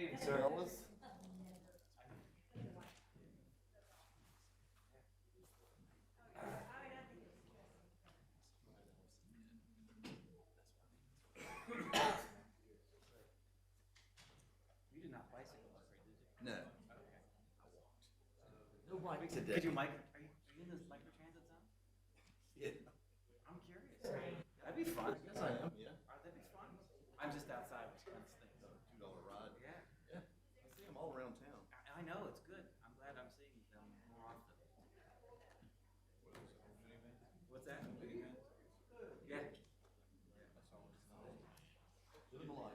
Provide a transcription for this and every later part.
evening, sir. Fellas. You did not bicycle up here, did you? No. No bike today. Could you are you in this microtransit zone? Yeah. I'm curious. That'd be fun. Yes, I am, yeah. That'd be fun. I'm just outside, which kind of stinks. $2 ride. Yeah. Yeah. I see them all around town. I know, it's good. I'm glad I'm seeing them more often. What's that? Yeah. Living the life.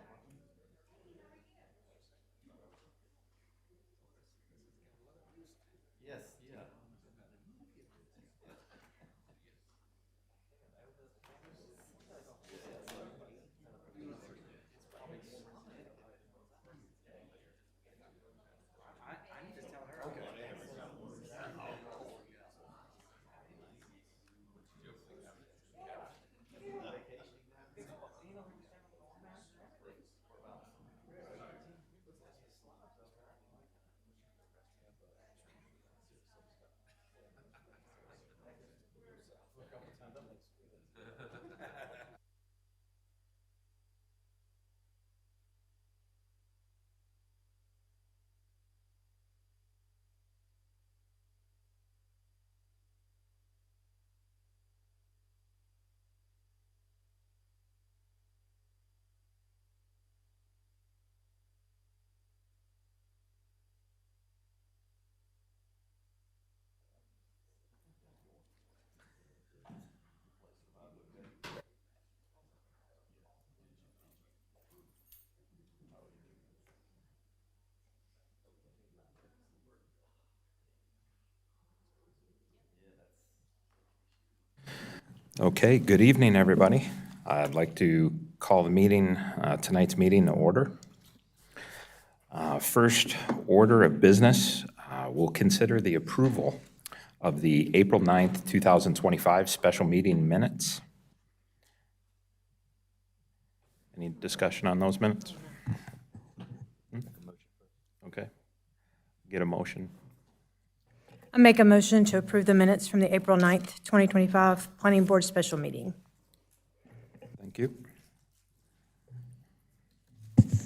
Yes, yeah. I need to tell her. Okay. Okay, good evening, everybody. I'd like to call the meeting, tonight's meeting to order. First order of business, we'll consider the approval of the April 9th, 2025 special meeting minutes. Any discussion on those minutes? Okay. Get a motion. I make a motion to approve the minutes from the April 9th, 2025 Planning Board Special Meeting. Thank you.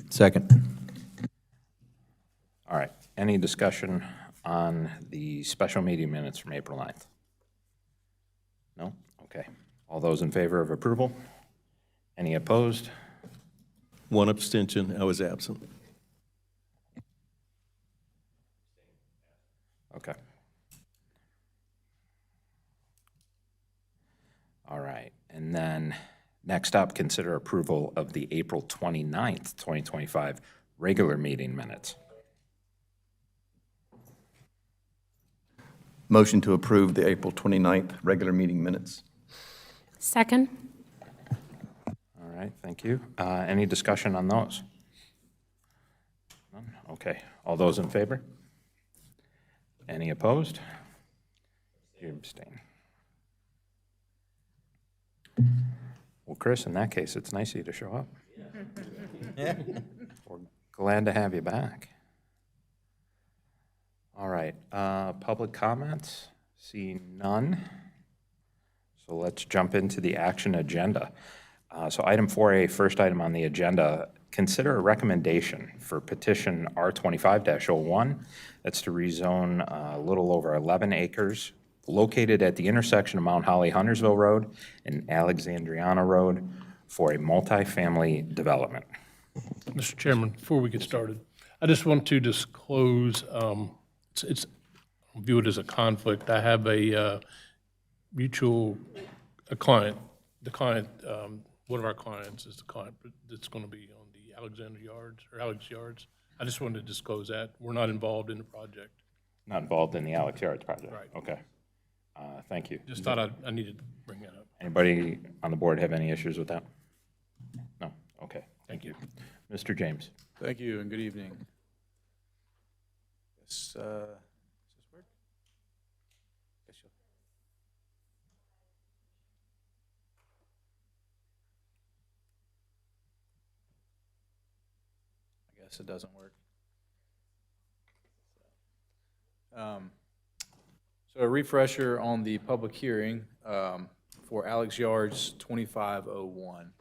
Second. All right, any discussion on the special meeting minutes from April 9th? No? Okay. All those in favor of approval? Any opposed? One abstention, I was absent. Okay. All right, and then next up, consider approval of the April 29th, 2025 regular meeting minutes. Motion to approve the April 29th regular meeting minutes. Second. All right, thank you. Any discussion on those? None? Okay, all those in favor? Any opposed? You abstain. Well, Chris, in that case, it's nice of you to show up. We're glad to have you back. All right, public comments? Seeing none. So let's jump into the action agenda. So item 4A, first item on the agenda, consider a recommendation for petition R25-01. That's to rezone a little over 11 acres located at the intersection of Mount Holly Huntersville Road and Alexandriana Road for a multifamily development. Mr. Chairman, before we get started, I just want to disclose, it's view it as a conflict. I have a client, one of our clients is the client that's going to be on the Alexander Yards, or Alex Yards. I just wanted to disclose that. We're not involved in the project. Not involved in the Alex Yards project? Right. Okay. Thank you. Just thought I needed to bring that up. Anybody on the board have any issues with that? No? Okay, thank you. Mr. James? Thank you and good evening. Yes, does this work? Yes, I guess it doesn't work. So a refresher on the public hearing for Alex Yards 2501,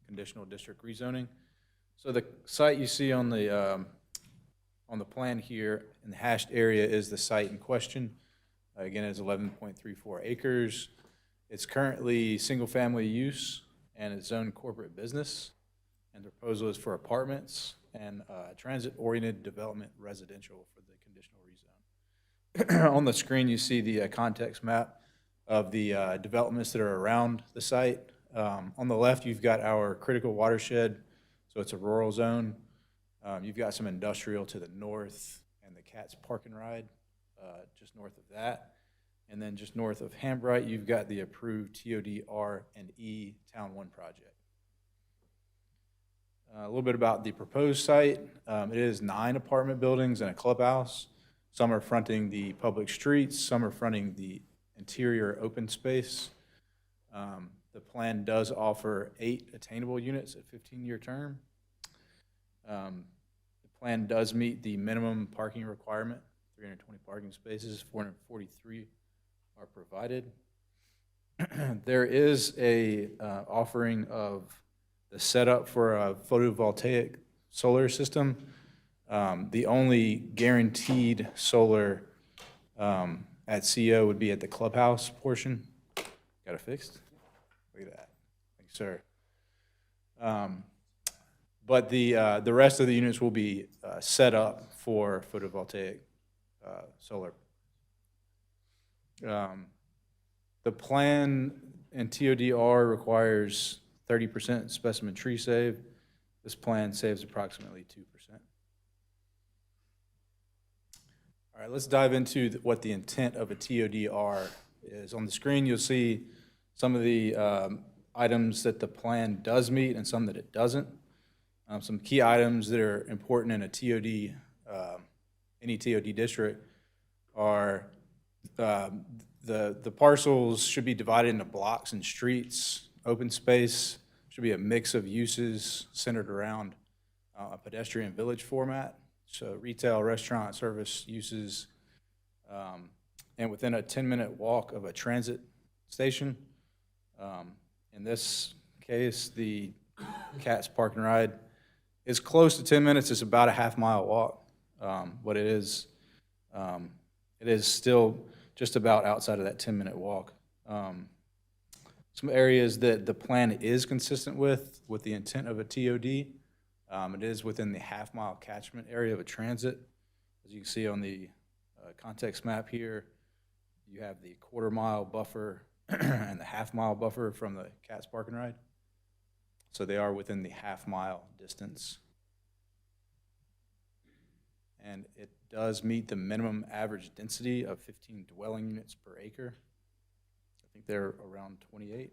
conditional district rezoning. So the site you see on the plan here in the hashed area is the site in question. Again, it's 11.34 acres. It's currently single-family use and it's zoned corporate business. And the proposal is for apartments and transit-oriented development residential for the conditional rezone. On the screen, you see the context map of the developments that are around the site. On the left, you've got our critical watershed, so it's a rural zone. You've got some industrial to the north and the Cats Park and Ride just north of that. And then just north of Hambright, you've got the approved TOD R and E Town 1 project. A little bit about the proposed site. It is 9 apartment buildings and a clubhouse. Some are fronting the public streets, some are fronting the interior open space. The plan does offer 8 attainable units at 15-year term. The plan does meet the minimum parking requirement, 320 parking spaces, 443 are provided. There is a offering of the setup for a photovoltaic solar system. The only guaranteed solar at CO would be at the clubhouse portion. Got it fixed? Look at that. Thank you, sir. But the rest of the units will be set up for photovoltaic solar. The plan in TODR requires 30% specimen tree save. This plan saves approximately 2%. All right, let's dive into what the intent of a TODR is. On the screen, you'll see some of the items that the plan does meet and some that it doesn't. Some key items that are important in a TOD, any TOD district are the parcels should be divided into blocks and streets. Open space should be a mix of uses centered around a pedestrian village format. So retail, restaurant, service uses, and within a 10-minute walk of a transit station. In this case, the Cats Park and Ride is close to 10 minutes. It's about a half-mile walk, but it is still just about outside of that 10-minute walk. Some areas that the plan is consistent with the intent of a TOD. It is within the half-mile catchment area of a transit. As you can see on the context map here, you have the quarter-mile buffer and the half-mile buffer from the Cats Park and Ride. So they are within the half-mile distance. And it does meet the minimum average density of 15 dwelling units per acre. I think they're around 28.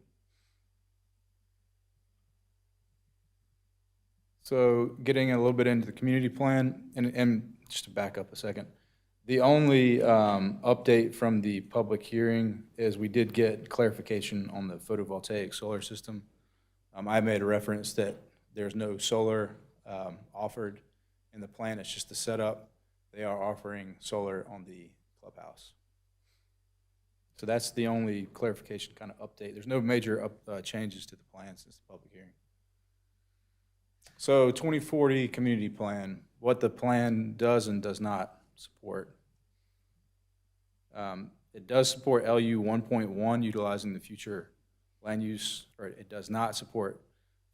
So getting a little bit into the community plan, and just to back up a second, the only update from the public hearing is we did get clarification on the photovoltaic solar system. I made a reference that there's no solar offered in the plan. It's just the setup. They are offering solar on the clubhouse. So that's the only clarification kind of update. There's no major changes to the plan since the public hearing. So 2040 community plan, what the plan does and does not support. It does support LU 1.1 utilizing the future land use, or it does not support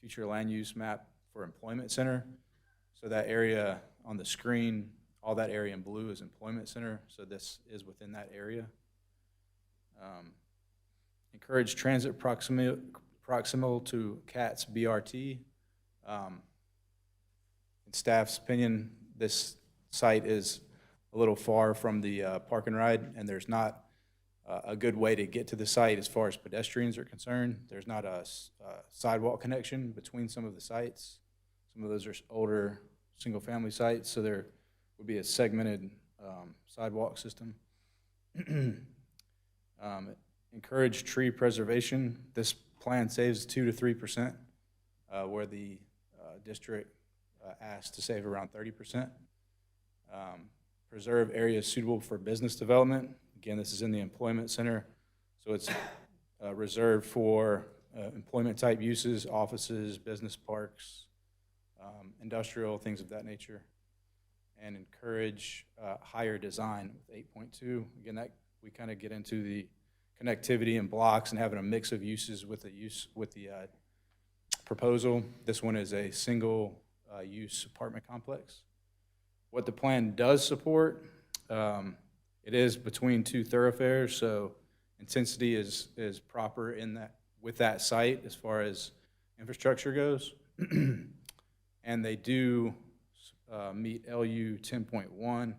future land use map for employment center. So that area on the screen, all that area in blue is employment center, so this is within that area. Encourage transit proximal to CATS BRT. In staff's opinion, this site is a little far from the park and ride, and there's not a good way to get to the site as far as pedestrians are concerned. There's not a sidewalk connection between some of the sites. Some of those are older single-family sites, so there would be a segmented sidewalk system. Encourage tree preservation. This plan saves 2 to 3%, where the district asked to save around 30%. preserve areas suitable for business development. Again, this is in the employment center, so it's reserved for employment-type uses, offices, business parks, industrial, things of that nature, and encourage higher design with 8.2. Again, that we kind of get into the connectivity and blocks and having a mix of uses with the proposal. This one is a single use apartment complex. What the plan does support, it is between two thoroughfares, so intensity is proper in that, with that site as far as infrastructure goes. And they do meet LU 10.1.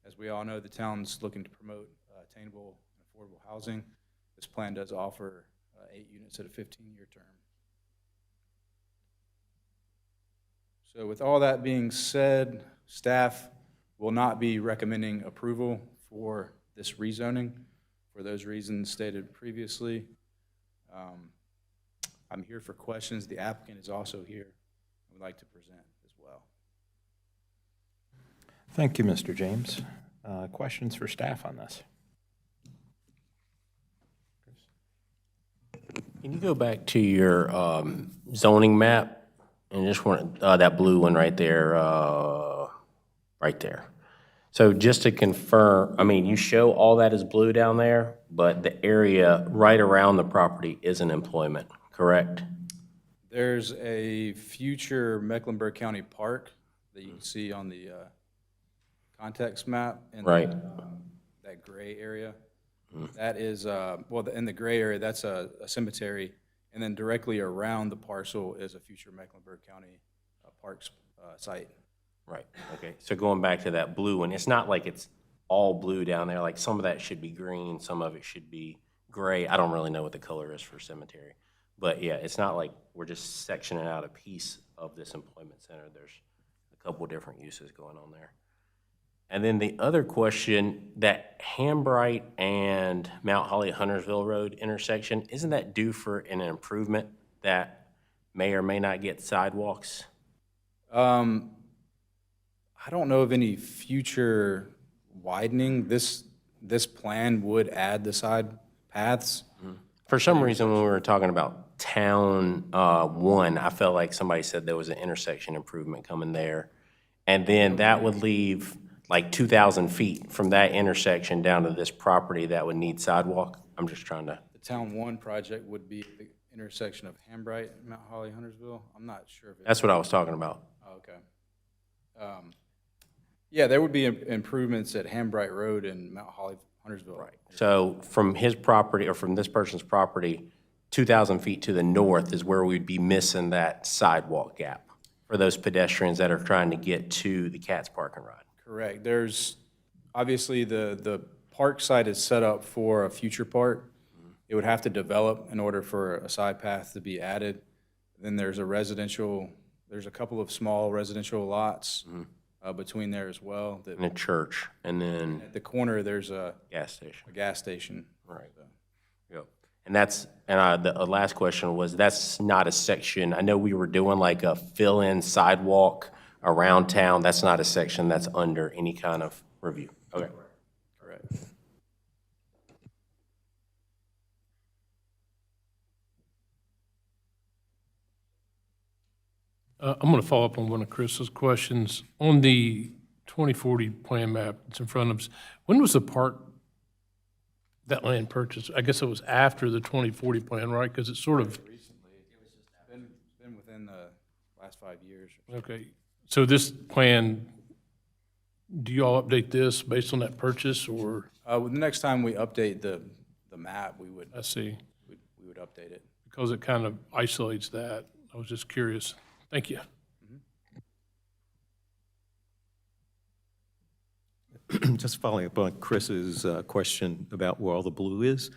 As we all know, the town's looking to promote attainable and affordable housing. This plan does offer 8 units at a 15-year term. So with all that being said, staff will not be recommending approval for this rezoning for those reasons stated previously. I'm here for questions. The applicant is also here and would like to present as well. Thank you, Mr. James. Questions for staff on this? Can you go back to your zoning map and just want that blue one right there, right there. So just to confirm, I mean, you show all that is blue down there, but the area right around the property isn't employment, correct? There's a future Mecklenburg County park that you can see on the context map. In Right. That gray area. That is, well, in the gray area, that's a cemetery. And then directly around the parcel is a future Mecklenburg County parks site. Right, okay. So going back to that blue one, it's not like it's all blue down there. Like some of that should be green, some of it should be gray. I don't really know what the color is for cemetery. But yeah, it's not like we're just sectioning out a piece of this employment center. There's a couple different uses going on there. And then the other question, that Hambright and Mount Holly Huntersville Road intersection, isn't that due for an improvement that may or may not get sidewalks? I don't know of any future widening. This plan would add the side paths. For some reason, when we were talking about Town 1, I felt like somebody said there was an intersection improvement coming there. And then that would leave like 2,000 feet from that intersection down to this property that would need sidewalk. I'm just trying to, The Town 1 project would be the intersection of Hambright and Mount Holly Huntersville. I'm not sure if it's. that's what I was talking about. Oh, okay. Yeah, there would be improvements at Hambright Road and Mount Holly Huntersville. Right. So from his property, or from this person's property, 2,000 feet to the north is where we'd be missing that sidewalk gap for those pedestrians that are trying to get to the Cats Park and Ride. Correct. There's, obviously, the park site is set up for a future park. It would have to develop in order for a side path to be added. Then there's a couple of small residential lots between there as well. And a church, and then At the corner, there's a gas station. gas station. Right. Yep. And the last question was, that's not a section, I know we were doing like a fill-in sidewalk around town. That's not a section that's under any kind of review. Okay. Correct. I'm going to follow up on one of Chris's questions. On the 2040 plan map that's in front of us, when was the park, that land purchased? I guess it was after the 2040 plan, right? Because it's sort of, Recently, been within the last 5 years. okay. So this plan, do you all update this based on that purchase, or, The next time we update the map, we would we update it. because it kind of isolates that. I was just curious. Thank you. Just following up on Chris's question about where all the blue is,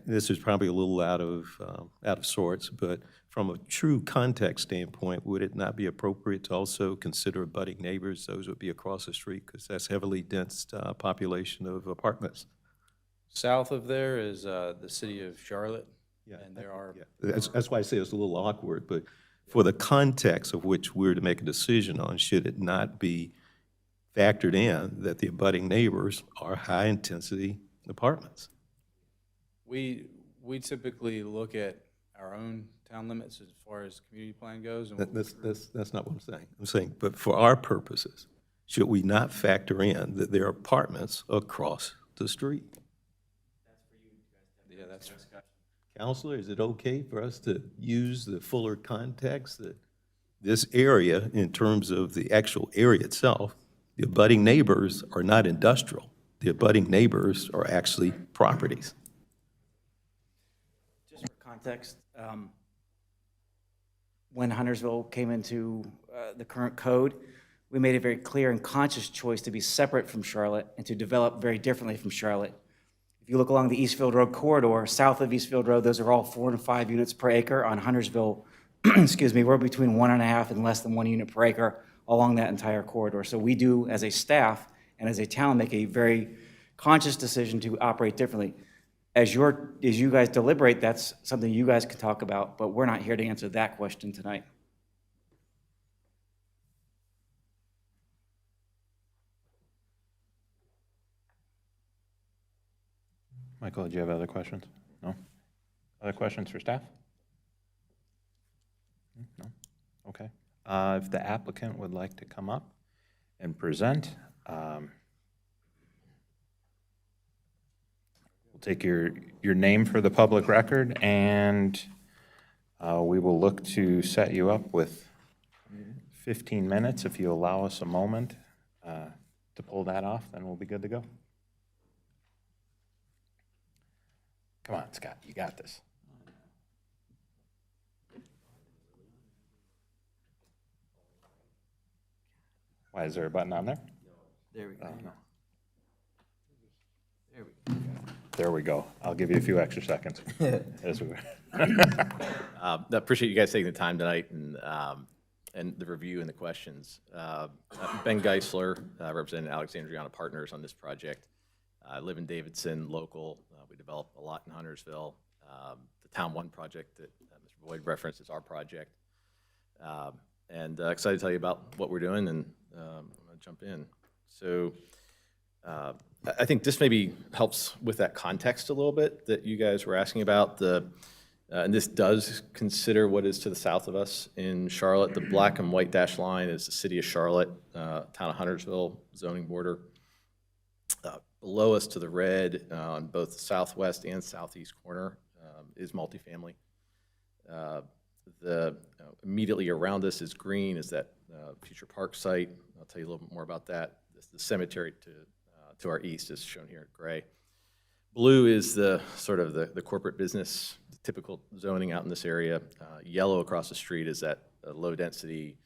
this is probably a little out of sorts, but from a true context standpoint, would it not be appropriate to also consider abutting neighbors? Those would be across the street, because that's heavily dense population of apartments. South of there is the city of Charlotte, and there are. Yeah. That's why I say it's a little awkward, but for the context of which we're to make a decision on, should it not be factored in that the abutting neighbors are high-intensity apartments? We typically look at our own town limits as far as community plan goes. And That's not what I'm saying. I'm saying, but for our purposes, should we not factor in that there are apartments across the street? yeah, that's Counselor, is it okay for us to use the fuller context that this area, in terms of the actual area itself, the abutting neighbors are not industrial. The abutting neighbors are actually properties. Just for context, when Huntersville came into the current code, we made a very clear and conscious choice to be separate from Charlotte and to develop very differently from Charlotte. If you look along the Eastfield Road corridor, south of Eastfield Road, those are all 4 and 5 units per acre. On Huntersville, excuse me, we're between 1.5 and less than 1 unit per acre along that entire corridor. So we do, as a staff and as a town, make a very conscious decision to operate differently. As you guys deliberate, that's something you guys can talk about, but we're not here to answer that question tonight. Michael, do you have other questions? No? Other questions for staff? No? Okay. If the applicant would like to come up and present, we'll take your name for the public record, and we will look to set you up with 15 minutes. If you allow us a moment to pull that off, then we'll be good to go. Come on, Scott, you got this. Why, is there a button on there? There we go. Oh, no. There we go. There we go. I'll give you a few extra seconds. As we I appreciate you guys taking the time tonight and the review and the questions. Ben Geisler, representing Alexandriana Partners on this project. I live in Davidson, local. We develop a lot in Huntersville. The Town One project that Mr. Boyd referenced is our project. And excited to tell you about what we're doing, and I'm going to jump in. So I think this maybe helps with that context a little bit that you guys were asking about. And this does consider what is to the south of us in Charlotte. The black and white dashed line is the city of Charlotte, town of Huntersville zoning border. Below us to the red on both the southwest and southeast corner is multifamily. Immediately around us is green, is that future park site. I'll tell you a little bit more about that. The cemetery to our east is shown here in gray. Blue is the sort of the corporate business, the typical zoning out in this area. Yellow across the street is that low density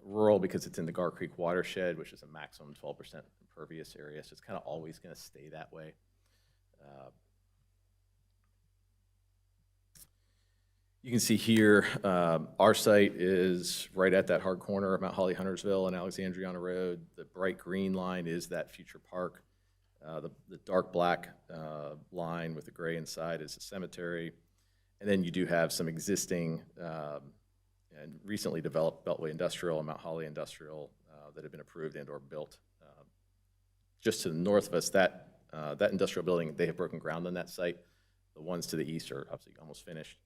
rural, because it's in the Gar Creek watershed, which is a maximum 12% impervious area, so it's kind of always going to stay that way. You can see here, our site is right at that hard corner of Mount Holly, Huntersville, and Alexandriana Road. The bright green line is that future park. The dark black line with the gray inside is the cemetery. And then you do have some existing and recently developed Beltway Industrial and Mount Holly Industrial that have been approved and or built. Just to the north of us, that industrial building, they have broken ground on that site. The ones to the east are obviously almost finished.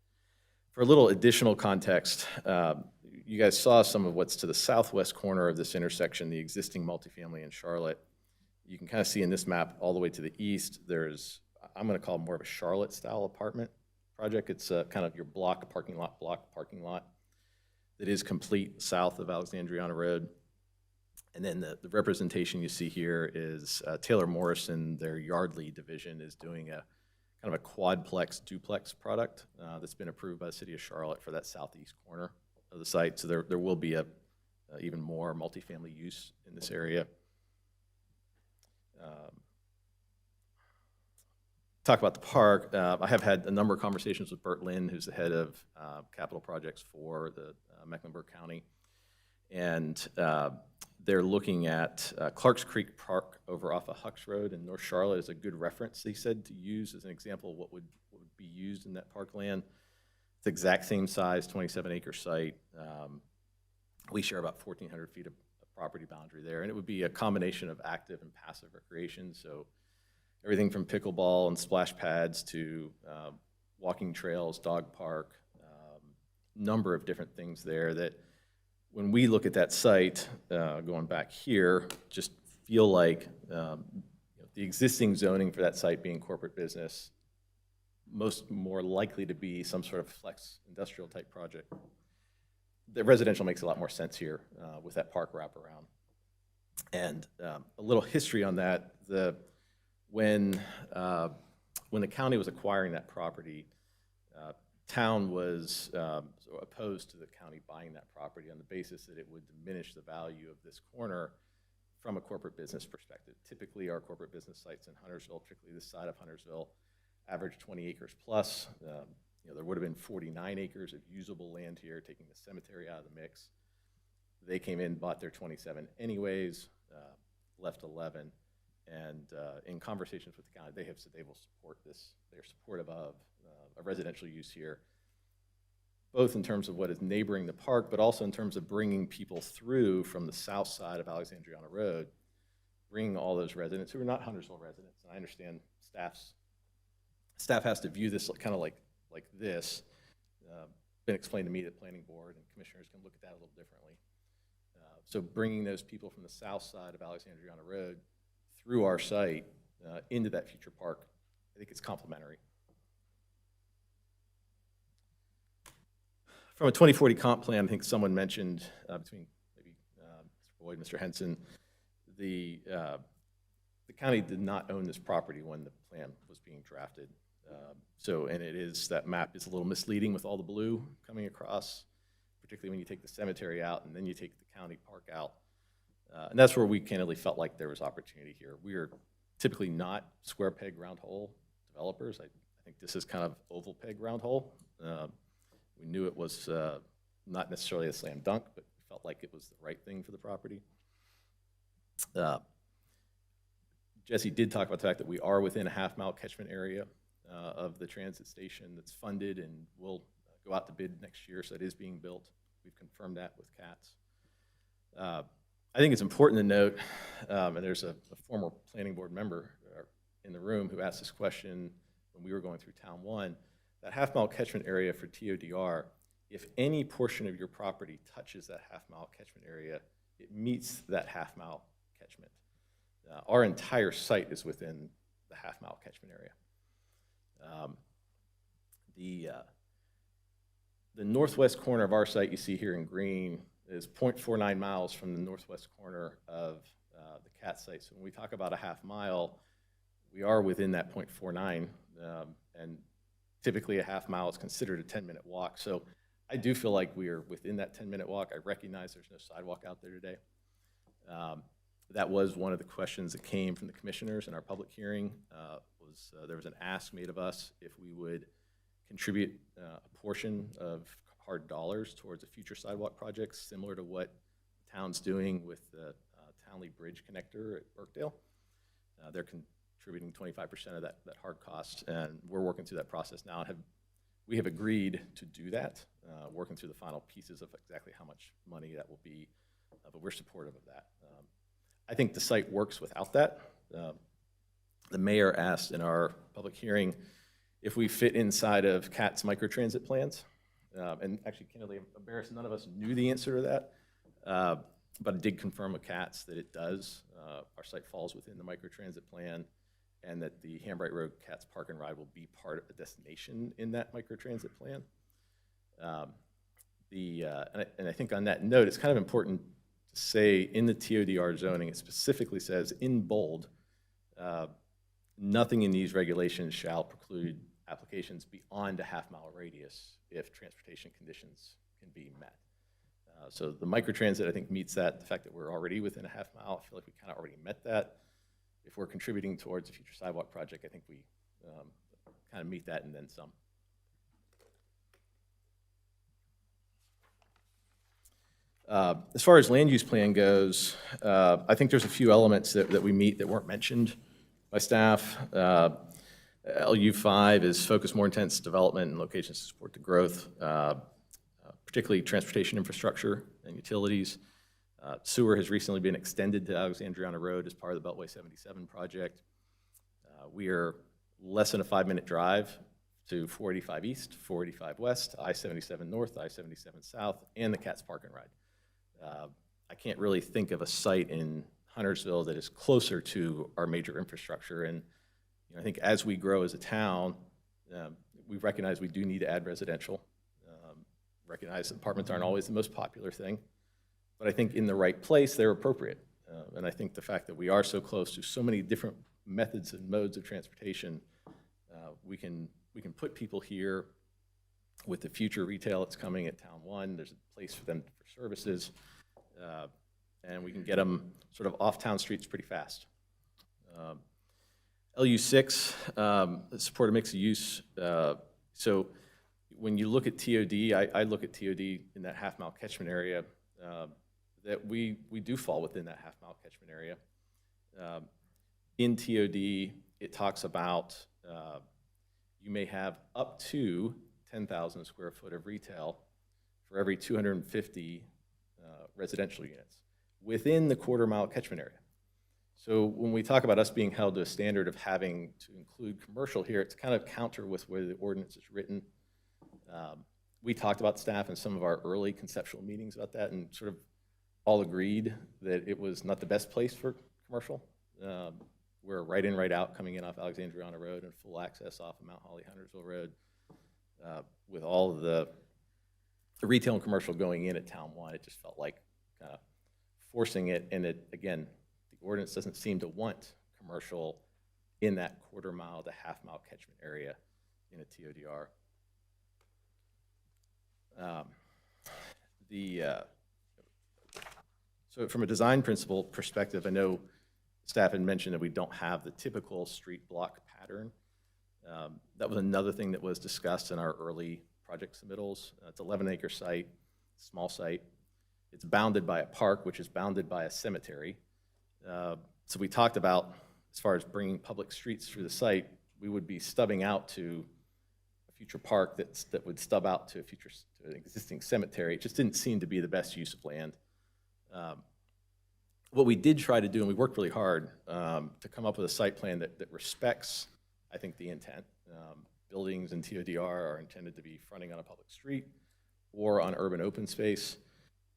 For a little additional context, you guys saw some of what's to the southwest corner of this intersection, the existing multifamily in Charlotte. You can kind of see in this map all the way to the east, there's, I'm going to call it more of a Charlotte-style apartment project. It's kind of your block parking lot that is complete south of Alexandriana Road. And then the representation you see here is Taylor Morrison, their Yardley division, is doing a kind of a quadplex duplex product that's been approved by the city of Charlotte for that southeast corner of the site. So there will be even more multifamily use in this area. Talk about the park. I have had a number of conversations with Bert Lynn, who's the head of capital projects for the Mecklenburg County. And they're looking at Clarks Creek Park over off of Hucks Road in North Charlotte is a good reference, he said, to use as an example of what would be used in that parkland. It's the exact same size, 27-acre site. We share about 1,400 feet of property boundary there. And it would be a combination of active and passive recreation, so everything from pickleball and splash pads to walking trails, dog park, number of different things there that when we look at that site, going back here, just feel like the existing zoning for that site being corporate business, more likely to be some sort of flex industrial type project. The residential makes a lot more sense here with that park wraparound. And a little history on that, when the county was acquiring that property, town was opposed to the county buying that property on the basis that it would diminish the value of this corner from a corporate business perspective. Typically, our corporate business sites in Huntersville, particularly this side of Huntersville, average 20 acres plus. There would have been 49 acres of usable land here, taking the cemetery out of the mix. They came in, bought their 27 anyways, left 11, and in conversations with the county, they have said they will support this. They're supportive of a residential use here, both in terms of what is neighboring the park, but also in terms of bringing people through from the south side of Alexandriana Road, bringing all those residents who are not Huntersville residents. And I understand staff has to view this kind of like this. Been explained to me that planning board and commissioners can look at that a little differently. So bringing those people from the south side of Alexandriana Road through our site into that future park, I think it's complementary. From a 2040 comp plan, I think someone mentioned between maybe Mr. Boyd, Mr. Henson, the county did not own this property when the plan was being drafted. And it is, that map is a little misleading with all the blue coming across, particularly when you take the cemetery out and then you take the county park out. And that's where we candidly felt like there was opportunity here. We are typically not square peg, round hole developers. I think this is kind of oval peg, round hole. We knew it was not necessarily a slam dunk, but we felt like it was the right thing for the property. Jesse did talk about the fact that we are within a half-mile catchment area of the transit station that's funded and will go out to bid next year, so it is being built. We've confirmed that with CATS. I think it's important to note, and there's a former planning board member in the room who asked this question when we were going through Town 1, that half-mile catchment area for TODR, if any portion of your property touches that half-mile catchment area, it meets that half-mile catchment. Our entire site is within the half-mile catchment area. The northwest corner of our site you see here in green is 0.49 miles from the northwest corner of the CAT site. So when we talk about a half mile, we are within that 0.49, and typically a half mile is considered a 10-minute walk. So I do feel like we are within that 10-minute walk. I recognize there's no sidewalk out there today. That was one of the questions that came from the commissioners in our public hearing. There was an ask made of us if we would contribute a portion of hard dollars towards a future sidewalk project, similar to what the town's doing with the Townley Bridge connector at Burkdale. They're contributing 25% of that hard cost, and we're working through that process now. We have agreed to do that, working through the final pieces of exactly how much money that will be, but we're supportive of that. I think the site works without that. The mayor asked in our public hearing if we fit inside of CAT's microtransit plans. And actually, candidly, I'm embarrassed, none of us knew the answer to that. But I did confirm with CATS that it does. Our site falls within the microtransit plan, and that the Hambright Road CATS Park and Ride will be part of the destination in that microtransit plan. And I think on that note, it's kind of important to say in the TODR zoning, it specifically says in bold, nothing in these regulations shall preclude applications beyond a half-mile radius if transportation conditions can be met. So the microtransit, I think, meets that. The fact that we're already within a half mile, I feel like we kind of already met that. If we're contributing towards a future sidewalk project, I think we kind of meet that and then some. As far as land use plan goes, I think there's a few elements that we meet that weren't mentioned by staff. LU5 is focus more intense development and locations to support the growth, particularly transportation infrastructure and utilities. Sewer has recently been extended to Alexandriana Road as part of the Beltway 77 project. We are less than a 5-minute drive to 485 East, 485 West, I-77 North, I-77 South, and the Cats Park and Ride. I can't really think of a site in Huntersville that is closer to our major infrastructure. And I think as we grow as a town, we recognize we do need to add residential. Recognize that apartments aren't always the most popular thing, but I think in the right place, they're appropriate. And I think the fact that we are so close to so many different methods and modes of transportation, we can put people here with the future retail that's coming at Town One. There's a place for them for services, and we can get them sort of off town streets pretty fast. LU6, support a mix of use. So when you look at TOD, I look at TOD in that half-mile catchment area, that we do fall within that half-mile catchment area. In TOD, it talks about you may have up to 10,000 square foot of retail for every 250 residential units within the quarter-mile catchment area. So when we talk about us being held to a standard of having to include commercial here, it's kind of counter with where the ordinance is written. We talked about staff in some of our early conceptual meetings about that and sort of all agreed that it was not the best place for commercial. We're right in, right out, coming in off Alexandriana Road and full access off of Mount Holly Huntersville Road. With all of the retail and commercial going in at Town One, it just felt like kind of forcing it. And it, again, the ordinance doesn't seem to want commercial in that quarter-mile to half-mile catchment area in a TODR. So from a design principle perspective, I know staff had mentioned that we don't have the typical street block pattern. That was another thing that was discussed in our early project submittals. It's an 11-acre site, small site. It's bounded by a park, which is bounded by a cemetery. So we talked about, as far as bringing public streets through the site, we would be stubbing out to a future park that would stub out to an existing cemetery. It just didn't seem to be the best use of land. What we did try to do, and we worked really hard to come up with a site plan that respects, I think, the intent. Buildings in TODR are intended to be fronting on a public street or on urban open space.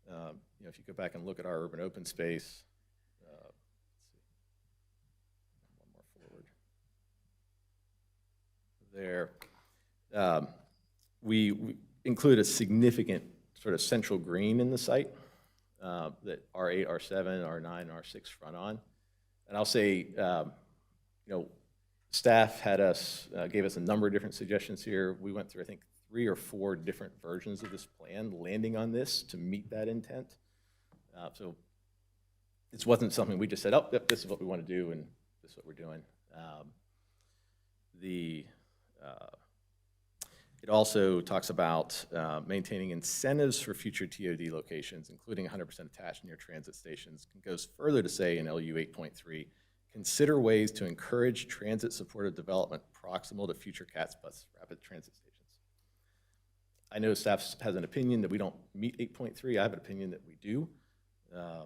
If you go back and look at our urban open space, let's see, one more forward. There, we include a significant sort of central green in the site that R8, R7, R9, R6 front on. And I'll say, staff had gave us a number of different suggestions here. We went through, I think, 3 or 4 different versions of this plan, landing on this to meet that intent. So this wasn't something we just said, oh, yep, this is what we want to do, and this is what we're doing. It also talks about maintaining incentives for future TOD locations, including 100% attached near transit stations. It goes further to say in LU 8.3, consider ways to encourage transit-supported development proximal to future CATS bus rapid transit stations. I know staff has an opinion that we don't meet 8.3. I have an opinion that we do. I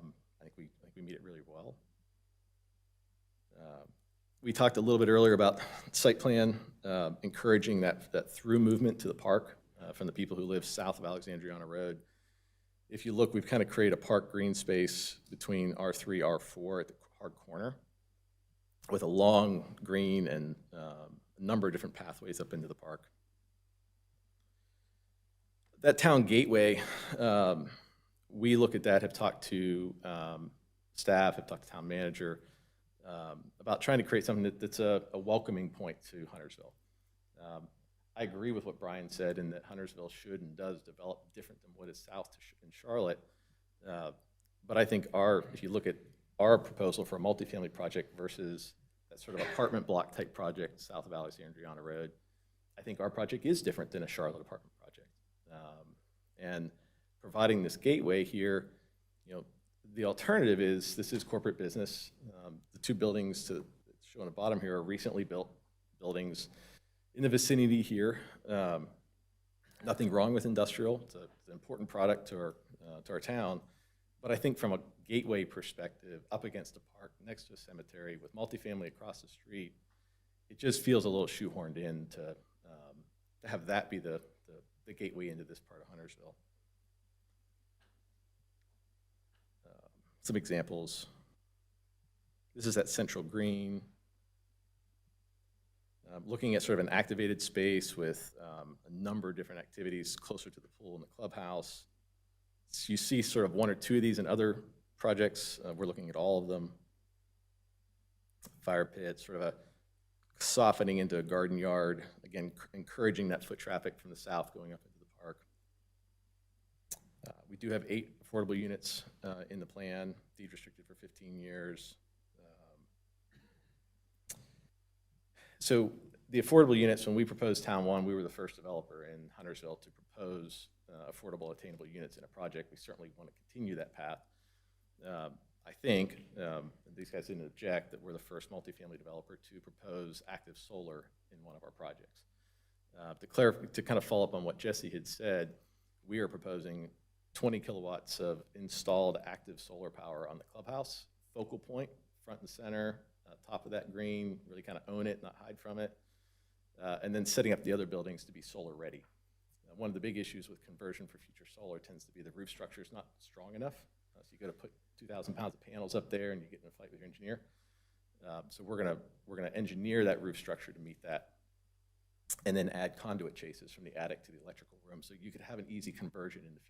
think we meet it really well. We talked a little bit earlier about site plan, encouraging that through movement to the park from the people who live south of Alexandriana Road. If you look, we've kind of created a park green space between R3, R4 at the hard corner with a long green and a number of different pathways up into the park. That town gateway, we look at that, have talked to staff, have talked to town manager, about trying to create something that's a welcoming point to Huntersville. I agree with what Brian said in that Huntersville should and does develop different than what is south in Charlotte. But I think if you look at our proposal for a multifamily project versus that sort of apartment block type project south of Alexandriana Road, I think our project is different than a Charlotte apartment project. And providing this gateway here, the alternative is this is corporate business. The 2 buildings shown on the bottom here are recently built buildings in the vicinity here. Nothing wrong with industrial. It's an important product to our town. But I think from a gateway perspective, up against a park, next to a cemetery, with multifamily across the street, it just feels a little shoehorned in to have that be the gateway into this part of Huntersville. Some examples. This is that central green. Looking at sort of an activated space with a number of different activities closer to the pool and the clubhouse. So you see sort of one or two of these in other projects. We're looking at all of them. Fire pit, sort of a softening into a garden yard, again, encouraging that foot traffic from the south going up into the park. We do have 8 affordable units in the plan, deed restricted for 15 years. So the affordable units, when we proposed Town 1, we were the first developer in Huntersville to propose affordable attainable units in a project. We certainly want to continue that path. I think, these guys didn't object, that we're the first multifamily developer to propose active solar in one of our projects. To kind of follow up on what Jesse had said, we are proposing 20 kilowatts of installed active solar power on the clubhouse, focal point, front and center, top of that green, really kind of own it, not hide from it, and then setting up the other buildings to be solar ready. One of the big issues with conversion for future solar tends to be the roof structure is not strong enough. So you got to put 2,000 pounds of panels up there and you get in a fight with your engineer. So we're gonna engineer that roof structure to meet that, and then add conduit chases from the attic to the electrical room, so you could have an easy conversion in the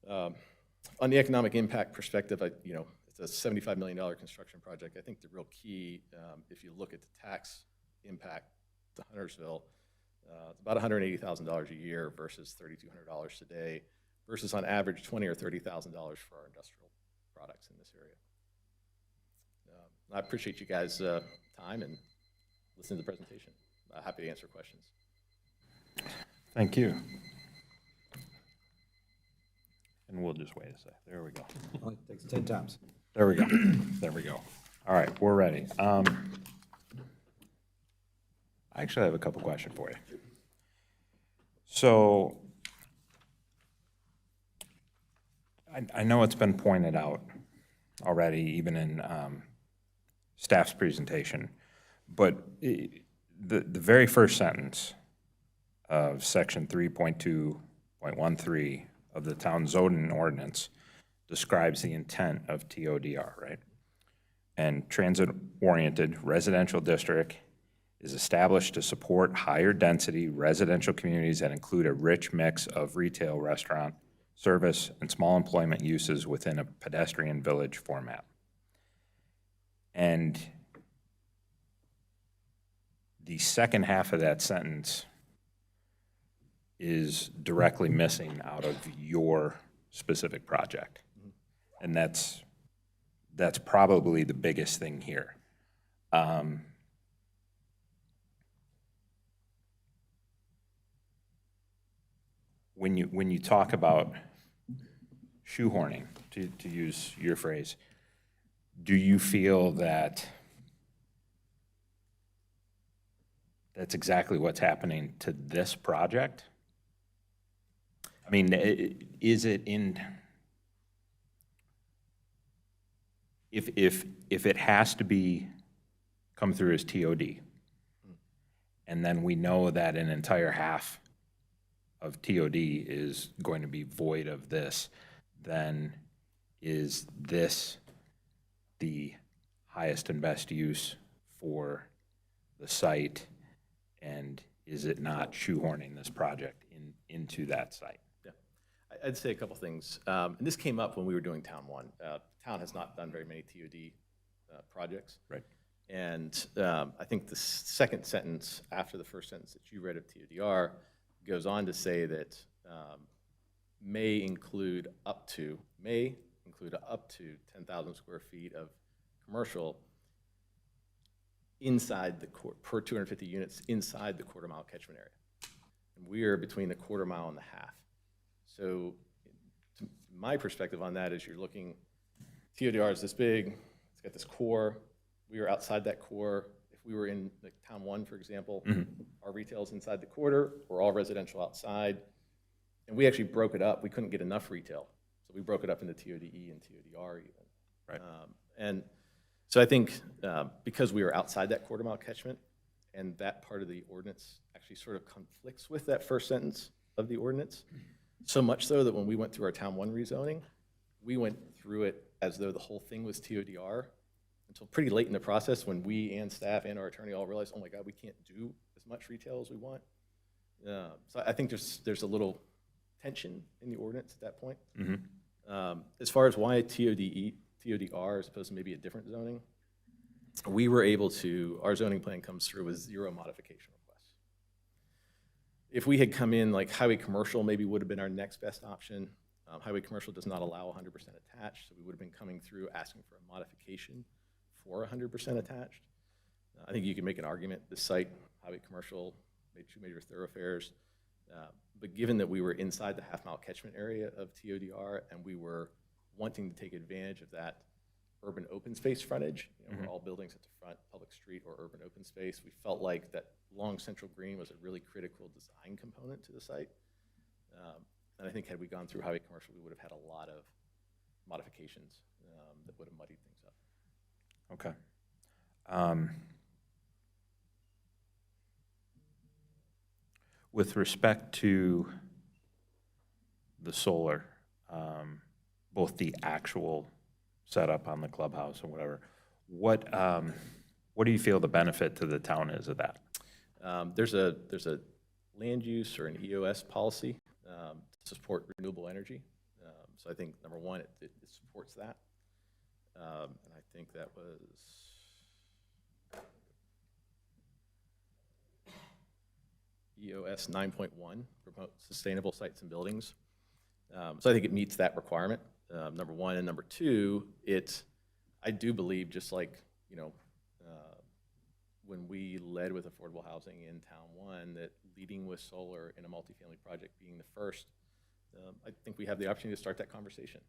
future. On the economic impact perspective, it's a $75 million construction project. I think the real key, if you look at the tax impact to Huntersville, it's about $180,000 a year versus $3,200 today, versus on average $20,000 or $30,000 for our industrial products in this area. I appreciate you guys' time and listening to the presentation. Happy to answer questions. Thank you. And we'll just wait a sec. There we go. Only takes 10 times. There we go. There we go. All right, we're ready. I actually have a couple questions for you. So I know it's been pointed out already, even in staff's presentation, but the very first sentence of section 3.2.13 of the town zoning ordinance describes the intent of TODR, right? And transit-oriented residential district is established to support higher density residential communities that include a rich mix of retail, restaurant, service, and small employment uses within a pedestrian village format. And the second half of that sentence is directly missing out of your specific project. And that's probably the biggest thing here. When you talk about shoehorning, to use your phrase, do you feel that that's exactly what's happening to this project? I mean, is it in, if it has to be, come through as TOD, and then we know that an entire half of TOD is going to be void of this, then is this the highest and best use for the site? And is it not shoehorning this project into that site? Yeah, I'd say a couple things. And this came up when we were doing Town 1. Town has not done very many TOD projects. Right. And I think the second sentence after the first sentence that you read of TODR goes on to say that may include up to 10,000 square feet of commercial inside the per 250 units inside the quarter-mile catchment area. And we are between the quarter mile and the half. So my perspective on that is you're looking, TODR is this big, it's got this core, we are outside that core. If we were in like Town 1, for example, our retail is inside the quarter, we're all residential outside, And we actually broke it up. We couldn't get enough retail. So we broke it up into TODE and TODR even. Right. And so I think because we were outside that quarter-mile catchment, and that part of the ordinance actually sort of conflicts with that first sentence of the ordinance, so much so that when we went through our Town 1 rezoning, we went through it as though the whole thing was TODR until pretty late in the process when we and staff and our attorney all realized, oh my God, we can't do as much retail as we want. So I think there's a little tension in the ordinance at that point. As far as why TODR as opposed to maybe a different zoning, we were able to, our zoning plan comes through with 0 modification requests. If we had come in like highway commercial, maybe would have been our next best option. Highway commercial does not allow 100% attached, so we would have been coming through asking for a modification for 100% attached. I think you can make an argument, this site, highway commercial, maybe 2 major thoroughfares, but given that we were inside the half-mile catchment area of TODR and we were wanting to take advantage of that urban open space frontage, where all buildings at the front, public street or urban open space, we felt like that long central green was a really critical design component to the site. And I think had we gone through highway commercial, we would have had a lot of modifications that would have muddied things up. Okay. With respect to the solar, both the actual setup on the clubhouse and whatever, what do you feel the benefit to the town is of that? There's a land use or an EOS policy to support renewable energy. So I think, number one, it supports that. And I think that was EOS 9.1, promote sustainable sites and buildings. So I think it meets that requirement, number one. And number two, I do believe, just like, when we led with affordable housing in Town 1, that leading with solar in a multifamily project being the first, I think we have the opportunity to start that conversation.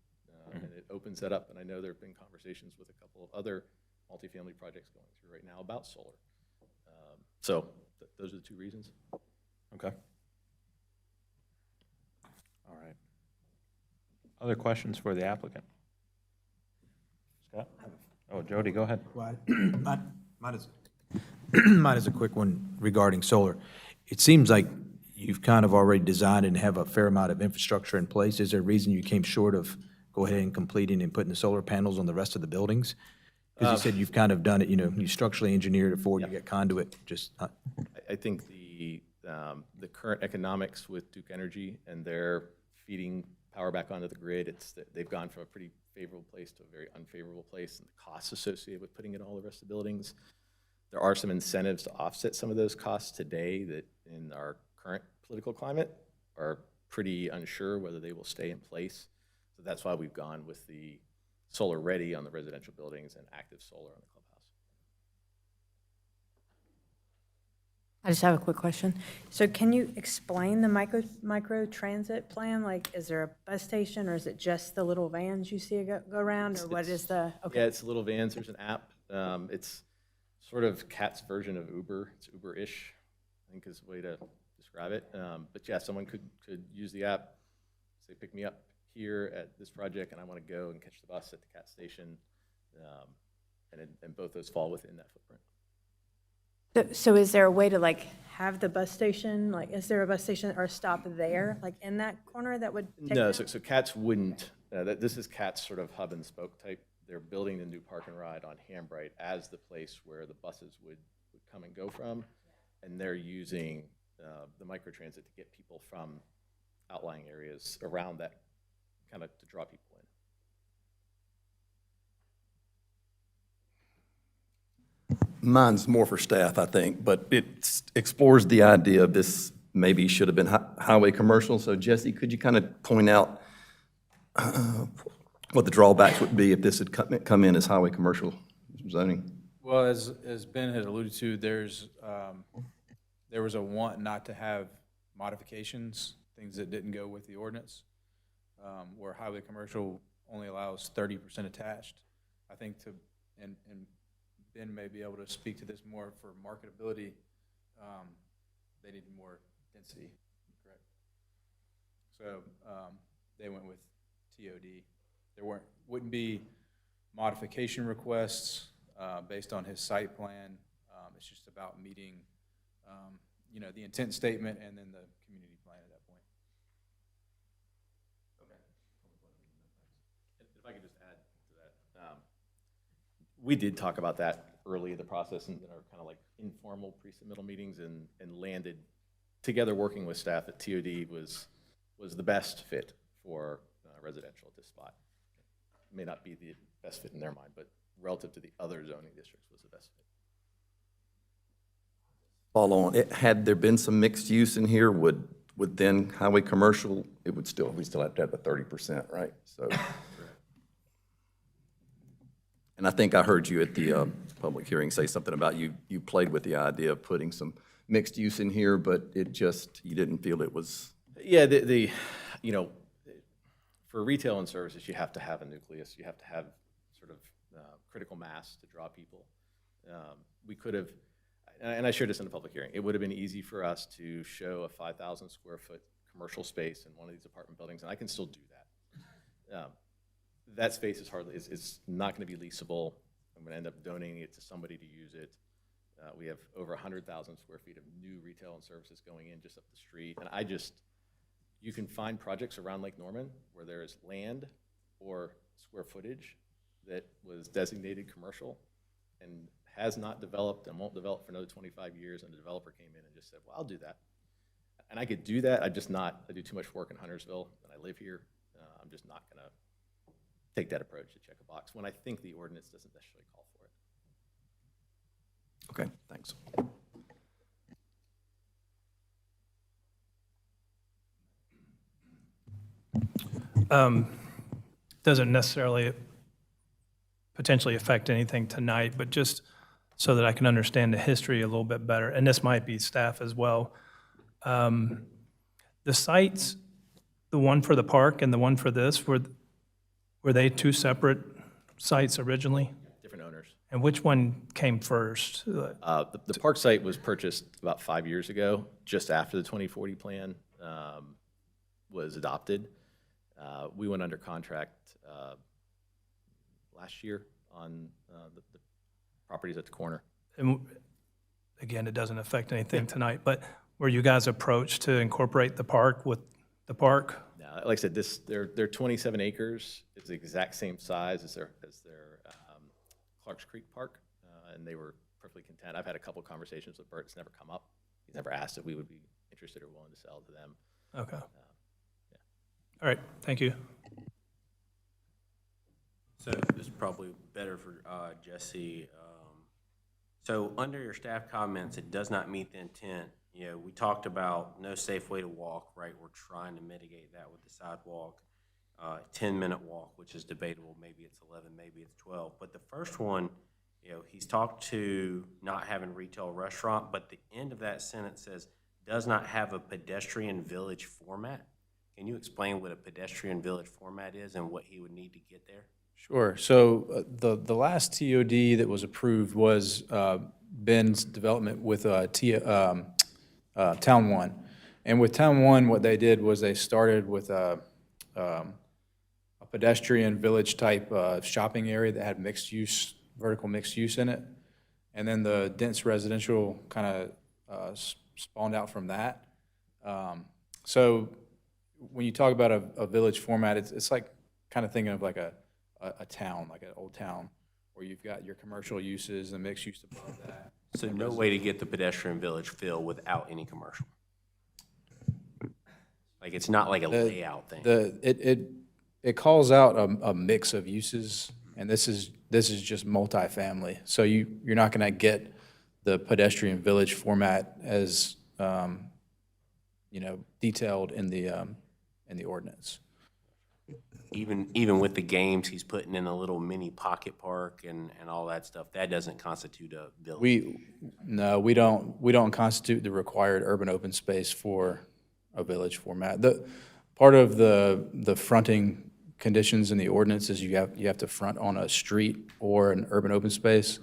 And it opens that up. And I know there have been conversations with a couple of other multifamily projects going through right now about solar. So those are the two reasons. Okay. All right. Other questions for the applicant? Scott? Oh, Jody, go ahead. Well, mine is a quick one regarding solar. It seems like you've kind of already designed and have a fair amount of infrastructure in place. Is there a reason you came short of go ahead and completing and putting the solar panels on the rest of the buildings? Because you said you've kind of done it, you structurally engineered it for, you get conduit, just. I think the current economics with Duke Energy and their feeding power back onto the grid, they've gone from a pretty favorable place to a very unfavorable place, and the costs associated with putting it in all the rest of the buildings. There are some incentives to offset some of those costs today that in our current political climate are pretty unsure whether they will stay in place. So that's why we've gone with the solar ready on the residential buildings and active solar on the clubhouse. I just have a quick question. So can you explain the micro transit plan? Like, is there a bus station, or is it just the little vans you see go around, or what is the? Okay. Yeah, it's little vans. There's an app. It's sort of Cat's version of Uber. It's Uber-ish, I think is the way to describe it. But yeah, someone could use the app, say, pick me up here at this project, and I want to go and catch the bus at the Cat station. And both those fall within that footprint. So is there a way to like have the bus station, like, is there a bus station or a stop there, like in that corner that would take No, them? so Cats wouldn't, this is Cats sort of hub and spoke type. They're building the new park and ride on Hambright as the place where the buses would come and go from. And they're using the microtransit to get people from outlying areas around that, kind of to draw people in. Mine's more for staff, I think, but it explores the idea of this maybe should have been highway commercial. So Jesse, could you kind of point out what the drawbacks would be if this had come in as highway commercial zoning? Well, as Ben had alluded to, there was a want not to have modifications, things that didn't go with the ordinance, where highway commercial only allows 30% attached. I think and Ben may be able to speak to this more for marketability. They need more density, correct? So they went with TOD. There wouldn't be modification requests based on his site plan. It's just about meeting, the intent statement and then the community plan at that point. If I could just add to that. We did talk about that early in the process in our kind of like informal pre-submittal meetings and landed together working with staff that TOD was the best fit for residential at this spot. May not be the best fit in their mind, but relative to the other zoning districts was the best fit. Follow on, had there been some mixed use in here, would then highway commercial, we still have to have the 30%, right? So. And I think I heard you at the public hearing say something about you played with the idea of putting some mixed use in here, but you didn't feel it was. Yeah, for retail and services, you have to have a nucleus. You have to have sort of critical mass to draw people. We could have, and I shared this in the public hearing, it would have been easy for us to show a 5,000 square foot commercial space in one of these apartment buildings, and I can still do that. That space is not going to be leasable. I'm going to end up donating it to somebody to use it. We have over 100,000 square feet of new retail and services going in just up the street. And you can find projects around Lake Norman where there is land or square footage that was designated commercial and has not developed and won't develop for another 25 years. And the developer came in and just said, well, I'll do that. And I could do that. I do too much work in Huntersville and I live here. I'm just not going to take that approach to check a box when I think the ordinance doesn't necessarily call for it. Okay, thanks. Doesn't necessarily potentially affect anything tonight, but just so that I can understand the history a little bit better, and this might be staff as well. The sites, the one for the park and the one for this, were they two separate sites originally? Different owners. And which one came first? The park site was purchased about 5 years ago, just after the 2040 plan was adopted. We went under contract last year on the properties at the corner. And again, it doesn't affect anything tonight, but were you guys approached to incorporate the park with the park? Now, like I said, they're 27 acres. It's the exact same size as their Clarks Creek Park, and they were perfectly content. I've had a couple conversations with Bert. It's never come up. He's never asked if we would be interested or willing to sell to them. Okay. All right, thank you. So this is probably better for Jesse. So under your staff comments, it does not meet the intent. We talked about no safe way to walk, right? We're trying to mitigate that with the sidewalk. 10-minute walk, which is debatable. Maybe it's 11, maybe it's 12. But the first one, he's talked to not having retail restaurant, but the end of that sentence says, does not have a pedestrian village format. Can you explain what a pedestrian village format is and what he would need to get there? Sure. So the last TOD that was approved was Ben's development with Town One. And with Town One, what they did was they started with a pedestrian village type shopping area that had mixed use, vertical mixed use in it. And then the dense residential kind of spawned out from that. So when you talk about a village format, it's like kind of thinking of like a town, like an old town, where you've got your commercial uses and mixed use above that. So no way to get the pedestrian village feel without any commercial. Like it's not like a layout thing. It calls out a mix of uses, and this is just multifamily. So you're not going to get the pedestrian village format as detailed in the ordinance. Even with the games he's putting in a little mini pocket park and all that stuff, that doesn't constitute a village. We don't constitute the required urban open space for a village format. The part of the fronting conditions in the ordinance is you have to front on a street or an urban open space.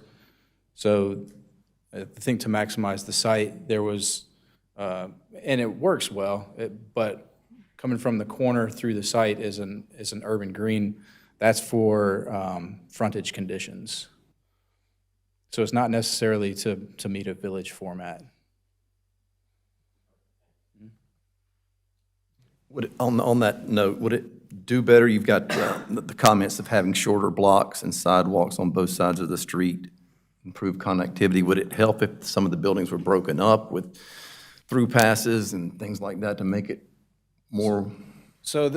So I think to maximize the site, there was, and it works well, but coming from the corner through the site is an urban green. That's for frontage conditions. So it's not necessarily to meet a village format. Would it, on that note, would it do better? You've got the comments of having shorter blocks and sidewalks on both sides of the street, improve connectivity. Would it help if some of the buildings were broken up with through passes and things like that to make it more? So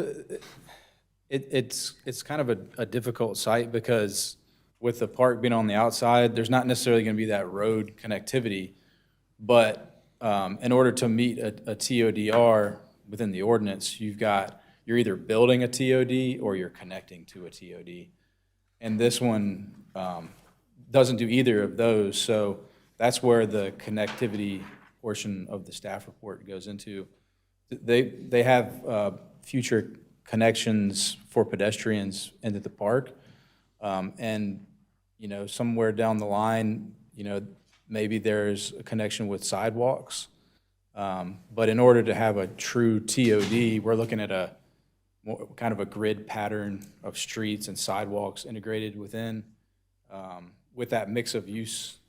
it's kind of a difficult site because with the park being on the outside, there's not necessarily going to be that road connectivity. But in order to meet a TODR within the ordinance, you're either building a TOD or you're connecting to a TOD. And this one doesn't do either of those. So that's where the connectivity portion of the staff report goes into. They have future connections for pedestrians into the park. And, somewhere down the line, maybe there's a connection with sidewalks. But in order to have a true TOD, we're looking at kind of a grid pattern of streets and sidewalks integrated within, with that mix of use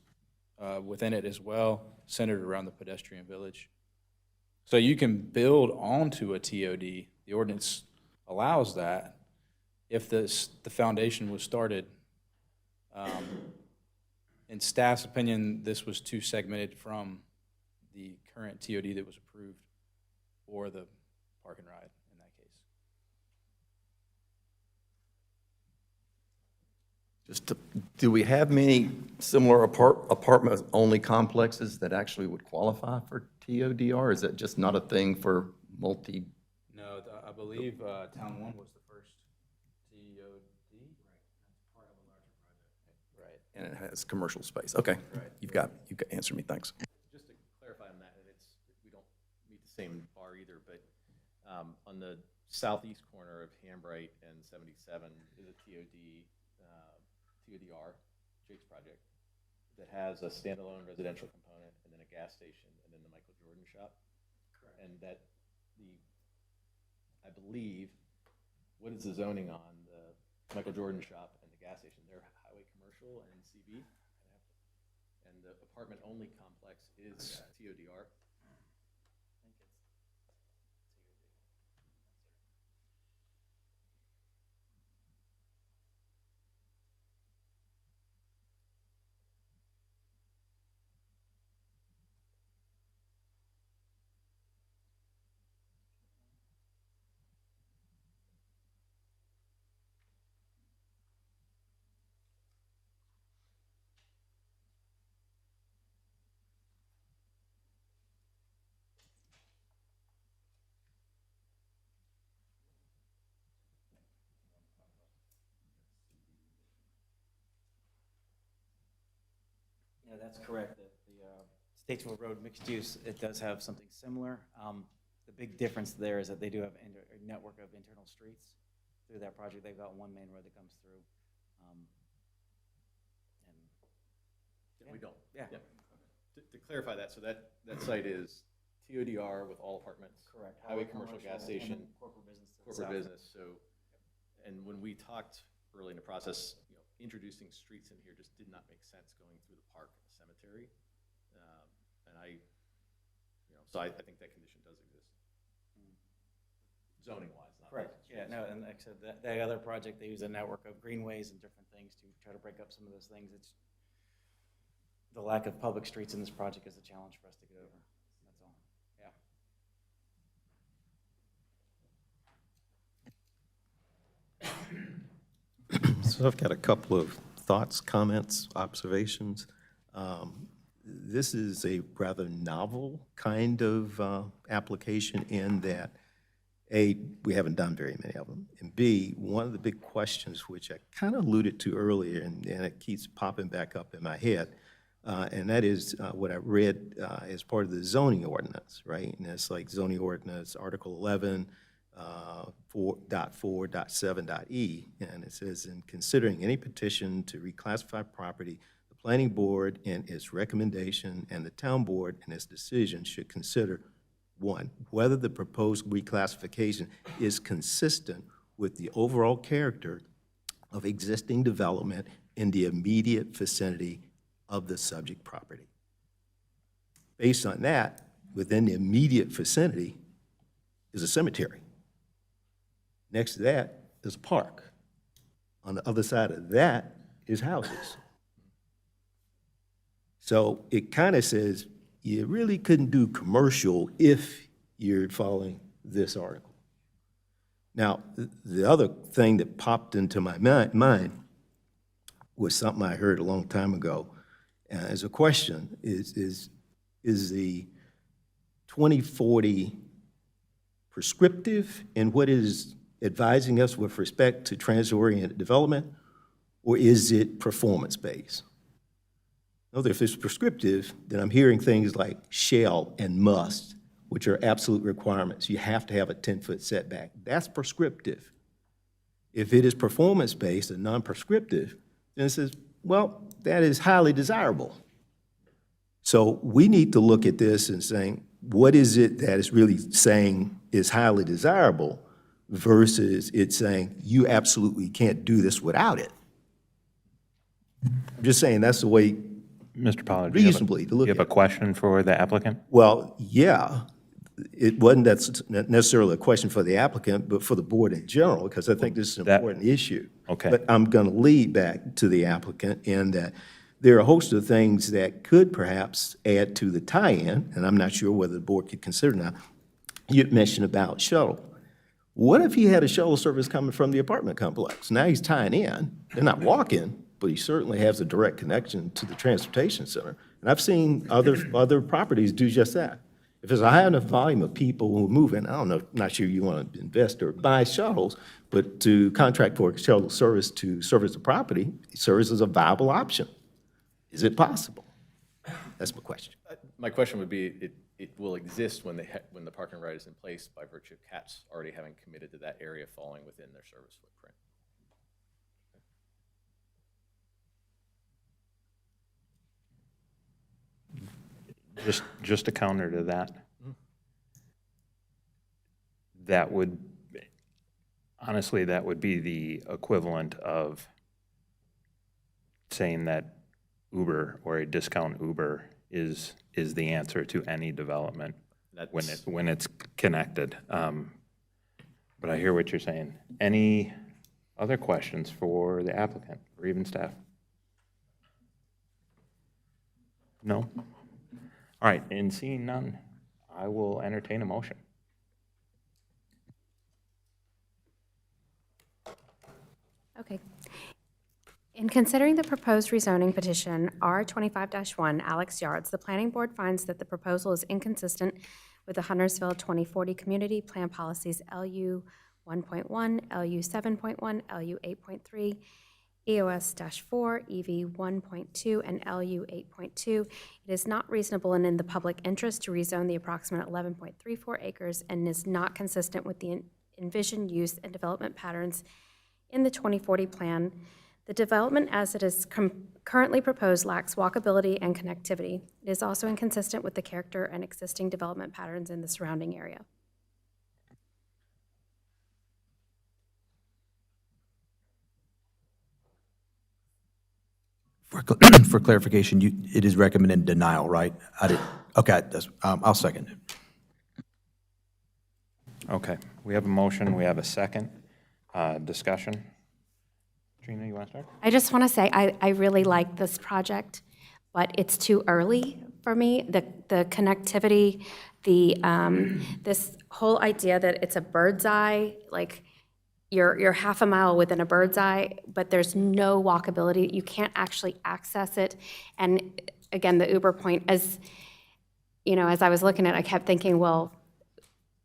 within it as well, centered around the pedestrian village. So you can build onto a TOD. The ordinance allows that if the foundation was started. In staff's opinion, this was too segmented from the current TOD that was approved for the park and ride in that case. Do we have many similar apartment-only complexes that actually would qualify for TODR? Is that just not a thing for multi? No, I believe Town One was the first TOD. Right. And it has commercial space. Okay. Right. You've got answered me. Thanks. Just to clarify on that, and we don't meet the same bar either, but on the southeast corner of Hambright and 77 is a TODR, Jake's project, that has a standalone residential component and then a gas station and then the Michael Jordan shop. Correct. And that I believe, what is the zoning on the Michael Jordan shop and the gas station? They're highway commercial and CB. And the apartment-only complex is TODR. Yeah, that's correct. The Statesville Road mixed use, it does have something similar. The big difference there is that they do have a network of internal streets through that project. They've got one main road that comes through. We don't. Yeah. To clarify that, so that site is TODR with all apartments. Correct. Highway commercial gas station. and corporate business. to the Corporate south. business, so, and when we talked early in the process, introducing streets in here just did not make sense going through the park and the cemetery. And so I think that condition does exist. Zoning-wise, not. Correct. Yeah, no, and like I said, that other project, they use a network of greenways and different things to try to break up some of those things. It's the lack of public streets in this project is a challenge for us to get over. That's all. Yeah. So I've got a couple of thoughts, comments, observations. This is a rather novel kind of application in that, A, we haven't done very many of them, and B, one of the big questions which I kind of alluded to earlier, and it keeps popping back up in my head, and that is what I read as part of the zoning ordinance, right? And it's like zoning ordinance, Article 11, 4.4.7.e, and it says, in considering any petition to reclassify property, the planning board in its recommendation and the town board in its decision should consider one, whether the proposed reclassification is consistent with the overall character of existing development in the immediate vicinity of the subject property. Based on that, within the immediate vicinity is a cemetery. Next to that is a park. On the other side of that is houses. So it kind of says you really couldn't do commercial if you're following this article. Now, the other thing that popped into my mind was something I heard a long time ago as a question, is the 2040 prescriptive in what is advising us with respect to transit-oriented development, or is it performance-based? No, if it's prescriptive, then I'm hearing things like shall and must, which are absolute requirements. You have to have a 10-foot setback. That's prescriptive. If it is performance-based and non-prescriptive, then it says, well, that is highly desirable. So we need to look at this and saying, what is it that is really saying is highly desirable versus it saying, you absolutely can't do this without it? I'm just saying that's the way Mr. Pollard, reasonably to look you at have a it. question for the applicant? Well, yeah, it wasn't that's necessarily a question for the applicant, but for the board in general, because I think this is an important issue. Okay. But I'm going to lead back to the applicant in that there are a host of things that could perhaps add to the tie-in, and I'm not sure whether the board could consider now. You'd mentioned about shuttle. What if he had a shuttle service coming from the apartment complex? Now he's tying in. They're not walking, but he certainly has a direct connection to the transportation center. And I've seen other properties do just that. If there's a high enough volume of people who move in, I don't know, not sure you want to invest or buy shuttles, but to contract for a shuttle service to service the property, service is a viable option. Is it possible? That's my question. My question would be, it will exist when when the parking right is in place by virtue of CATS already having committed to that area falling within their service footprint. Just a counter to that. That would, honestly, that would be the equivalent of saying that Uber or a discount Uber is the answer to any development when it's connected. But I hear what you're saying. Any other questions for the applicant or even staff? No? All right, and seeing none, I will entertain a motion. Okay. In considering the proposed rezoning petition R25-1 Alex Yards, the planning board finds that the proposal is inconsistent with the Huntersville 2040 Community Plan Policies LU 1.1, LU 7.1, LU 8.3, EOS-4, EV 1.2, and LU 8.2. It is not reasonable and in the public interest to rezone the approximate 11.34 acres and is not consistent with the envisioned use and development patterns in the 2040 plan. The development as it is currently proposed lacks walkability and connectivity. It is also inconsistent with the character and existing development patterns in the surrounding area. For clarification, it is recommended denial, right? Okay, I'll second it. Okay, we have a motion, we have a second. Discussion? Trina, you want to start? I just want to say I really like this project, but it's too early for me. The connectivity, this whole idea that it's a bird's eye, like you're half a mile within a bird's eye, but there's no walkability. You can't actually access it. And again, the Uber point, as you know, as I was looking at it, I kept thinking, well,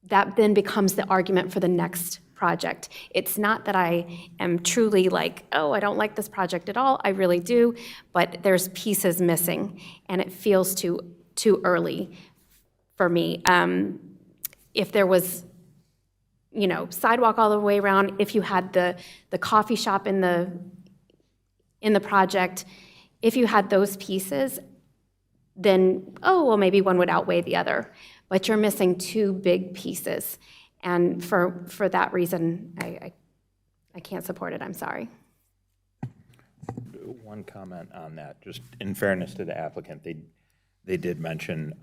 that then becomes the argument for the next project. It's not that I am truly like, oh, I don't like this project at all. I really do, but there's pieces missing, and it feels too early for me. If there was, you know, sidewalk all the way around, if you had the coffee shop in the project, if you had those pieces, then, oh, well, maybe one would outweigh the other. but you're missing two big pieces. And for that reason, I can't support it, I'm sorry. One comment on that, just in fairness to the applicant, they did mention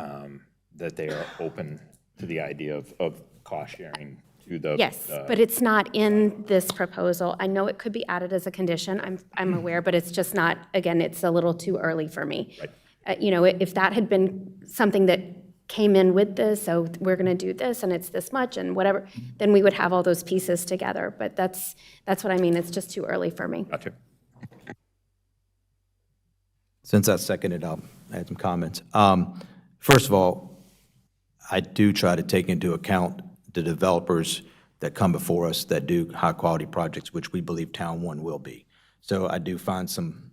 that they are open to the idea of cost sharing to the. Yes, but it's not in this proposal. I know it could be added as a condition, I'm aware, but it's just not, again, it's a little too early for me. Right. You know, if that had been something that came in with this, so we're going to do this and it's this much and whatever, then we would have all those pieces together. But that's what I mean, it's just too early for me. Gotcha. Since I seconded, I'll add some comments. First of all, I do try to take into account the developers that come before us that do high-quality projects, which we believe Town One will be. So I do find some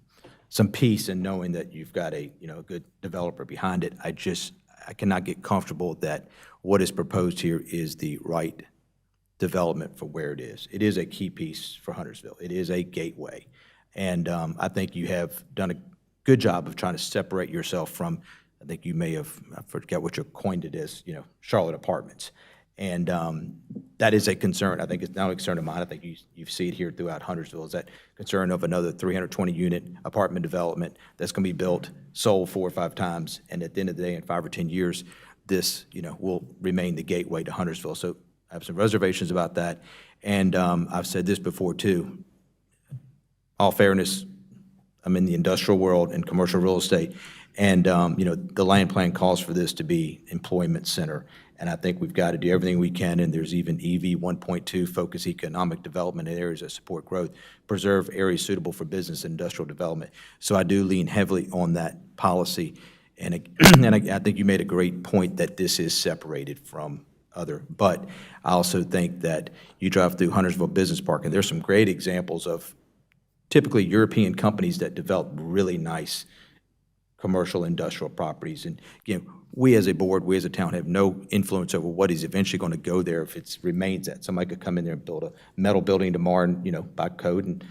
peace in knowing that you've got a good developer behind it. I cannot get comfortable that what is proposed here is the right development for where it is. It is a key piece for Huntersville. It is a gateway. And I think you have done a good job of trying to separate yourself from, I think you may have, I forget what you coined it as, Charlotte Apartments. And that is a concern. I think it's not a concern of mine. I think you see it here throughout Huntersville, is that concern of another 320-unit apartment development that's going to be built, sold 4 or 5 times, and at the end of the day, in 5 or 10 years, this, will remain the gateway to Huntersville. So I have some reservations about that. And I've said this before, too. All fairness, I'm in the industrial world and commercial real estate, and the land plan calls for this to be employment center, and I think we've got to do everything we can, and there's even EV 1.2, focus economic development in areas that support growth, preserve areas suitable for business and industrial development. So I do lean heavily on that policy, and I think you made a great point that this is separated from other, but I also think that you drive through Huntersville Business Park, and there's some great examples of typically European companies that develop really nice commercial industrial properties. And we as a board, we as a town have no influence over what is eventually going to go there if it remains that. Somebody could come in there and build a metal building tomorrow and, by code and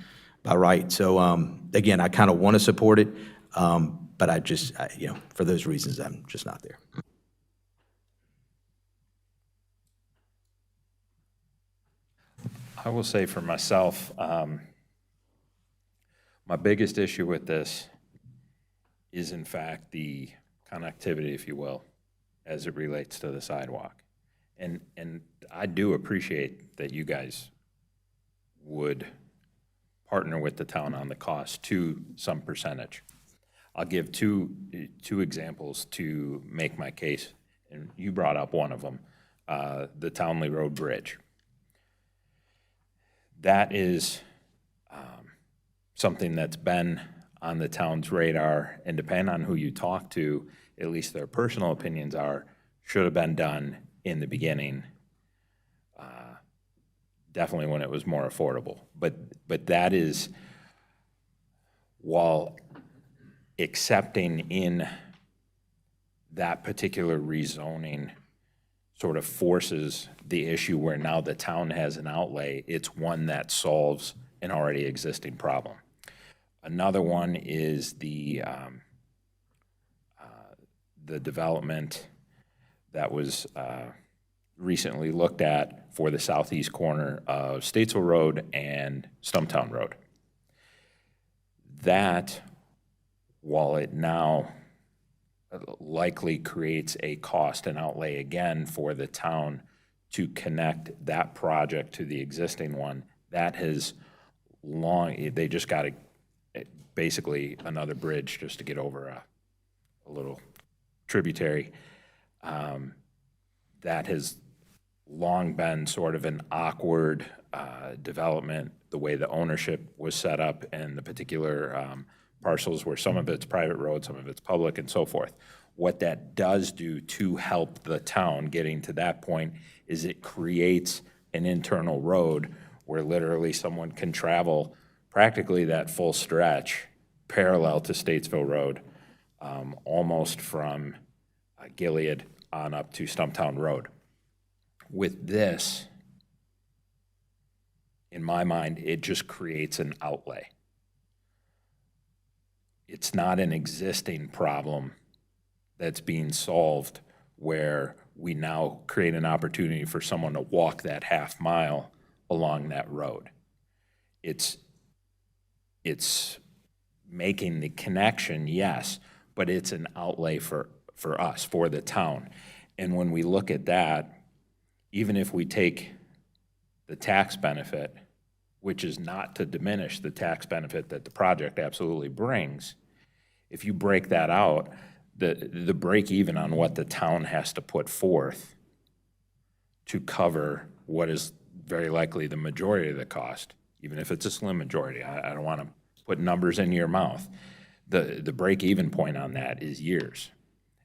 by right. So again, I kind of want to support it, but I just, for those reasons, I'm just not there. I will say for myself, my biggest issue with this is in fact the connectivity, if you will, as it relates to the sidewalk. And I do appreciate that you guys would partner with the town on the cost to some percentage. I'll give two examples to make my case, and you brought up one of them, the Townley Road Bridge. That is something that's been on the town's radar, and depending on who you talk to, at least their personal opinions are, should have been done in the beginning, definitely when it was more affordable. But that is, while accepting in that particular rezoning sort of forces the issue where now the town has an outlay, it's one that solves an already existing problem. Another one is the development that was recently looked at for the southeast corner of Statesville Road and Stumptown Road. That, while it now likely creates a cost and outlay again for the town to connect that project to the existing one, that has they just got basically another bridge just to get over a little tributary. That has long been sort of an awkward development, the way the ownership was set up and the particular parcels where some of it's private road, some of it's public, and so forth. What that does do to help the town getting to that point is it creates an internal road where literally someone can travel practically that full stretch parallel to Statesville Road, almost from Gilead on up to Stumptown Road. With this, in my mind, it just creates an outlay. It's not an existing problem that's being solved where we now create an opportunity for someone to walk that half mile along that road. It's making the connection, yes, but it's an outlay for us, for the town. And when we look at that, even if we take the tax benefit, which is not to diminish the tax benefit that the project absolutely brings, if you break that out, the break even on what the town has to put forth to cover what is very likely the majority of the cost, even if it's a slim majority, I don't want to put numbers in your mouth, the break even point on that is years.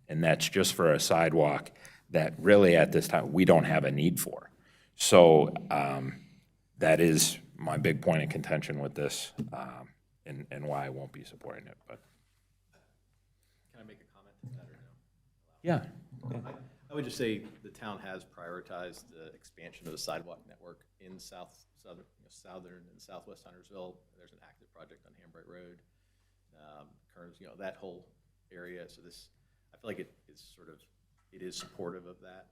And that's just for a sidewalk that really at this time, we don't have a need for. So that is my big point of contention with this, and why I won't be supporting it, but. Can I make a comment to that or no? Yeah. I would just say the town has prioritized the expansion of the sidewalk network in southern and southwest Huntersville. There's an active project on Hambright Road, Kearns, that whole area. So this, I feel like it is supportive of that.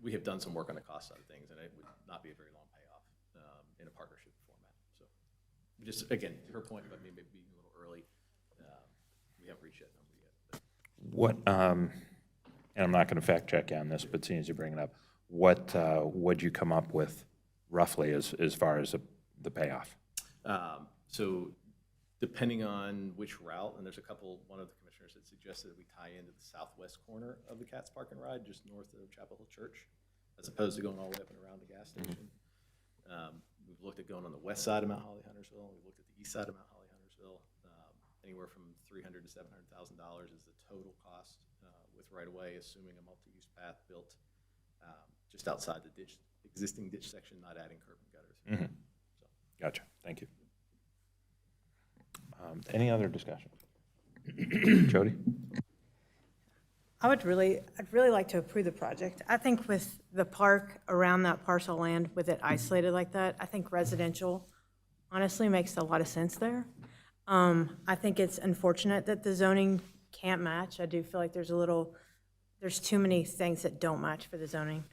We have done some work on the cost side of things, and it would not be a very long payoff in a partnership format. So just, again, to her point about maybe being a little early, we haven't reached that number yet. But. What, and I'm not going to fact check you on this, but seeing as you bring it up, what'd you come up with roughly as far as the payoff? So depending on which route, and there's one of the commissioners that suggested that we tie into the southwest corner of the Cats Park and Ride, just north of Chapel Hill Church, as opposed to going all the way up and around the gas station. We've looked at going on the west side of Mount Holly Huntersville. We've looked at the east side of Mount Holly Huntersville. Anywhere from $300,000 to $700,000 is the total cost with right-of-way, assuming a multi-use path built just outside the existing ditch section, not adding curb and gutters. Mm-hmm. Gotcha. Thank you. Any other discussion? Jody? I'd really like to approve the project. I think with the park around that parcel of land, with it isolated like that, I think residential honestly makes a lot of sense there. I think it's unfortunate that the zoning can't match. I do feel like there's too many things that don't match for the zoning.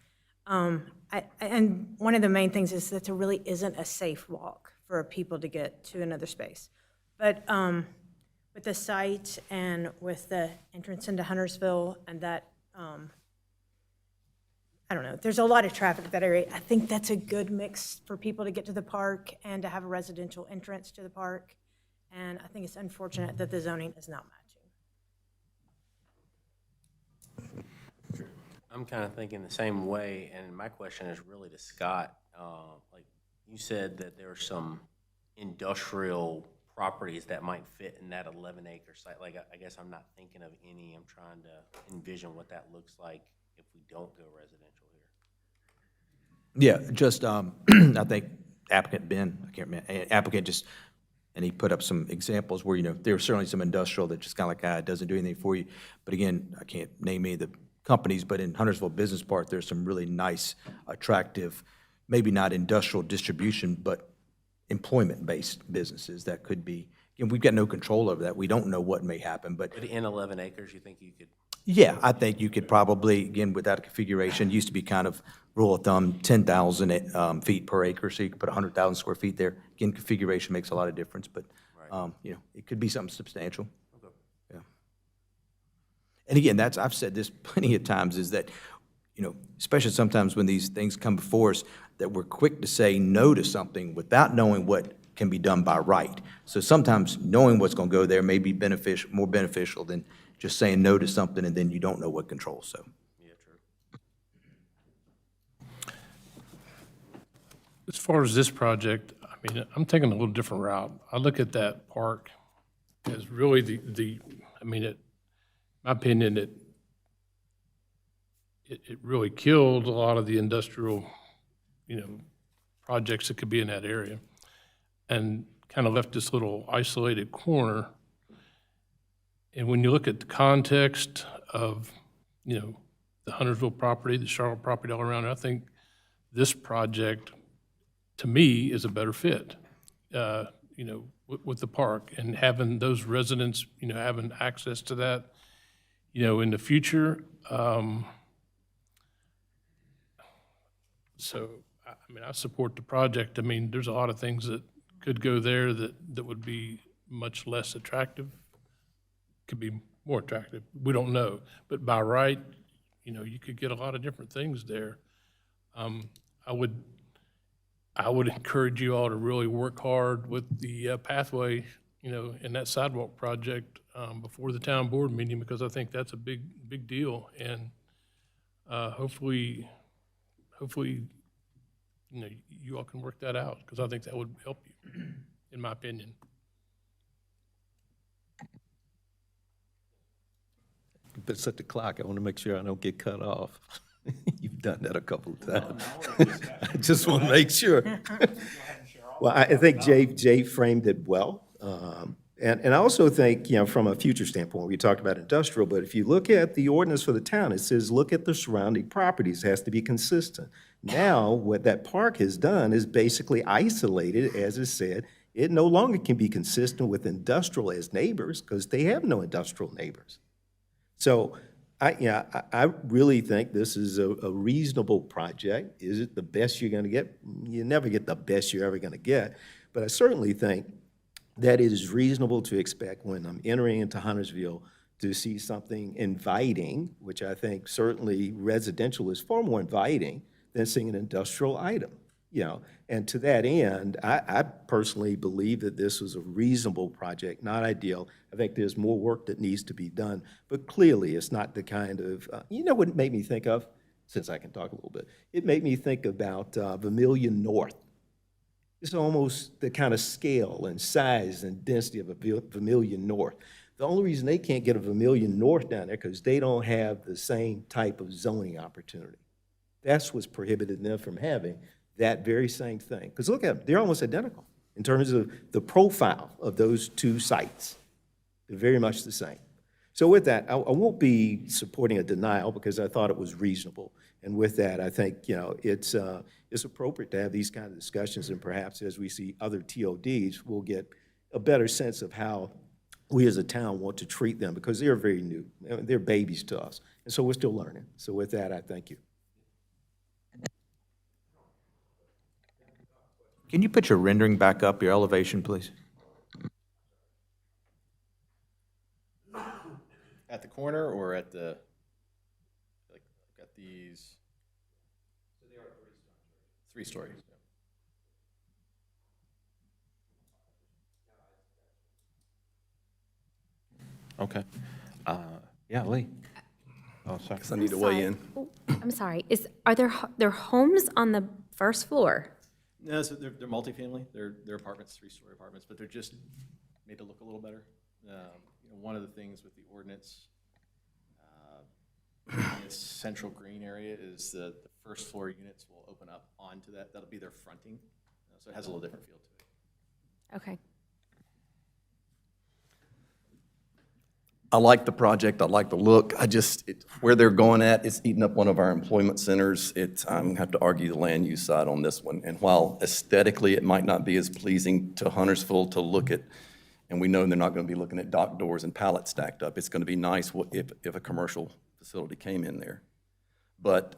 And one of the main things is that there really isn't a safe walk for people to get to another space. But with the site and with the entrance into Huntersville and that, I don't know, there's a lot of traffic in that area. I think that's a good mix for people to get to the park and to have a residential entrance to the park. And I think it's unfortunate that the zoning is not matching. I'm kind of thinking the same way, and my question is really to Scott. Like you said that there are some industrial properties that might fit in that 11-acre site. Like, I guess I'm not thinking of any. I'm trying to envision what that looks like if we don't go residential here. Yeah, just, I think applicant Ben, I can't remember, applicant just, and he put up some examples where, there was certainly some industrial that just kind of like, it doesn't do anything for you. But again, I can't name any of the companies, but in Huntersville Business Park, there's some really nice, attractive, maybe not industrial distribution, but employment-based businesses that could be, we've got no control over that. We don't know what may happen, but. But in 11 acres, you think you could? Yeah, I think you could probably, again, with that configuration, used to be kind of rule of thumb, 10,000 feet per acre, so you could put 100,000 square feet there. Again, configuration makes a lot of difference, but, it could be something substantial. Okay. Yeah. And again, I've said this plenty of times, is that, especially sometimes when these things come before us, that we're quick to say no to something without knowing what can be done by right. So sometimes knowing what's going to go there may be more beneficial than just saying no to something and then you don't know what controls. So. Yeah, true. As far as this project, I'm taking a little different route. I look at that park as really my opinion, it really killed a lot of the industrial, projects that could be in that area, and kind of left this little isolated corner. And when you look at the context of, the Huntersville property, the Charlotte property all around, I think this project, to me, is a better fit, with the park and having those residents, having access to that. in the future. So, I mean, I support the project. I mean, there's a lot of things that could go there that would be much less attractive, could be more attractive. We don't know. But by right, you could get a lot of different things there. I would encourage you all to really work hard with the pathway, and that sidewalk project before the town board meeting, because I think that's a big deal. And hopefully, you all can work that out, because I think that would help you, in my opinion. But set the clock, I want to make sure I don't get cut off. You've done that a couple of times. I just want to make sure. Well, I think Jay framed it well. And I also think, from a future standpoint, we talked about industrial, but if you look at the ordinance for the town, it says, look at the surrounding properties, it has to be consistent. Now, what that park has done is basically isolated, as it said, it no longer can be consistent with industrial as neighbors, because they have no industrial neighbors. So, I really think this is a reasonable project. Is it the best you're going to get? You never get the best you're ever going to get, but I certainly think that it is reasonable to expect when I'm entering into Huntersville to see something inviting, which I think certainly residential is far more inviting than seeing an industrial item. And to that end, I personally believe that this was a reasonable project, not ideal. I think there's more work that needs to be done, but clearly it's not the kind of, what it made me think of, since I can talk a little bit, it made me think about Vermilion North. It's almost the kind of scale and size and density of a Vermilion North. The only reason they can't get a Vermilion North down there because they don't have the same type of zoning opportunity. That's what's prohibited them from having that very same thing. Because look at them, they're almost identical in terms of the profile of those two sites. They're very much the same. So with that, I won't be supporting a denial because I thought it was reasonable. And with that, I think, it's appropriate to have these kind of discussions, and perhaps as we see other TODs, we'll get a better sense of how we as a town want to treat them, because they're very new. They're babies to us. And so we're still learning. So with that, I thank you. Can you put your rendering back up, your elevation, please? At the corner or at the, like, got these? So they are three-story. Okay. Yeah, Lee. Oh, sorry. Guess I need to weigh in. Oh, I'm sorry. Are there homes on the first floor? No, so they're multifamily. They're apartments, three-story apartments, but they're just made to look a little better. One of the things with the ordinance, this central green area is the first floor units will open up onto that. That'll be their fronting, so it has a little different feel to it. Okay. I like the project, I like the look, where they're going at, it's eating up one of our employment centers. I'm gonna have to argue the land use side on this one. And while aesthetically, it might not be as pleasing to Huntersville to look at, and we know they're not gonna be looking at dock doors and pallets stacked up, it's gonna be nice if a commercial facility came in there. But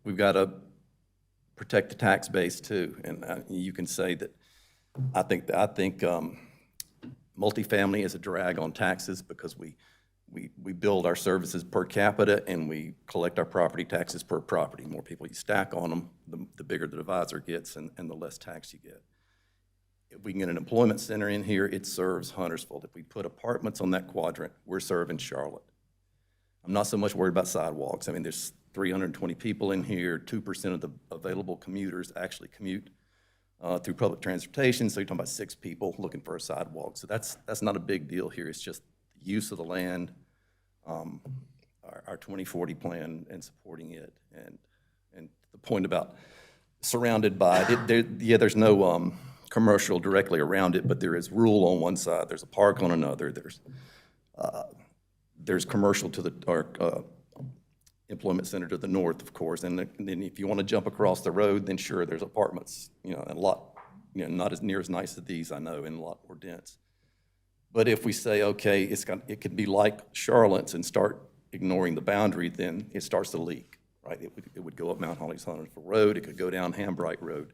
we've gotta protect the tax base too. And you can say that, I think multifamily is a drag on taxes because we build our services per capita and we collect our property taxes per property. More people you stack on them, the bigger the divisor gets and the less tax you get. If we can get an employment center in here, it serves Huntersville. If we put apartments on that quadrant, we're serving Charlotte. I'm not so much worried about sidewalks. I mean, there's 320 people in here, 2% of the available commuters actually commute through public transportation, so you're talking about 6 people looking for a sidewalk. So that's not a big deal here. It's just the use of the land, our 2040 plan and supporting it. And the point about surrounded by, there's no commercial directly around it, but there is rural on one side, there's a park on another, there's commercial to the, employment center to the north, of course, and then if you want to jump across the road, then sure, there's apartments, a lot, not as near as nice as these, I know, and a lot more dense. But if we say, okay, it could be like Charlotte's and start ignoring the boundary, then it starts to leak, right? It would go up Mount Holly's Huntersville Road, it could go down Hambright Road,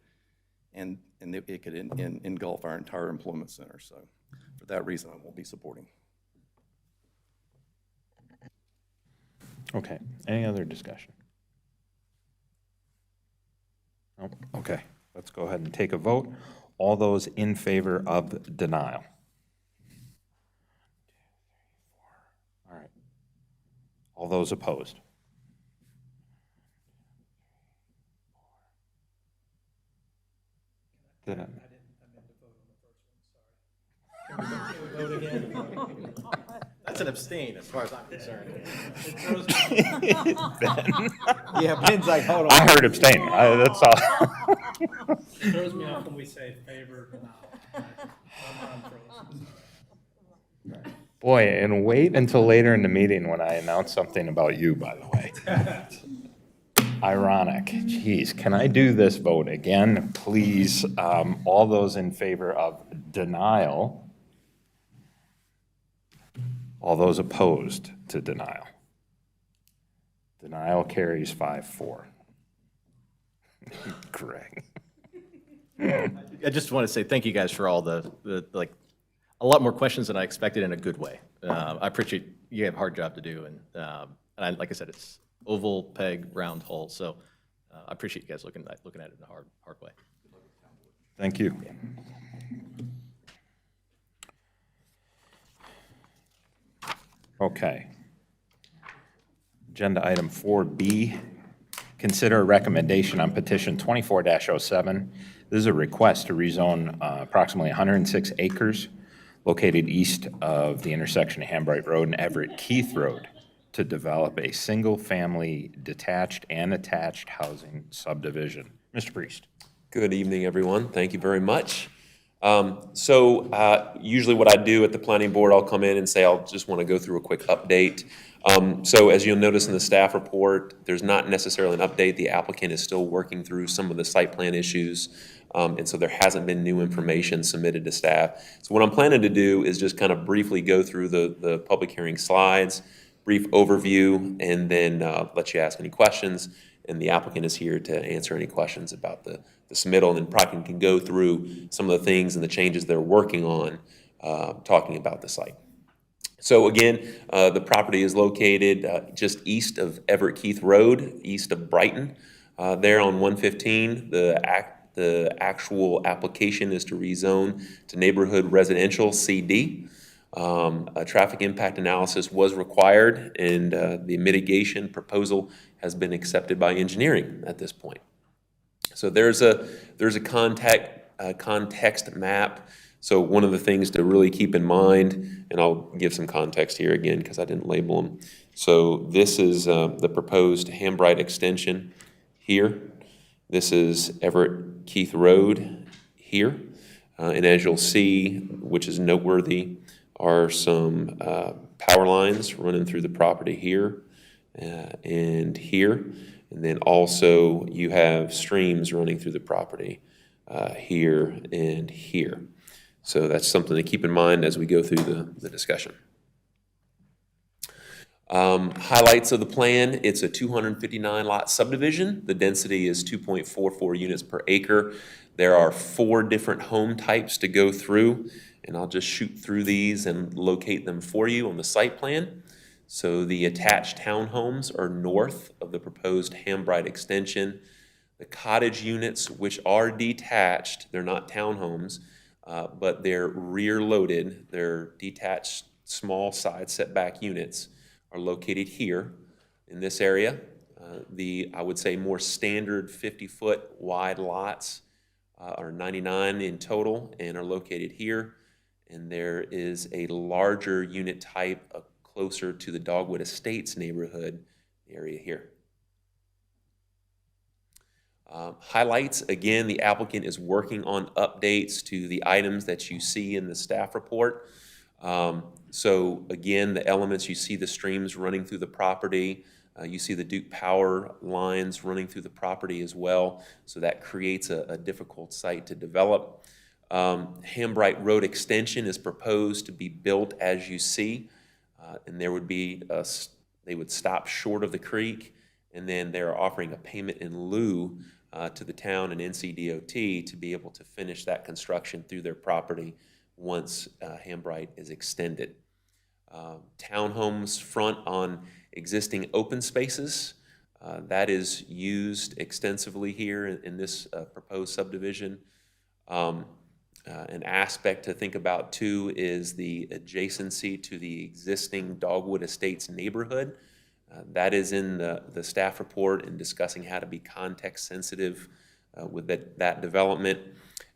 and it could engulf our entire employment center. So for that reason, I won't be supporting. Okay, any other discussion? No? Okay, let's go ahead and take a vote. All those in favor of denial? All right. All those opposed? Did I? That's an abstain, as far as I'm concerned. Yeah, Ben's like, hold on. I heard abstain, that's all. It throws me off when we say favor, Boy, and wait until later in the meeting when I announce something about you, by the way. Ironic. Geez, can I do this vote again, please? All those in favor of denial? All those opposed to denial? Denial carries 5-4. Greg. I just want to say thank you guys for all the like, a lot more questions than I expected in a good way. I appreciate, you have a hard job to do, and like I said, it's oval, peg, round hole, so I appreciate you guys looking at it in a hard way. Thank you. Okay. Agenda item 4B, consider a recommendation on petition 24-07. This is a request to rezone approximately 106 acres located east of the intersection of Hambright Road and Everett Keith Road to develop a single-family detached and attached housing subdivision. Mr. Priest. Good evening, everyone. Thank you very much. Usually what I do at the planning board, I'll come in and say, I'll just want to go through a quick update. So as you'll notice in the staff report, there's not necessarily an update. The applicant is still working through some of the site plan issues. And so there hasn't been new information submitted to staff. So what I'm planning to do is just kind of briefly go through the public hearing slides, brief overview, and then let you ask any questions. And the applicant is here to answer any questions about the submittal, and then probably can go through some of the things and the changes they're working on, talking about the site. So again, the property is located just east of Everett Keith Road, east of Brighton. There on 115, the actual application is to rezone to neighborhood residential CD. A traffic impact analysis was required, and the mitigation proposal has been accepted by engineering at this point. So there's a context map. So one of the things to really keep in mind, and I'll give some context here again because I didn't label them. So this is the proposed Hambright extension here. This is Everett Keith Road here. And as you'll see, which is noteworthy, are some power lines running through the property here and here. And then also you have streams running through the property here and here. So that's something to keep in mind as we go through the discussion. Highlights of the plan: it's a 259 lot subdivision. The density is 2.44 units per acre. There are 4 different home types to go through, and I'll just shoot through these and locate them for you on the site plan. So the attached townhomes are north of the proposed Hambright extension. The cottage units, which are detached, they're not townhomes, but they're rear loaded. They're detached small side setback units, are located here in this area. I would say more standard 50-foot wide lots are 99 in total and are located here. And there is a larger unit type closer to the Dogwood Estates neighborhood area here. Highlights, again, the applicant is working on updates to the items that you see in the staff report. So again, the elements, you see the streams running through the property. You see the Duke power lines running through the property as well. So that creates a difficult site to develop. Hambright Road extension is proposed to be built as you see, and there would be they would stop short of the creek, and then they're offering a payment in lieu to the town and NCDOT to be able to finish that construction through their property once Hambright is extended. Townhomes front on existing open spaces. That is used extensively here in this proposed subdivision. An aspect to think about too is the adjacency to the existing Dogwood Estates neighborhood. That is in the staff report and discussing how to be context sensitive with that development.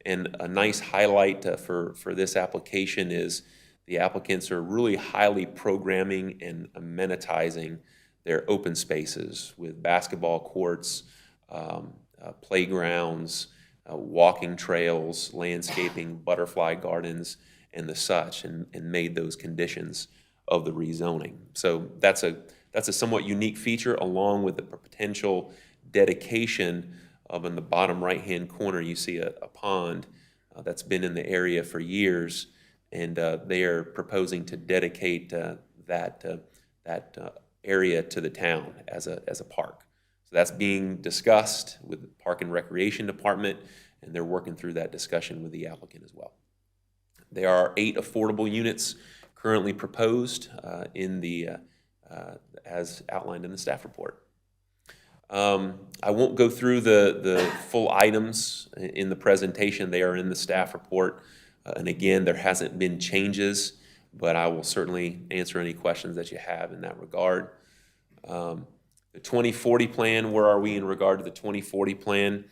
And a nice highlight for this application is the applicants are really highly programming and amenitizing their open spaces with basketball courts, playgrounds, walking trails, landscaping, butterfly gardens, and the such, and made those conditions of the rezoning. So that's a somewhat unique feature, along with the potential dedication of, in the bottom right-hand corner, you see a pond that's been in the area for years, and they are proposing to dedicate that area to the town as a park. So that's being discussed with the Park and Recreation Department, and they're working through that discussion with the applicant as well. There are 8 affordable units currently proposed in the as outlined in the staff report. I won't go through the full items in the presentation. They are in the staff report. And again, there hasn't been changes, but I will certainly answer any questions that you have in that regard. The 2040 plan, where are we in regard to the 2040 plan?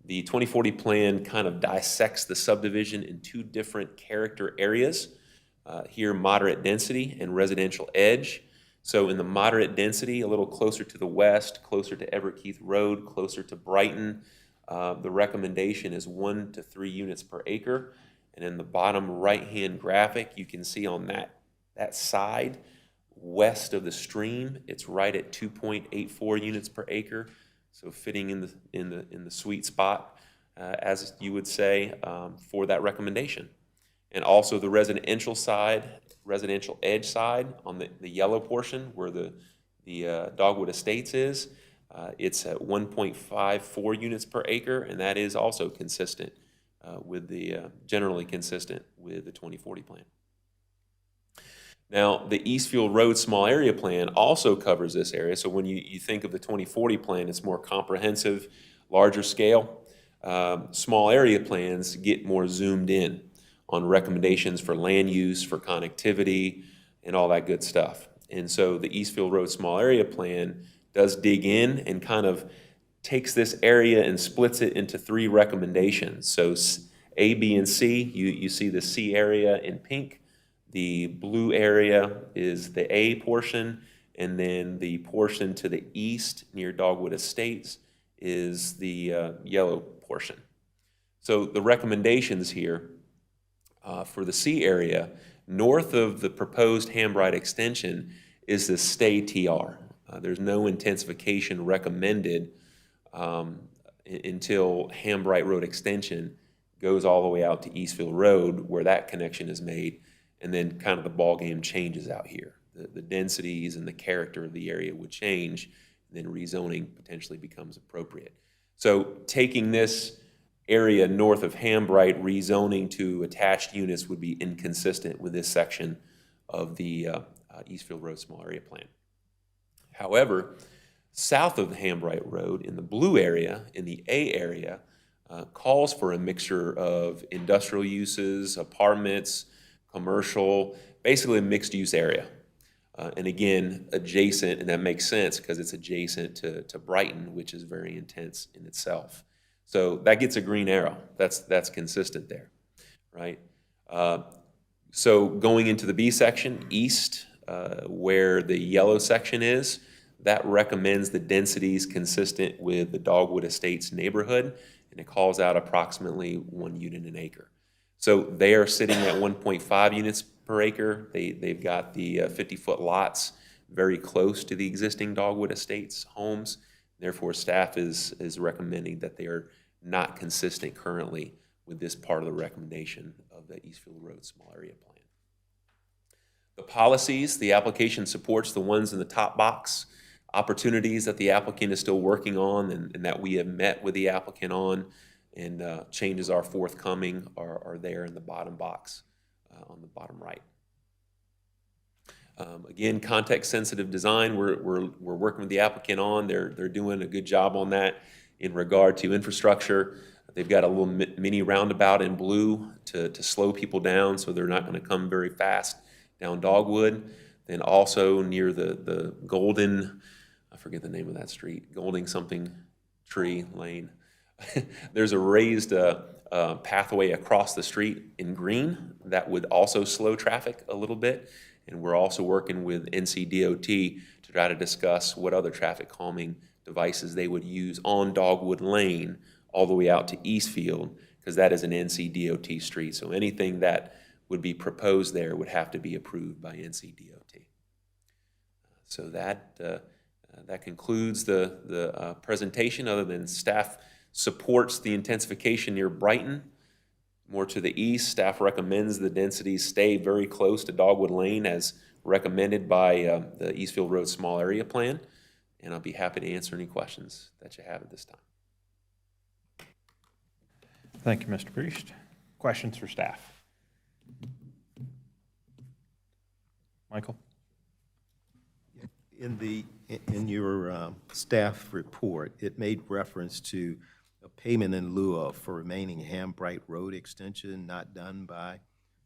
The 2040 plan kind of dissects the subdivision in 2 different character areas. Here, moderate density and residential edge. So in the moderate density, a little closer to the west, closer to Everkeith Road, closer to Brighton, the recommendation is 1 to 3 units per acre. And in the bottom right-hand graphic, you can see on that side, west of the stream, it's right at 2.84 units per acre. So fitting in the sweet spot, as you would say, for that recommendation. And also the residential edge side on the yellow portion where the Dogwood Estates is, it's at 1.54 units per acre, and that is also consistent generally consistent with the 2040 plan. Now, the Eastfield Road Small Area Plan also covers this area. So when you think of the 2040 plan, it's more comprehensive, larger scale. Small area plans get more zoomed in on recommendations for land use, for connectivity, and all that good stuff. And so the Eastfield Road Small Area Plan does dig in and kind of takes this area and splits it into 3 recommendations. So A, B, and C, you see the C area in pink. The blue area is the A portion, and then the portion to the east near Dogwood Estates is the yellow portion. So the recommendations here for the C area, north of the proposed Hambright extension, is the stay TR. There's no intensification recommended until Hambright Road extension goes all the way out to Eastfield Road, where that connection is made, and then kind of the ball game changes out here. The densities and the character of the area would change, and then rezoning potentially becomes appropriate. So taking this area north of Hambright, rezoning to attached units would be inconsistent with this section of the Eastfield Road Small Area Plan. However, south of the Hambright Road, in the blue area, in the A area, calls for a mixture of industrial uses, apartments, commercial, basically a mixed-use area. And again, adjacent, and that makes sense because it's adjacent to Brighton, which is very intense in itself. So that gets a green arrow. That's consistent there, right? So going into the B section, east, where the yellow section is, that recommends the densities consistent with the Dogwood Estates neighborhood, and it calls out approximately 1 unit an acre. So they are sitting at 1.5 units per acre. They've got the 50-foot lots very close to the existing Dogwood Estates homes. Therefore, staff is recommending that they are not consistent currently with this part of the recommendation of the Eastfield Road Small Area Plan. The policies, the application supports the ones in the top box. Opportunities that the applicant is still working on and that we have met with the applicant on, and changes are forthcoming are there in the bottom box on the bottom right. Again, context-sensitive design, we're working with the applicant on. They're doing a good job on that in regard to infrastructure. They've got a little mini roundabout in blue to slow people down so they're not going to come very fast down Dogwood. Then also near the Golden, I forget the name of that street, Golding something tree lane. There's a raised pathway across the street in green that would also slow traffic a little bit. And we're also working with NCDOT to try to discuss what other traffic calming devices they would use on Dogwood Lane all the way out to Eastfield, because that is an NCDOT street. So anything that would be proposed there would have to be approved by NCDOT. So that concludes the presentation, other than staff supports the intensification near Brighton. More to the east, staff recommends the densities stay very close to Dogwood Lane as recommended by the Eastfield Road Small Area Plan. And I'll be happy to answer any questions that you have at this time. Thank you, Mr. Priest. Questions for staff? Michael? In your staff report, it made reference to a payment in lieu of for remaining Hambright Road extension not done by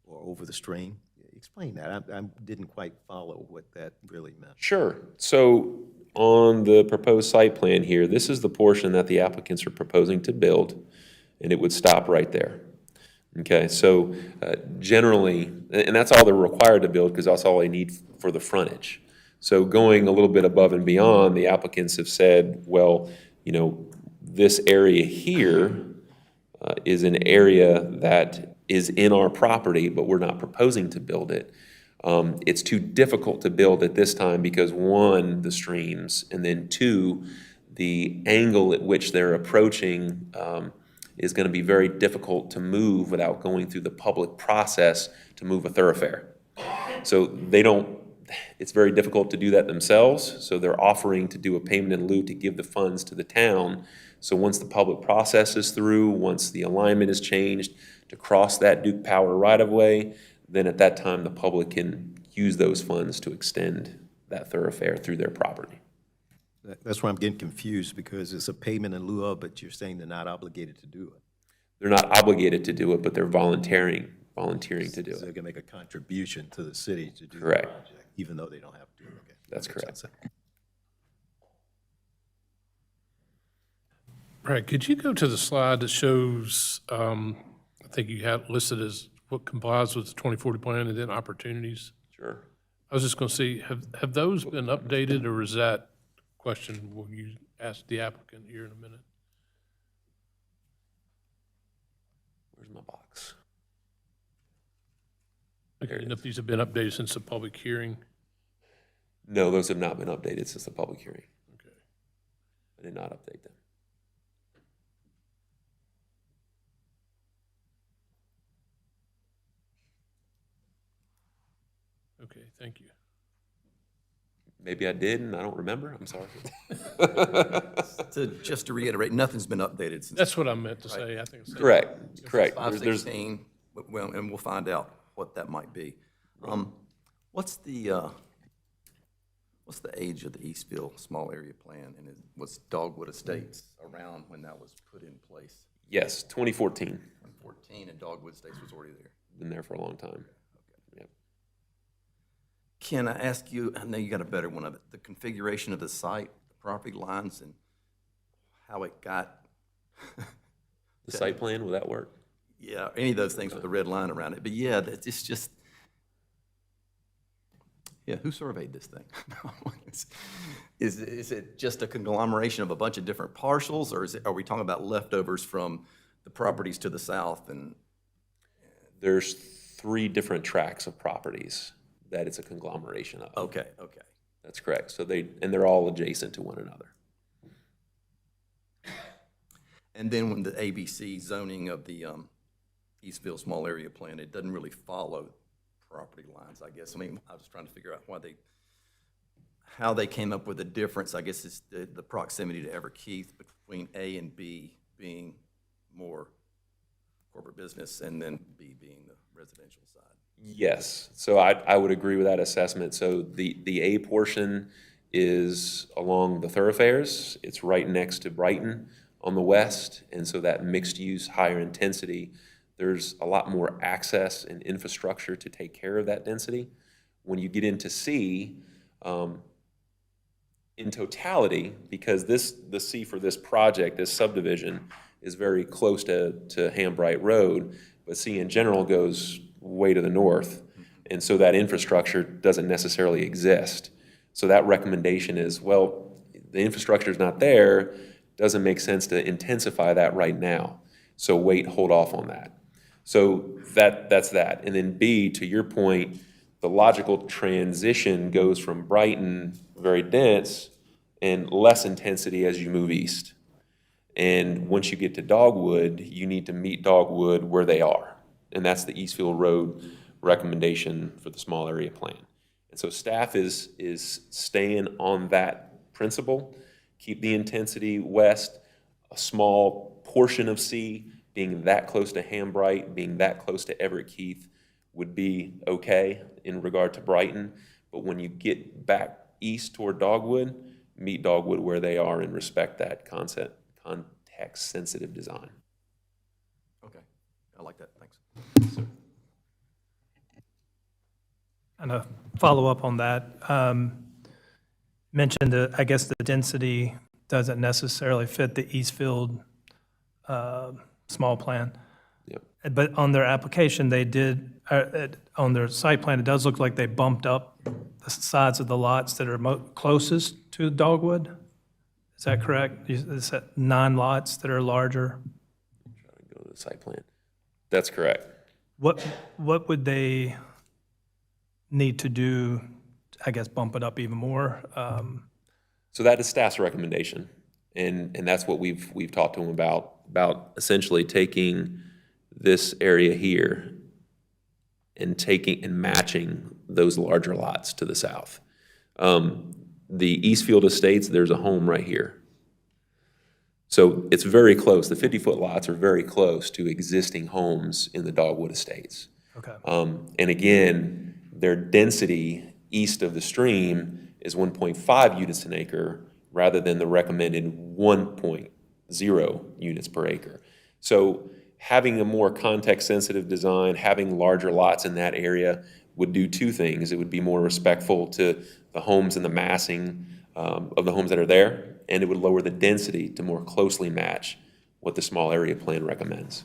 or over the stream. Explain that. I didn't quite follow what that really meant. Sure. So on the proposed site plan here, this is the portion that the applicants are proposing to build, and it would stop right there. Okay, so generally, and that's all they're required to build because that's all they need for the frontage. So going a little bit above and beyond, the applicants have said, well, you know, this area here is an area that is in our property, but we're not proposing to build it. It's too difficult to build at this time because, one, the streams, and then two, the angle at which they're approaching is going to be very difficult to move without going through the public process to move a thoroughfare. So it's very difficult to do that themselves, so they're offering to do a payment in lieu to give the funds to the town. So once the public process is through, once the alignment is changed to cross that Duke Power right-of-way, then at that time the public can use those funds to extend that thoroughfare through their property. That's where I'm getting confused, because it's a payment in lieu of, but you're saying they're not obligated to do it. They're not obligated to do it, but they're volunteering to do So they're it. going to make a contribution to the city to do the Correct. project, even though they don't have to. Okay. That's That makes correct. sense. Right, could you go to the slide that shows, I think you had listed as what complies with the 2040 plan and then opportunities? Sure. I was just going to see, have those been updated, or is that question, will you ask the applicant here in a minute? Where's my box? Okay, and if these have been updated since the public hearing? No, those have not been updated since the public hearing. Okay. I did not update them. Okay, thank you. Maybe I did and I don't remember. I'm sorry. So just to reiterate, nothing's been updated since. That's what I meant to say, I think. it's- Correct, correct. There's 516, well, and we'll find out what that might be. What's the age of the Eastfield Small Area Plan, and was Dogwood Estates around when that was put in place? yes, 2014. 2014, and Dogwood Estates was already there. Been there for a long time. Yep. Can I ask you, I know you got a better one of it, the configuration of the site, the property lines, and how it got, The site plan, will that work? yeah, any of those things with the red line around it. But yeah, it's just, yeah, who surveyed this thing? Is it just a conglomeration of a bunch of different parcels, or are we talking about leftovers from the properties to the south? And There's 3 different tracts of properties that it's a conglomeration of. okay. That's correct. So they're all adjacent to one another. And then when the ABC zoning of the Eastville Small Area Plan, it doesn't really follow property lines, I guess. I mean, I was trying to figure out how they came up with the difference, I guess, is the proximity to Everkeith between A and B being more corporate business and then B being the residential side. Yes, so I would agree with that assessment. So the A portion is along the thoroughfares. It's right next to Brighton on the west, and so that mixed-use, higher intensity, there's a lot more access and infrastructure to take care of that density. When you get into C, in totality, because the C for this project, this subdivision, is very close to Hambright Road, but C in general goes way to the north, and so that infrastructure doesn't necessarily exist. So that recommendation is, well, the infrastructure is not there, doesn't make sense to intensify that right now. So wait, hold off on that. So that's that. And then B, to your point, the logical transition goes from Brighton, very dense, and less intensity as you move east. And once you get to Dogwood, you need to meet Dogwood where they are. And that's the Eastfield Road recommendation for the small area plan. And so staff is staying on that principle, keep the intensity west, a small portion of C being that close to Hambright, being that close to Everett-Keith would be okay in regard to Brighton. But when you get back east toward Dogwood, meet Dogwood where they are and respect that context-sensitive design. Okay, I like that, thanks. And a follow-up on that, mentioned that I guess the density doesn't necessarily fit the Eastfield small plan. Yep. But on their application, they did, on their site plan, it does look like they bumped up the sides of the lots that are closest to Dogwood. Is that correct? Is that 9 lots that are larger? Go to the site plan. That's correct. What would they need to do, I guess, bump it up even more? So that is staff's recommendation, and that's what we've talked to them about essentially taking this area here and matching those larger lots to the south. The Eastfield Estates, there's a home right here. So it's very close. The 50-foot lots are very close to existing homes in the Dogwood Estates. Okay. And again, their density east of the stream is 1.5 units an acre rather than the recommended 1.0 units per acre. So having a more context-sensitive design, having larger lots in that area would do 2 things. It would be more respectful to the homes and the massing of the homes that are there, and it would lower the density to more closely match what the small area plan recommends.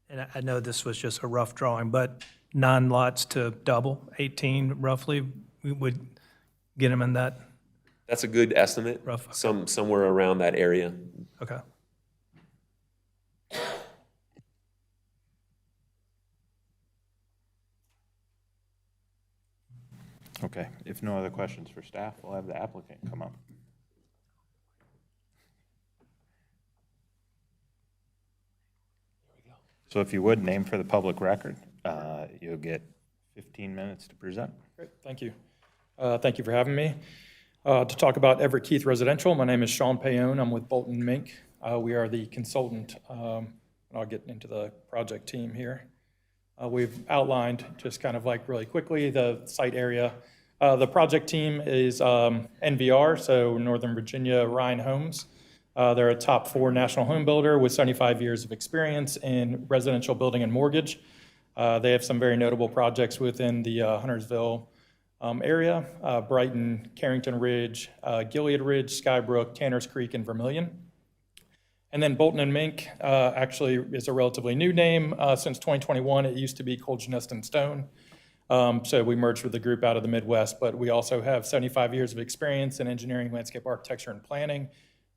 And I know this was just a rough drawing, but 9 lots to double, 18 roughly, we would get them in that? That's a good estimate. Rough, okay. Somewhere around that area. Okay. Okay, if no other questions for staff, we'll have the applicant come up. So if you would, name for the public record, you'll get 15 minutes to present. Great, thank you. Thank you for having me. To talk about Everett-Keith Residential, my name is Sean Payone. I'm with Bolton Mink. We are the consultant, and I'll get into the project team here. We've outlined, just kind of like really quickly, the site area. The project team is NVR, so Northern Virginia Ryan Homes. They're a top 4 national home builder with 75 years of experience in residential building and mortgage. They have some very notable projects within the Huntersville area, Brighton, Carrington Ridge, Gilead Ridge, Skybrook, Tanners Creek, and Vermilion. And then Bolton and Mink actually is a relatively new name. Since 2021, it used to be Colgenest and Stone. So we merged with the group out of the Midwest, but we also have 75 years of experience in engineering, landscape architecture, and planning,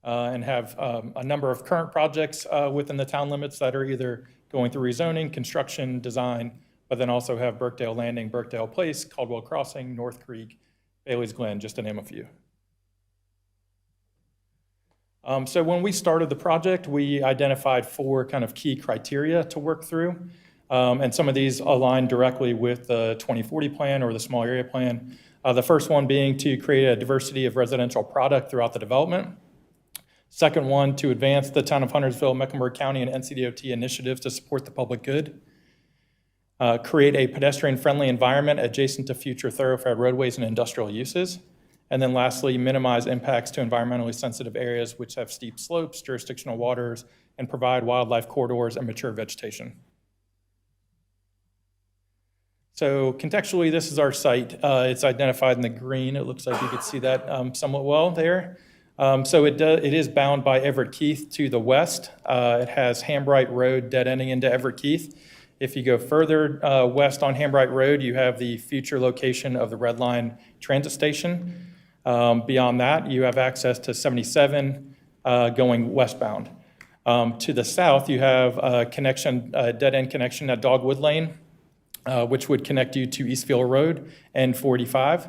and have a number of current projects within the town limits that are either going through rezoning, construction, design, but then also have Birkdale Landing, Birkdale Place, Caldwell Crossing, North Creek, Bailey's Glen, just to name a few. So when we started the project, we identified 4 kind of key criteria to work through. And some of these align directly with the 2040 plan or the small area plan. The first one being to create a diversity of residential product throughout the development. Second one, to advance the town of Huntersville, Mecklenburg County, and NCDOT initiatives to support the public good. Create a pedestrian-friendly environment adjacent to future thoroughfare roadways and industrial uses. And then lastly, minimize impacts to environmentally sensitive areas which have steep slopes, jurisdictional waters, and provide wildlife corridors and mature vegetation. So contextually, this is our site. It's identified in the green. It looks like you could see that somewhat well there. So it is bound by Everett Keith to the west. It has Hambright Road dead-ending into Everett Keith. If you go further west on Hambright Road, you have the future location of the Red Line transit station. Beyond that, you have access to 77 going westbound. To the south, you have a connection, a dead-end connection at Dogwood Lane, which would connect you to Eastfield Road and 45.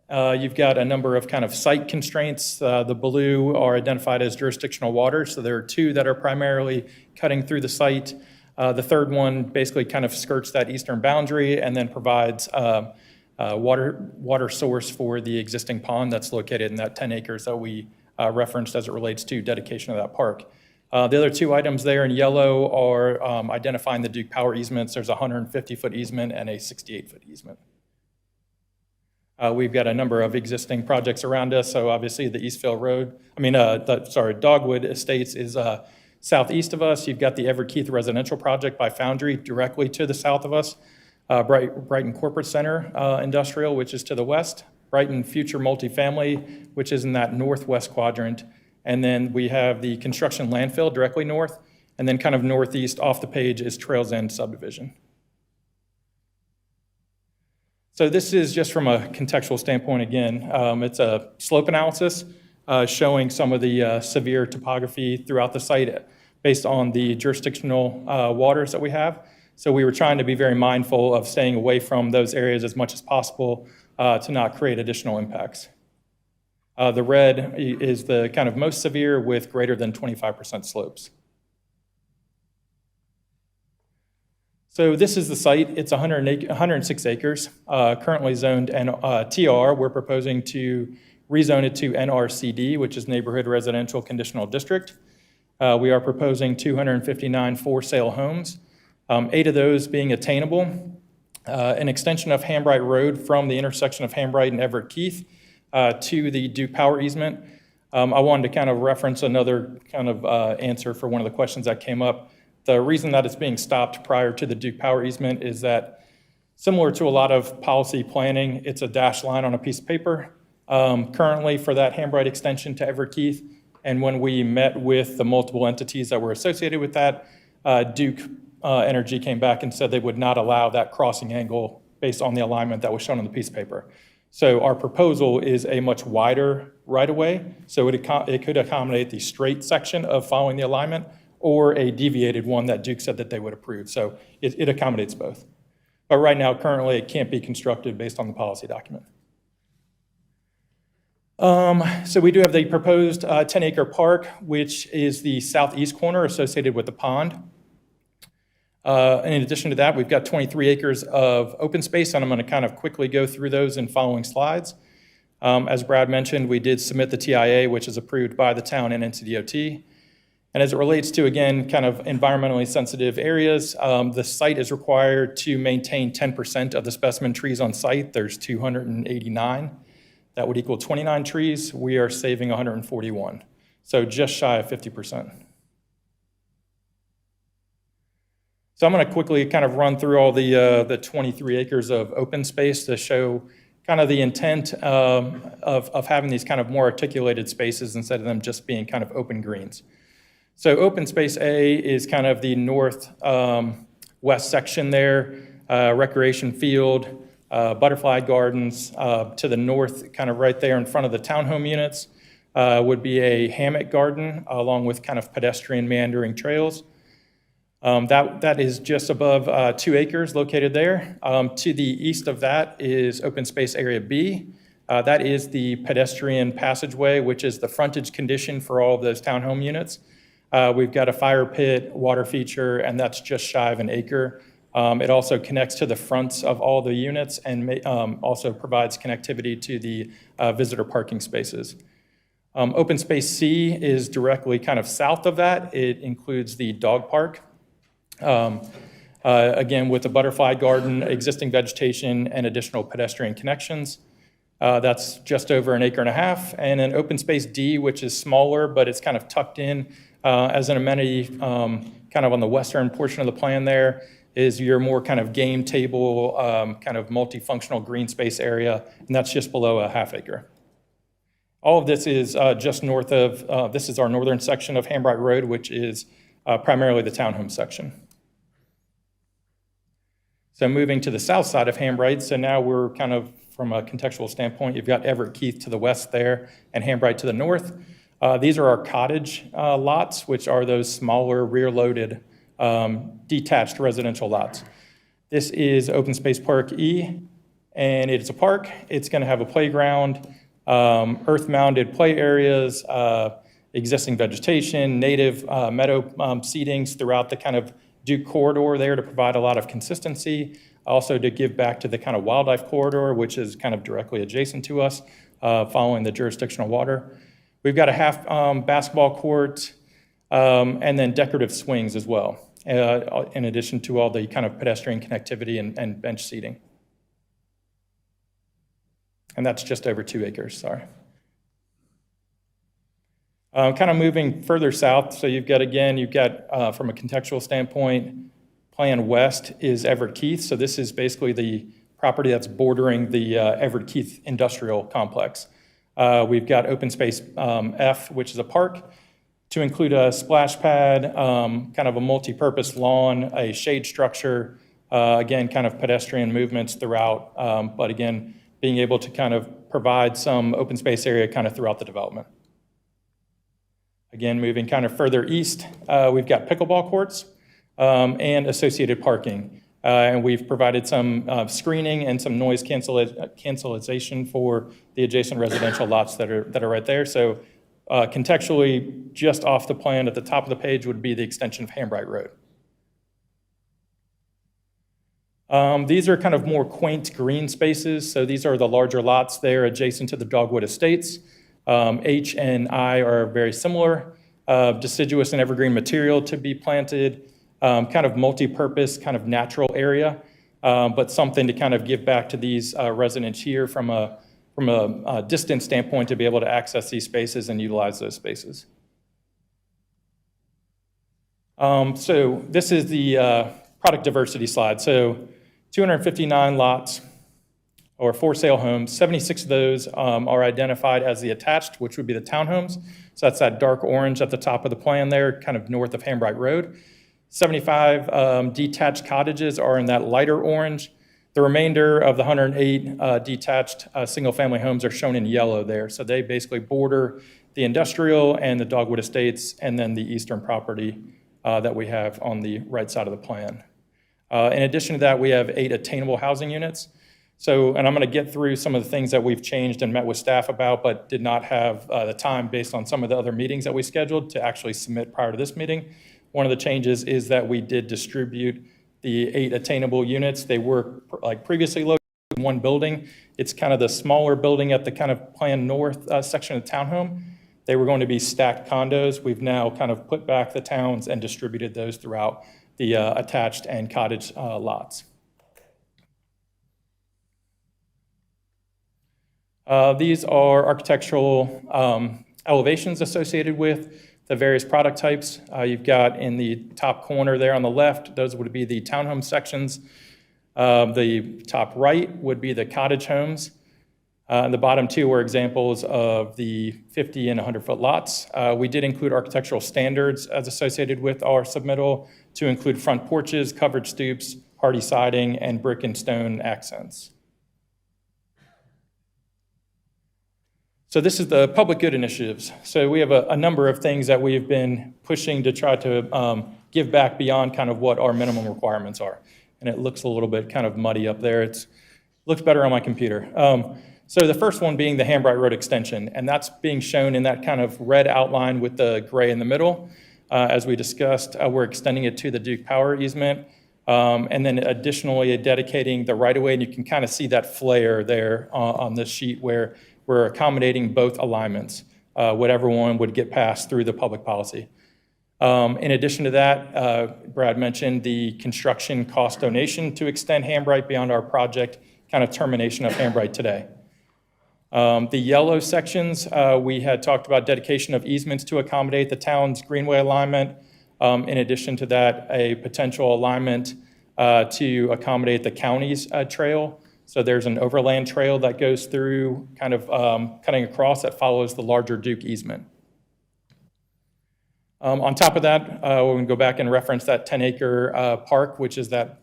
You've got a number of kind of site constraints. The blue are identified as jurisdictional waters, so there are two that are primarily cutting through the site. The third one basically kind of skirts that eastern boundary and then provides water source for the existing pond that's located in that 10 acres that we referenced as it relates to dedication of that park. The other two items there in yellow are identifying the Duke Power easements. There's a 150-foot easement and a 68-foot easement. We've got a number of existing projects around us. So obviously the Dogwood Estates is southeast of us. You've got the Everett Keith residential project by Foundry directly to the south of us. Brighton Corporate Center Industrial, which is to the west. Brighton Future Multifamily, which is in that northwest quadrant. And then we have the construction landfill directly north. And then kind of northeast off the page is Trails End subdivision. So this is just from a contextual standpoint again. It's a slope analysis showing some of the severe topography throughout the site based on the jurisdictional waters that we have. So we were trying to be very mindful of staying away from those areas as much as possible to not create additional impacts. The red is the kind of most severe with greater than 25% slopes. So this is the site. It's 106 acres, currently zoned TR. We're proposing to rezone it to NRCD, which is Neighborhood Residential Conditional District. We are proposing 259 for-sale homes, 8 of those being attainable. An extension of Hambright Road from the intersection of Hambright and Everett Keith to the Duke Power easement. I wanted to kind of reference another kind of answer for one of the questions that came up. The reason that it's being stopped prior to the Duke Power easement is that, similar to a lot of policy planning, it's a dashed line on a piece of paper. Currently, for that Hambright extension to Everett Keith, and when we met with the multiple entities that were associated with that, Duke Energy came back and said they would not allow that crossing angle based on the alignment that was shown on the piece of paper. So our proposal is a much wider right-of-way, so it could accommodate the straight section of following the alignment, or a deviated one that Duke said that they would approve. So it accommodates both. But right now, currently, it can't be constructed based on the policy document. So we do have the proposed 10-acre park, which is the southeast corner associated with the pond. In addition to that, we've got 23 acres of open space, and I'm going to kind of quickly go through those in following slides. As Brad mentioned, we did submit the TIA, which is approved by the town and NCDOT. And as it relates to, again, kind of environmentally sensitive areas, the site is required to maintain 10% of the specimen trees on site. There's 289. That would equal 29 trees. We are saving 141, so just shy of 50%. So I'm going to quickly kind of run through all the 23 acres of open space to show kind of the intent of having these kind of more articulated spaces instead of them just being kind of open greens. So open space A is kind of the northwest section there, recreation field, butterfly gardens. To the north, kind of right there in front of the townhome units, would be a hammock garden along with kind of pedestrian meandering trails. That is just above 2 acres located there. To the east of that is open space area B. That is the pedestrian passageway, which is the frontage condition for all of those townhome units. We've got a fire pit, water feature, and that's just shy of an acre. It also connects to the fronts of all the units and also provides connectivity to the visitor parking spaces. Open Space C is directly kind of south of that. It includes the dog park. Again, with a butterfly garden, existing vegetation, and additional pedestrian connections. That's just over an acre and a half. And then Open Space D, which is smaller, but it's kind of tucked in as an amenity kind of on the western portion of the plan there, is your more kind of game table, kind of multifunctional green space area, and that's just below a half acre. All of this is just north of, this is our northern section of Hambright Road, which is primarily the townhome section. So moving to the south side of Hambright, so now we're kind of, from a contextual standpoint, you've got Everett Keith to the west there and Hambright to the north. These are our cottage lots, which are those smaller rear-loaded detached residential lots. This is Open Space Park E, and it's a park. It's going to have a playground, earth-mounded play areas, existing vegetation, native meadow seedings throughout the kind of Duke corridor there to provide a lot of consistency. Also to give back to the kind of wildlife corridor, which is kind of directly adjacent to us, following the jurisdictional water. We've got a half basketball court, and then decorative swings as well, in addition to all the kind of pedestrian connectivity and bench seating. And that's just over 2 acres, sorry. Kind of moving further south, so you've got, from a contextual standpoint, Plan West is Everett Keith. So this is basically the property that's bordering the Everett Keith industrial complex. We've got Open Space F, which is a park, to include a splash pad, kind of a multi-purpose lawn, a shade structure, again, kind of pedestrian movements throughout, but again, being able to kind of provide some open space area kind of throughout the development. Again, moving kind of further east, we've got pickleball courts and associated parking. And we've provided some screening and some noise cancellation for the adjacent residential lots that are right there. So contextually, just off the plan at the top of the page would be the extension of Hambright Road. These are kind of more quaint green spaces. So these are the larger lots there adjacent to the Dogwood Estates. H and I are very similar, deciduous and evergreen material to be planted, kind of multi-purpose, kind of natural area, but something to kind of give back to these residents here from a distance standpoint to be able to access these spaces and utilize those spaces. So this is the product diversity slide. So 259 lots or for sale homes, 76 of those are identified as the attached, which would be the townhomes. So that's that dark orange at the top of the plan there, kind of north of Hambright Road. 75 detached cottages are in that lighter orange. The remainder of the 108 detached single-family homes are shown in yellow there. So they basically border the industrial and the Dogwood Estates, and then the eastern property that we have on the right side of the plan. In addition to that, we have 8 attainable housing units. So, and I'm going to get through some of the things that we've changed and met with staff about, but did not have the time based on some of the other meetings that we scheduled to actually submit prior to this meeting. One of the changes is that we did distribute the 8 attainable units. They were like previously located in one building. It's kind of the smaller building at the kind of Plan North section of the townhome. They were going to be stacked condos. We've now kind of put back the towns and distributed those throughout the attached and cottage lots. These are architectural elevations associated with the various product types. You've got in the top corner there on the left, those would be the townhome sections. The top right would be the cottage homes. And the bottom 2 were examples of the 50 and 100-foot lots. We did include architectural standards as associated with our submittal to include front porches, covered stoops, hardy siding, and brick and stone accents. So this is the public good initiatives. So we have a number of things that we've been pushing to try to give back beyond kind of what our minimum requirements are. And it looks a little bit kind of muddy up there. It looks better on my computer. So the first one being the Hambright Road extension, and that's being shown in that kind of red outline with the gray in the middle. As we discussed, we're extending it to the Duke Power easement, and then additionally dedicating the right-of-way, and you can kind of see that flare there on this sheet where we're accommodating both alignments, whatever one would get passed through the public policy. In addition to that, Brad mentioned the construction cost donation to extend Hambright beyond our project kind of termination of Hambright today. The yellow sections, we had talked about dedication of easements to accommodate the town's greenway alignment. In addition to that, a potential alignment to accommodate the county's trail. So there's an overland trail that goes through, kind of cutting across, that follows the larger Duke easement. On top of that, we're going to go back and reference that 10-acre park, which is that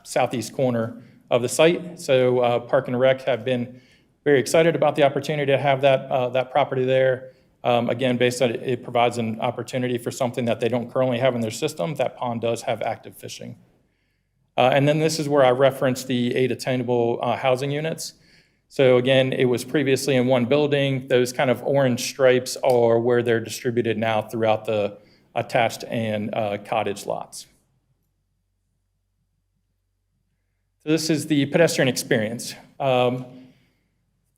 southeast corner of the site. So Park and Rec have been very excited about the opportunity to have that property there. Again, based on it provides an opportunity for something that they don't currently have in their system. That pond does have active fishing. And then this is where I referenced the 8 attainable housing units. So again, it was previously in one building. Those kind of orange stripes are where they're distributed now throughout the attached and cottage lots. So this is the pedestrian experience.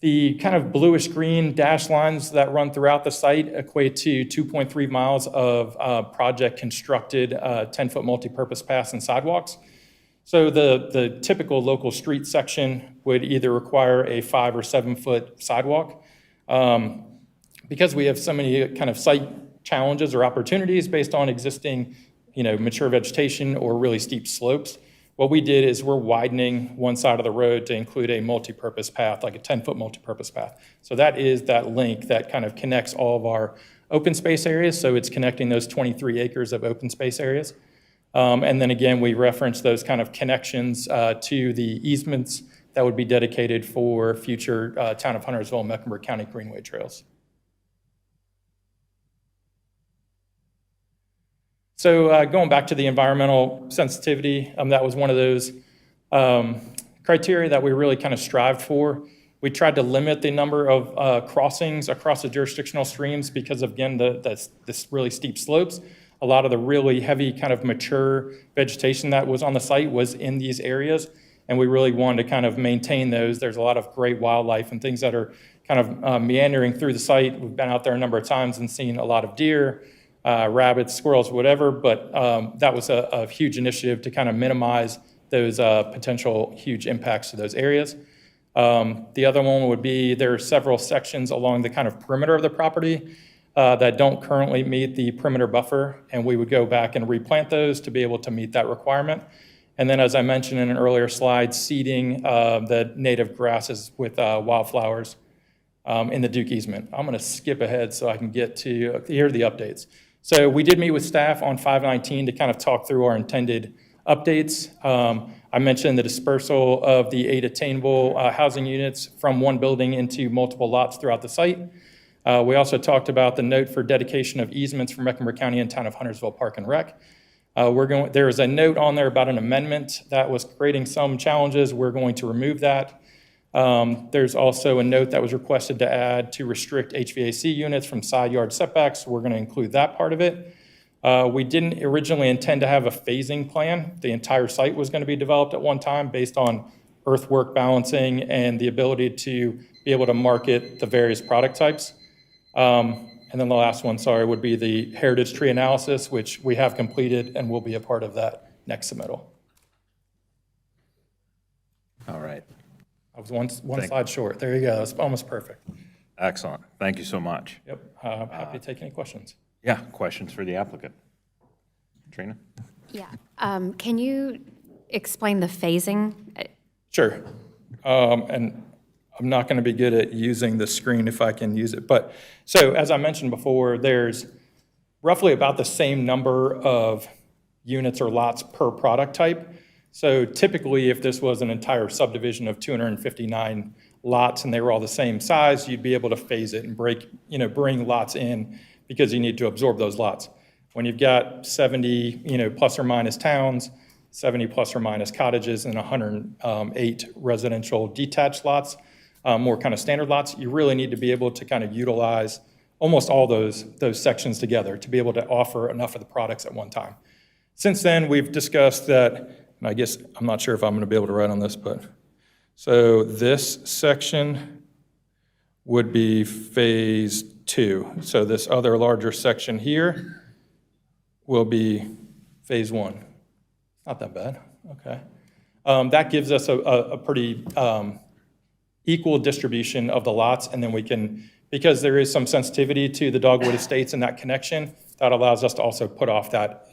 The kind of bluish-green dashed lines that run throughout the site equate to 2.3 miles of project-constructed 10-foot multipurpose paths and sidewalks. So the typical local street section would either require a 5 or 7 foot sidewalk. Because we have so many kind of site challenges or opportunities based on existing, mature vegetation or really steep slopes, what we did is we're widening one side of the road to include a multi-purpose path, like a 10-foot multi-purpose path. So that is that link that kind of connects all of our open space areas. So it's connecting those 23 acres of open space areas. And then again, we reference those kind of connections to the easements that would be dedicated for future Town of Huntersville and Mecklenburg County Greenway trails. So going back to the environmental sensitivity, that was one of those criteria that we really kind of strived for. We tried to limit the number of crossings across the jurisdictional streams because of, again, this really steep slopes. A lot of the really heavy kind of mature vegetation that was on the site was in these areas, and we really wanted to kind of maintain those. There's a lot of great wildlife and things that are kind of meandering through the site. We've been out there a number of times and seen a lot of deer, rabbits, squirrels, whatever, but that was a huge initiative to kind of minimize those potential huge impacts to those areas. The other one would be there are several sections along the kind of perimeter of the property that don't currently meet the perimeter buffer, and we would go back and replant those to be able to meet that requirement. And then, as I mentioned in an earlier slide, seeding the native grasses with wildflowers in the Duke easement. I'm going to skip ahead so I can get to hear the updates. So we did meet with staff on 5/19 to kind of talk through our intended updates. I mentioned the dispersal of the 8 attainable housing units from one building into multiple lots throughout the site. We also talked about the note for dedication of easements for Mecklenburg County and Town of Huntersville Park and Rec. There is a note on there about an amendment that was creating some challenges. We're going to remove that. There's also a note that was requested to add to restrict HVAC units from side yard setbacks. We're going to include that part of it. We didn't originally intend to have a phasing plan. The entire site was going to be developed at one time based on earthwork balancing and the ability to be able to market the various product types. And then the last one, would be the heritage tree analysis, which we have completed and will be a part of that next submittal. All right. I was one slide short. There you go. It's almost perfect. Excellent. Thank you so much. Yep. Happy to take any questions. Yeah, questions for the applicant? Trina? Yeah. Can you explain the phasing? Sure. And I'm not going to be good at using the screen if I can use it. But so as I mentioned before, there's roughly about the same number of units or lots per product type. So typically, if this was an entire subdivision of 259 lots and they were all the same size, you'd be able to phase it and bring lots in because you need to absorb those lots. When you've got 70, plus or minus towns, 70 plus or minus cottages, and 108 residential detached lots, more kind of standard lots, you really need to be able to kind of utilize almost all those sections together to be able to offer enough of the products at one time. Since then, we've discussed that, and I guess, I'm not sure if I'm going to be able to write on this, but, so this section would be phase 2. So this other larger section here will be phase 1. Not that bad, okay. That gives us a pretty equal distribution of the lots, and then we can, because there is some sensitivity to the Dogwood Estates and that connection, that allows us to also put off that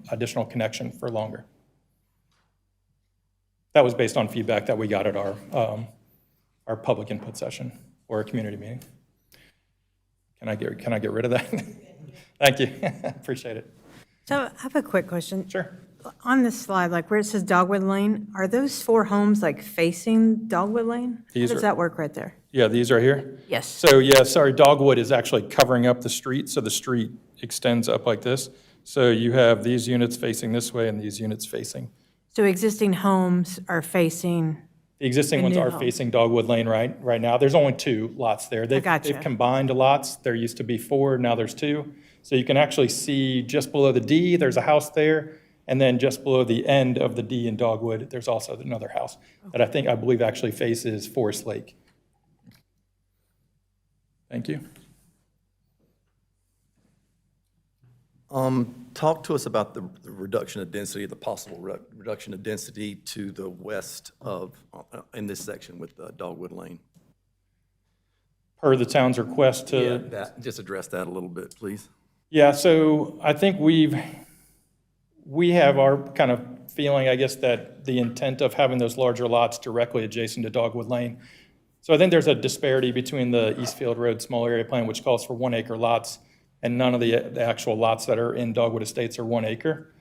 additional connection for longer. That was based on feedback that we got at our public input session or a community meeting. Can I get rid of that? Thank you, appreciate it. So I have a quick question. Sure. On this slide, like where it says Dogwood Lane, are those 4 homes like facing Dogwood Lane? How These does are- that work right there? Yeah, these are here? Yes. So, yeah, sorry, Dogwood is actually covering up the street, so the street extends up like this. So you have these units facing this way and these units facing. So existing homes are facing, The existing The ones new are home. facing Dogwood Lane right now. There's only 2 lots there. gotcha. They've combined lots. There used to be 4, now there's 2. So you can actually see just below the D, there's a house there. And then just below the end of the D in Dogwood, there's also another house that I believe actually faces Forest Lake. Thank you. Talk to us about the reduction of density, the possible reduction of density to the west of, in this section with Dogwood Lane. Per the town's request to. Just address that a little bit, please. Yeah, so I think we have our kind of feeling, I guess, that the intent of having those larger lots directly adjacent to Dogwood Lane. So I think there's a disparity between the Eastfield Road Small Area Plan, which calls for 1-acre lots, and none of the actual lots that are in Dogwood Estates are 1 acre.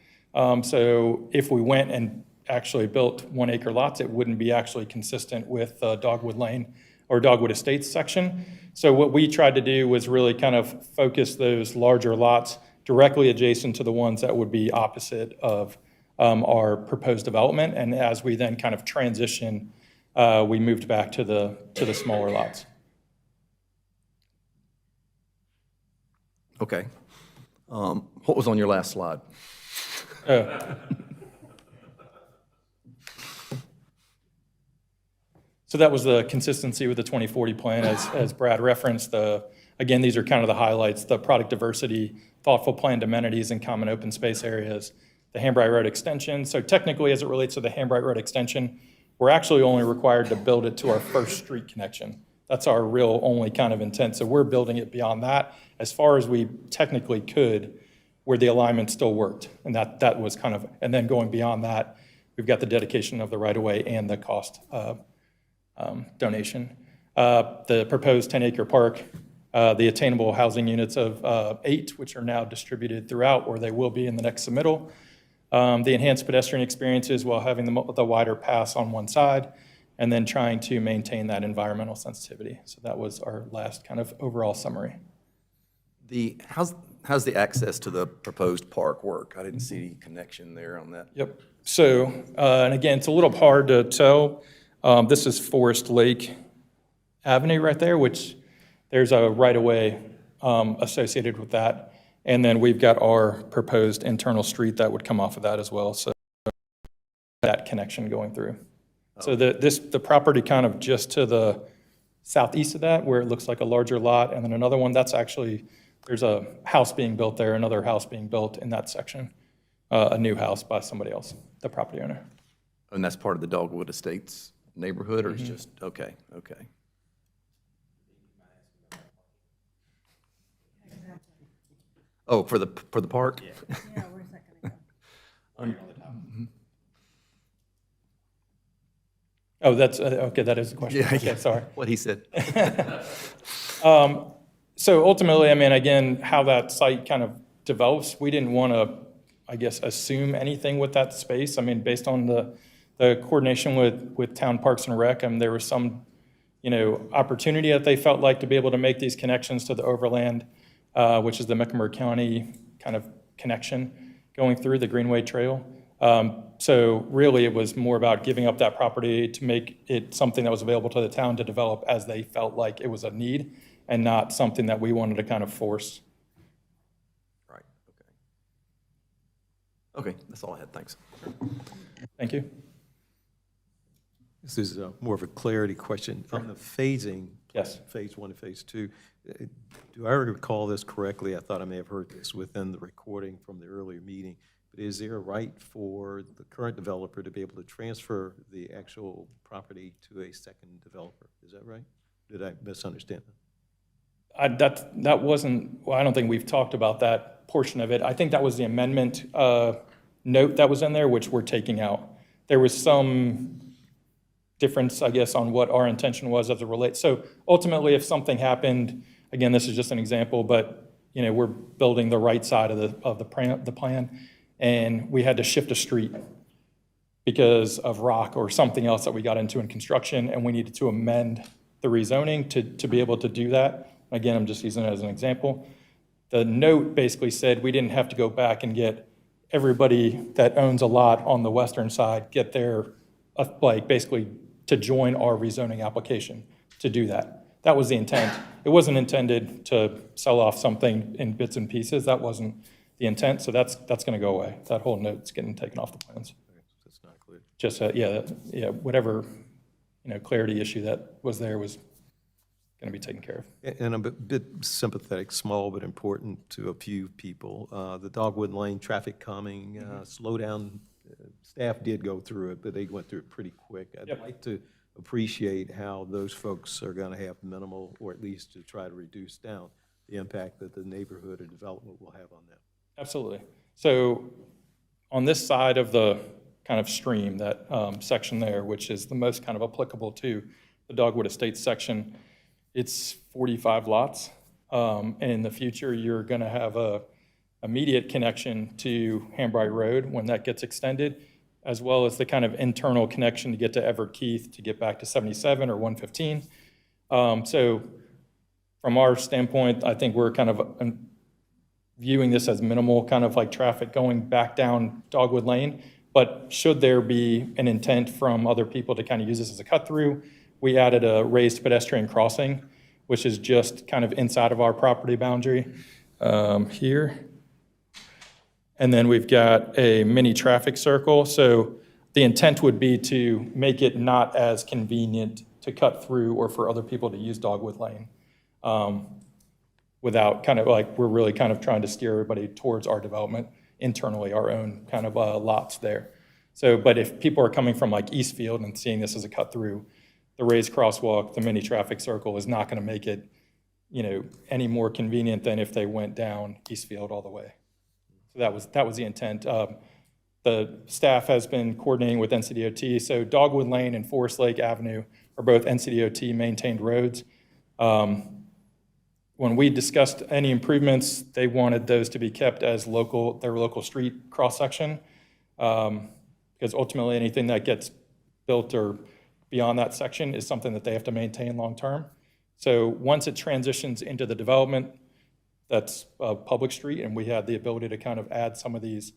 So if we went and actually built 1-acre lots, it wouldn't be actually consistent with Dogwood Lane or Dogwood Estates section. So what we tried to do was really kind of focus those larger lots directly adjacent to the ones that would be opposite of our proposed development. And as we then kind of transition, we moved back to the smaller lots. Okay. What was on your last slide? So that was the consistency with the 2040 plan, as Brad referenced. Again, these are kind of the highlights: the product diversity, thoughtful planned amenities and common open space areas, the Hambright Road extension. So technically, as it relates to the Hambright Road extension, we're actually only required to build it to our first street connection. That's our real only kind of intent. So we're building it beyond that as far as we technically could, where the alignment still worked. And that was kind of, and then going beyond that, we've got the dedication of the right-of-way and the cost donation. The proposed 10-acre park, the attainable housing units of 8, which are now distributed throughout, or they will be in the next submittal. The enhanced pedestrian experiences while having the wider pass on one side, and then trying to maintain that environmental sensitivity. So that was our last kind of overall summary. How's the access to the proposed park work? I didn't see any connection there on that. Yep. So, and again, it's a little hard to tell. This is Forest Lake Avenue right there, which there's a right-of-way associated with that. And then we've got our proposed internal street that would come off of that as well. So that connection going through. So the property kind of just to the southeast of that, where it looks like a larger lot, and then another one, that's actually, there's a house being built there, another house being built in that section, a new house by somebody else, the property owner. And that's part of the Dogwood Estates neighborhood, or it's just, okay. Oh, for the park? Yeah, where's that gonna go? Oh, that's, okay, that is the question. Yeah, Okay, sorry. What he said. So ultimately, I mean, again, how that site kind of develops, we didn't want to, I guess, assume anything with that space. I mean, based on the coordination with Town Parks and Rec, there was some, opportunity that they felt like to be able to make these connections to the overland, which is the Mecklenburg County kind of connection going through the Greenway Trail. So really, it was more about giving up that property to make it something that was available to the town to develop as they felt like it was a need, and not something that we wanted to kind of force. Right, okay. Okay, that's all I had, thanks. Thank you. This is more of a clarity question. On the phasing, Yes. Phase 1 and Phase 2, do I recall this correctly? I thought I may have heard this within the recording from the earlier meeting. But is there a right for the current developer to be able to transfer the actual property to a second developer? Is that right? Did I misunderstand that? That wasn't, well, I don't think we've talked about that portion of it. I think that was the amendment note that was in there, which we're taking out. There was some difference, I guess, on what our intention was as it relates. So ultimately, if something happened, again, this is just an example, but we're building the right side of the plan, and we had to shift a street because of rock or something else that we got into in construction, and we needed to amend the rezoning to be able to do that. Again, I'm just using it as an example. The note basically said we didn't have to go back and get everybody that owns a lot on the western side, get their, basically to join our rezoning application to do that. That was the intent. It wasn't intended to sell off something in bits and pieces. That wasn't the intent, so that's going to go away. That whole note's getting taken off the plans. That's not clear. Just, whatever, clarity issue that was there was going to be taken care of. And I'm a bit sympathetic, small but important to a few people. The Dogwood Lane traffic calming, slowdown, staff did go through it, but they went through it pretty quick. I'd like to appreciate how those folks are going to have minimal, or at least to try to reduce down the impact that the neighborhood or development will have on them. Absolutely. So on this side of the kind of stream, that section there, which is the most kind of applicable to the Dogwood Estates section, it's 45 lots. And in the future, you're going to have a immediate connection to Hambright Road when that gets extended, as well as the kind of internal connection to get to Everett Keith to get back to 77 or 115. So from our standpoint, I think we're kind of viewing this as minimal kind of like traffic going back down Dogwood Lane. But should there be an intent from other people to kind of use this as a cut through, we added a raised pedestrian crossing, which is just kind of inside of our property boundary here. And then we've got a mini traffic circle. So the intent would be to make it not as convenient to cut through or for other people to use Dogwood Lane. Without kind of like, we're really kind of trying to steer everybody towards our development internally, our own kind of lots there. So, but if people are coming from like Eastfield and seeing this as a cut through, the raised crosswalk, the mini traffic circle is not going to make it, any more convenient than if they went down Eastfield all the way. So that was the intent. The staff has been coordinating with NCDOT. So Dogwood Lane and Forest Lake Avenue are both NCDOT maintained roads. When we discussed any improvements, they wanted those to be kept as their local street cross-section, because ultimately anything that gets built or beyond that section is something that they have to maintain long-term. So once it transitions into the development, that's a public street, and we had the ability to kind of add some of these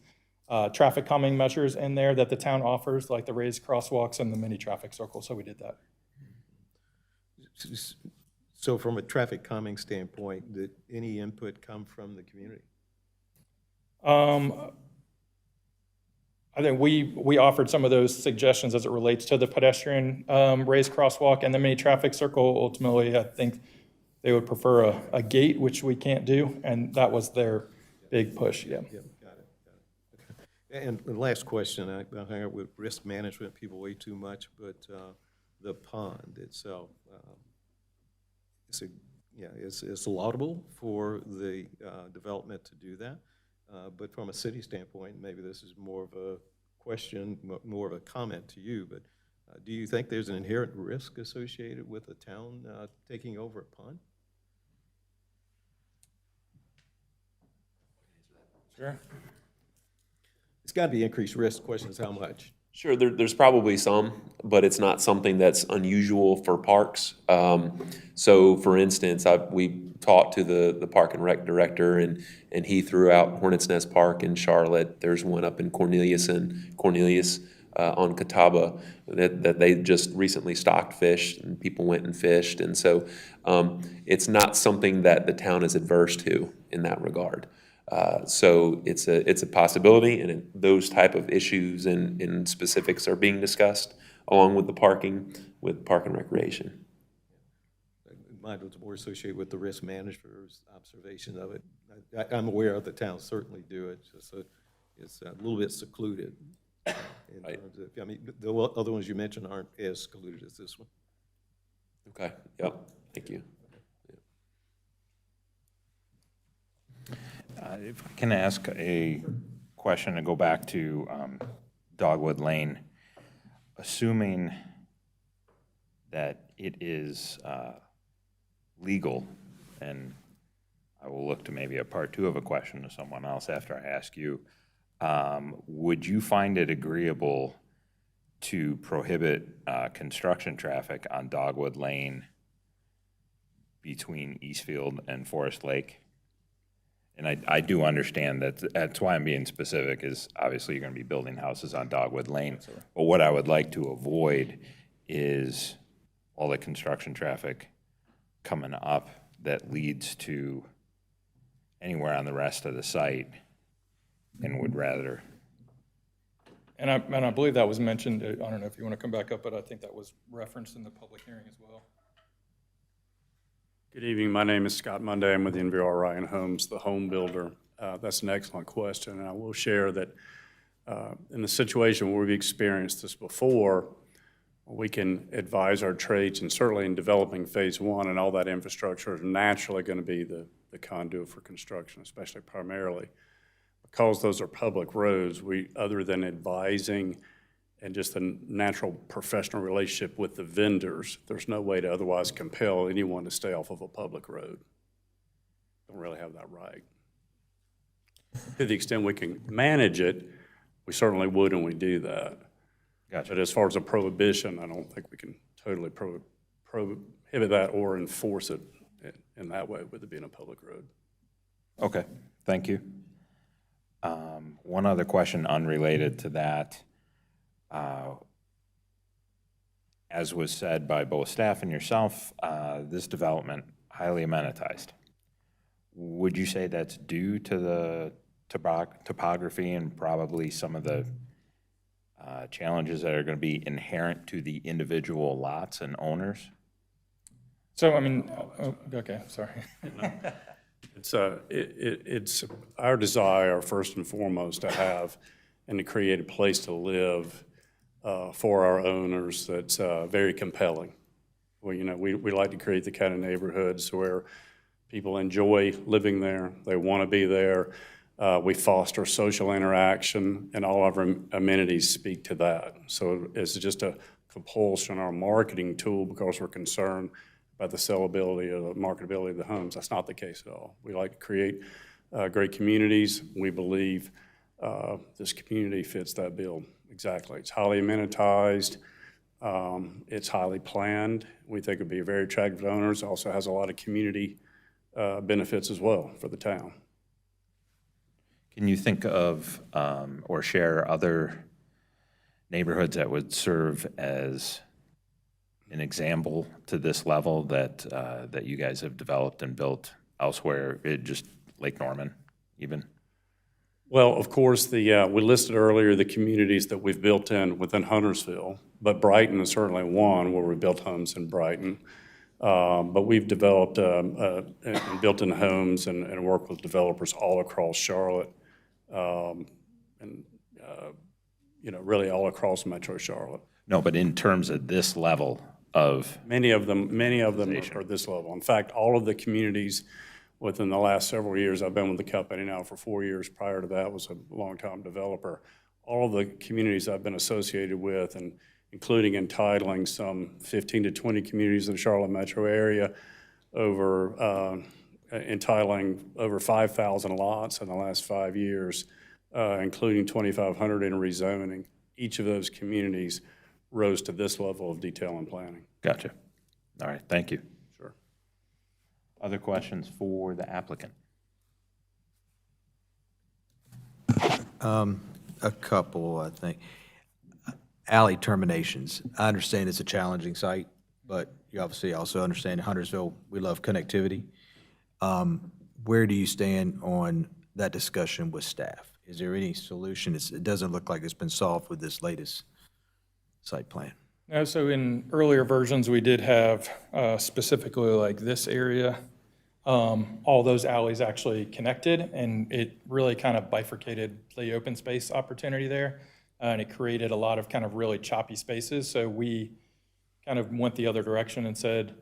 traffic calming measures in there that the town offers, like the raised crosswalks and the mini traffic circle, so we did that. So from a traffic calming standpoint, did any input come from the community? I think we offered some of those suggestions as it relates to the pedestrian raised crosswalk and the mini traffic circle. Ultimately, I think they would prefer a gate, which we can't do, and that was their big push, yeah. Yeah, got it. Okay. And the last question, I hang out with risk management people way too much, but the pond itself, it's laudable for the development to do that. But from a city standpoint, maybe this is more of a question, more of a comment to you, but do you think there's an inherent risk associated with a town taking over a pond? Sure. It's got to be increased risk. Question is how much? Sure, there's probably some, but it's not something that's unusual for parks. So for instance, we talked to the Park and Rec director, and he threw out Hornets Nest Park in Charlotte. There's one up in Cornelius on Catawba that they just recently stocked fish, and people went and fished. And so it's not something that the town is adverse to in that regard. So it's a possibility, and those type of issues and specifics are being discussed along with the parking, with Park and Recreation. Mine was more associated with the risk manager's observation of it. I'm aware of the towns certainly do it, just it's a little bit secluded. In terms of, I mean, the other ones you mentioned aren't as secluded as this one. Okay, yep, thank you. If I can ask a question to go back to Dogwood Lane, assuming that it is legal, and I will look to maybe a part two of a question to someone else after I ask you, would you find it agreeable to prohibit construction traffic on Dogwood Lane between Eastfield and Forest Lake? And I do understand that's why I'm being specific, is obviously you're going to be building houses on Dogwood Lane. But what I would like to avoid is all the construction traffic coming up that leads to anywhere on the rest of the site, and would rather. And I believe that was mentioned, I don't know if you want to come back up, but I think that was referenced in the public hearing as well. Good evening. My name is Scott Monday. I'm with the NVR Ryan Homes, the home builder. That's an excellent question, and I will share that in the situation where we've experienced this before, we can advise our trades, and certainly in developing phase one, and all that infrastructure is naturally going to be the conduit for construction, especially primarily. Because those are public roads, other than advising and just the natural professional relationship with the vendors, there's no way to otherwise compel anyone to stay off of a public road. Don't really have that right. To the extent we can manage it, we certainly would, and we do that. Gotcha. But as far as a prohibition, I don't think we can totally prohibit that or enforce it in that way with it being a public road. Okay, thank you. One other question unrelated to that. As was said by both staff and yourself, this development highly amenitized. Would you say that's due to the topography and probably some of the challenges that are going to be inherent to the individual lots and owners? So, I mean, okay, sorry. It's our desire, first and foremost, to have and to create a place to live for our owners that's very compelling. Well, you know, we like to create the kind of neighborhoods where people enjoy living there, they want to be there. We foster social interaction, and all of our amenities speak to that. So it's just a compulsion, our marketing tool, because we're concerned about the sellability or the marketability of the homes. That's not the case at all. We like to create great communities. We believe this community fits that bill exactly. It's highly amenitized. It's highly planned. We think it'd be very attractive to owners. It also has a lot of community benefits as well for the town. Can you think of or share other neighborhoods that would serve as an example to this level that that you guys have developed and built elsewhere, just Lake Norman even? Well, of course, we listed earlier the communities that we've built within Huntersville, but Brighton is certainly one where we built homes in Brighton. But we've developed and built in homes and worked with developers all across Charlotte, you know, really all across Metro Charlotte. No, but in terms of this level of many of them are this level. In fact, all of the communities within the last several years, I've been with the company now for 4 years. Prior to that, was a long-time developer. All of the communities I've been associated with, and including entitling some 15 to 20 communities in the Charlotte metro area, entitling over 5,000 lots in the last 5 years, including 2,500 in rezoning. each of those communities rose to this level of detail and planning. Gotcha. All right, thank you. Sure. Other questions for the applicant? A couple, I think. Alley terminations. I understand it's a challenging site, but you obviously also understand in Huntersville, we love connectivity. Where do you stand on that discussion with staff? Is there any solution? It doesn't look like it's been solved with this latest site plan. No, so in earlier versions, we did have specifically like this area, all those alleys actually connected, and it really kind of bifurcated the open space opportunity there, and it created a lot of kind of really choppy spaces. So we kind of went the other direction and said,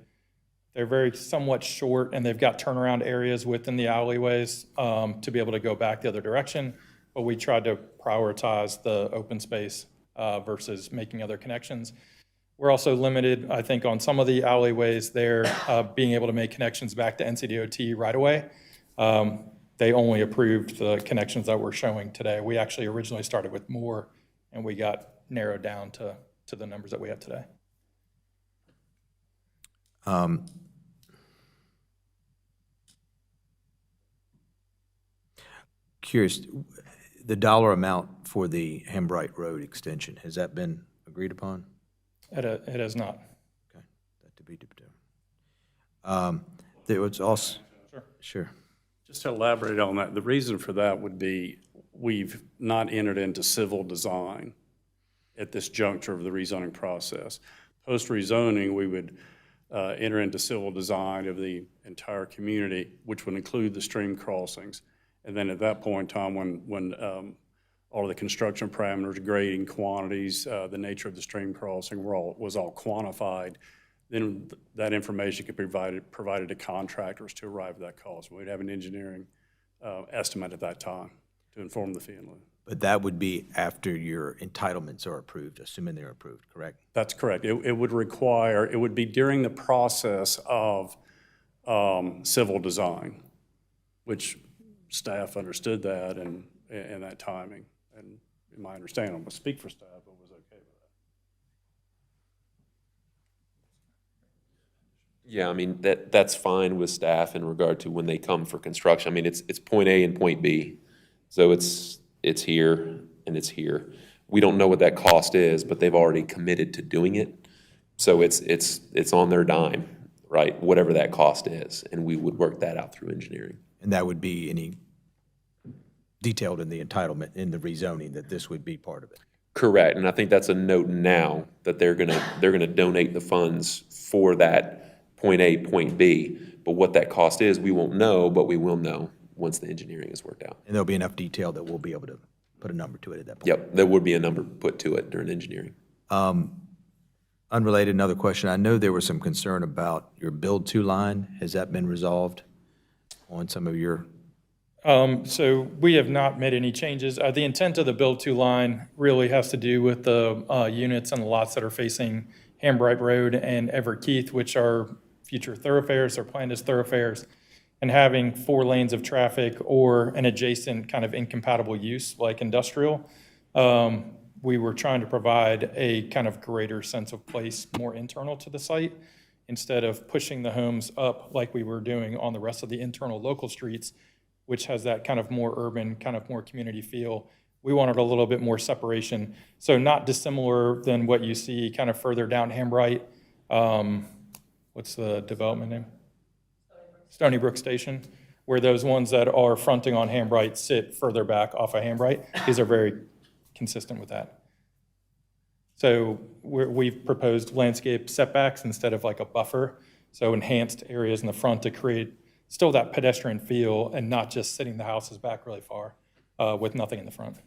they're very somewhat short, and they've got turnaround areas within the alleyways to be able to go back the other direction, but we tried to prioritize the open space versus making other connections. We're also limited, I think, on some of the alleyways there, being able to make connections back to NCDOT right away. They only approved the connections that we're showing today. We actually originally started with more, and we got narrowed down to the numbers that we have today. Curious, the dollar amount for the Hambright Road extension, has that been agreed upon? It has not. Okay, that to be determined. There was also, sure. Just to elaborate on that, the reason for that would be we've not entered into civil design at this juncture of the rezoning process. Post-rezoning, we would enter into civil design of the entire community, which would include the stream crossings. And then at that point in time, when all of the construction parameters, grading quantities, the nature of the stream crossing was all quantified, then that information could be provided to contractors to arrive at that cost. We'd have an engineering estimate at that time to inform the fee in lieu. But that would be after your entitlements are approved, assuming they're approved, correct? That's correct. It would be during the process of civil design, which staff understood that and that timing. And in my understanding, I'm going to speak for staff, but was okay with that. Yeah, I mean, that's fine with staff in regard to when they come for construction. I mean, it's point A and point B. So it's here and it's here. We don't know what that cost is, but they've already committed to doing it. So it's on their dime, right? Whatever that cost is, and we would work that out through engineering. And that would be any detailed in the entitlement, in the rezoning, that this would be part of it. Correct, and I think that's a note now that they're gonna donate the funds for that point A, point B. But what that cost is, we won't know, but we will know once the engineering is worked out. And there'll be enough detail that we'll be able to put a number to it at that point. Yep, there would be a number put to it during engineering. Unrelated, another question. I know there was some concern about your build to line. Has that been resolved on some of your? So we have not made any changes. The intent of the build-to line really has to do with the units and the lots that are facing Hambright Road and Everett Keith, which are future thoroughfares or planned as thoroughfares, and having 4 lanes of traffic or an adjacent kind of incompatible use like industrial. We were trying to provide a kind of greater sense of place, more internal to the site, instead of pushing the homes up like we were doing on the rest of the internal local streets, which has that kind of more urban, kind of more community feel. We wanted a little bit more separation. So not dissimilar than what you see kind of further down Hambright. What's the development name? Stony Brook Station, where those ones that are fronting on Hambright sit further back off of Hambright. These are very consistent with that. So we've proposed landscape setbacks instead of like a buffer. So enhanced areas in the front to create still that pedestrian feel and not just sitting the houses back really far with nothing in the front.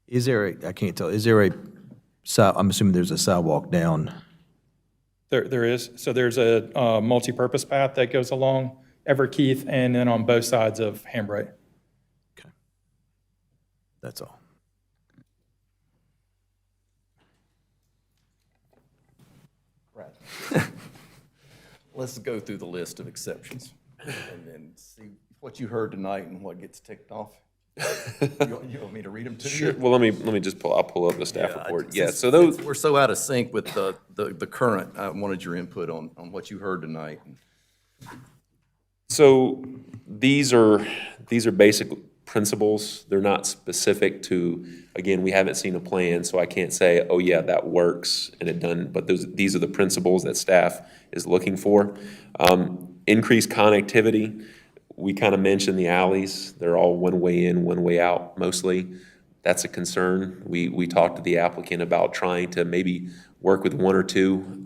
Is there I can't tell, is there I'm assuming there's a sidewalk down? There is. So there's a multi-purpose path that goes along Everett Keith and then on both sides of Hambright. Okay. That's all. Right. Let's go through the list of exceptions and then see what you heard tonight and what gets ticked off. You want me to read them to Sure. you? Well, I'll pull up the staff report. Yeah, Since- so those, since we're so out of sync with the current, I wanted your input on what you heard tonight. so these are basic principles. They're not specific to, again, we haven't seen a plan, so I can't say, oh yeah, that works and it done, but these are the principles that staff is looking for. Increased connectivity, we kind of mentioned the alleys. They're all one way in, one way out mostly. That's a concern. We talked to the applicant about trying to maybe work with one or two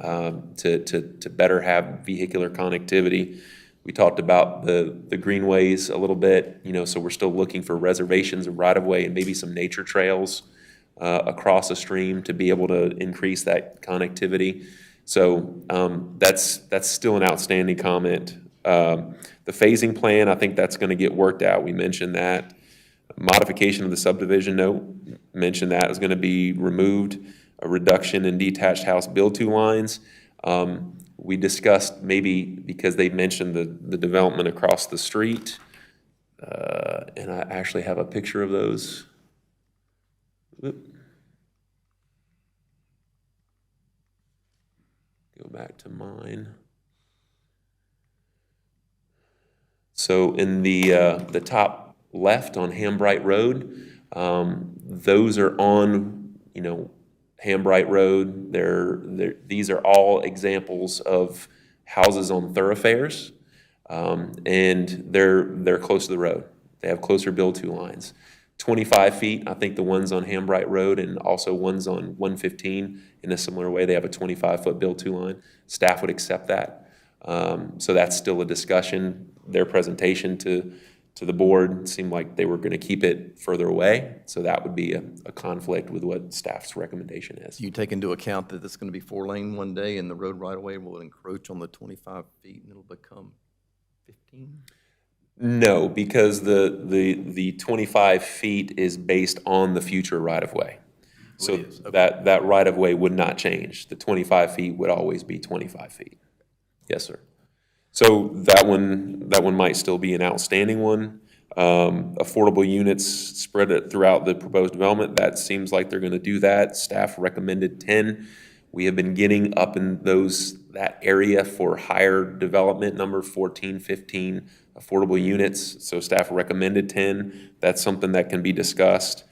to better have vehicular connectivity. We talked about the greenways a little bit, so we're still looking for reservations of right-of-way and maybe some nature trails across a stream to be able to increase that connectivity. So that's still an outstanding comment. The phasing plan, I think that's going to get worked out. We mentioned that. Modification of the subdivision note, mentioned that is going to be removed. A reduction in detached house build-to lines. We discussed maybe, because they mentioned the development across the street, and I actually have a picture of those. Whoop. Go back to mine. So in the top left on Hambright Road, those are on, Hambright Road. These are all examples of houses on thoroughfares, and they're close to the road. They have closer build-to lines. 25 feet, I think the ones on Hambright Road and also ones on 115 in a similar way, they have a 25-foot build-to line. Staff would accept that. So that's still a discussion. Their presentation to the board seemed like they were going to keep it further away. So that would be a conflict with what staff's recommendation is. You take into account that it's going to be 4-lane one day and the road right-of-way will encroach on the 25 feet and it'll become 15? No, because the 25 feet is based on the future right-of-way. So that right-of-way would not change. The 25 feet would always be 25 feet. Yes, sir. So that one might still be an outstanding one. Affordable units spread it throughout the proposed development. That seems like they're going to do that. Staff recommended 10. We have been getting up in that area for higher development number, 14, 15 affordable units. So staff recommended 10. That's something that can be discussed.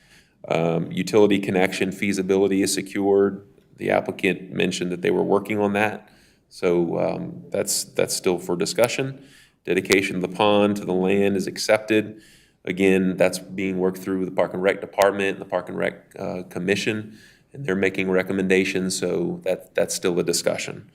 Utility connection feasibility is secured. The applicant mentioned that they were working on that. So that's still for discussion. Dedication of the pond to the land is accepted. Again, that's being worked through the Park and Rec Department and the Park and Rec Commission, and they're making recommendations, so that's still a discussion.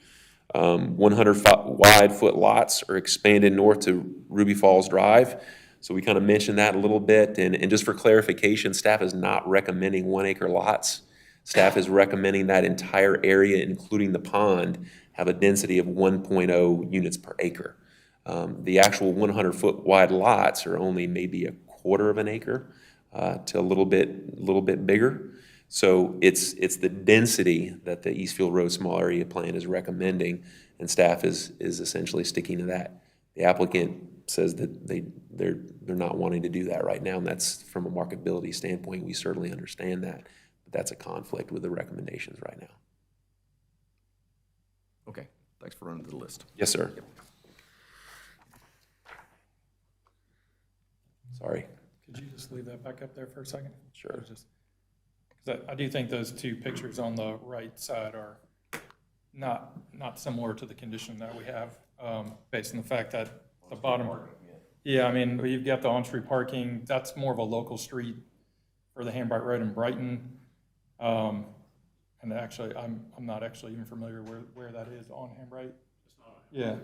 100 wide foot lots are expanded north to Ruby Falls Drive. So we kind of mentioned that a little bit, and just for clarification, staff is not recommending 1 acre lots. Staff is recommending that entire area, including the pond, have a density of 1.0 units per acre. The actual 100-foot wide lots are only maybe a quarter of an acre to a little bit bigger. So it's the density that the Eastfield Road Small Area Plan is recommending, and staff is essentially sticking to that. The applicant says that they're not wanting to do that right now, and that's from a marketability standpoint. We certainly understand that, but that's a conflict with the recommendations right now. Okay, thanks for running through the list. Yes, sir. Sorry. Could you just leave that back up there for a second? Sure. Because I do think those two pictures on the right side are not similar to the condition that we have, based on the fact that the bottom. Yeah, I mean, you've got the on-street parking. That's more of a local street for the Hambright Road in Brighton. And actually, I'm not actually even familiar where that is on Hambright. Yeah,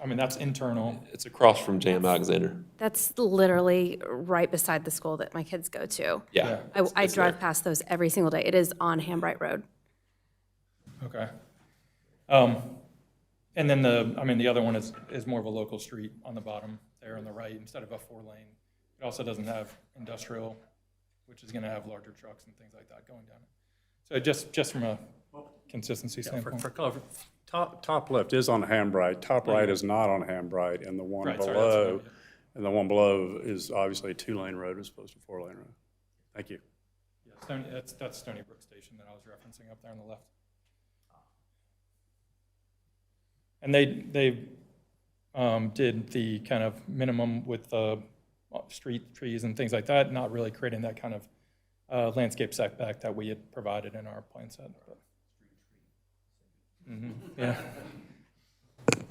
I mean, that's internal. It's across from J.M. Alexander. That's literally right beside the school that my kids go to. Yeah. I drive past those every single day. It is on Hambright Road. Okay. And then the other one is more of a local street on the bottom there on the right instead of a 4-lane. It also doesn't have industrial, which is going to have larger trucks and things like that going down it. So just from a consistency standpoint. For color, top left is on Hambright, top right is not on Hambright, and the one Right, sorry, below And the one below is obviously a 2-lane road as opposed to a 4-lane road. Thank you. Yeah, that's Stony Brook Station that I was referencing up there on the left. And they did the kind of minimum with the street trees and things like that, not really creating that kind of landscape setback that we had provided in our plan set. Yeah.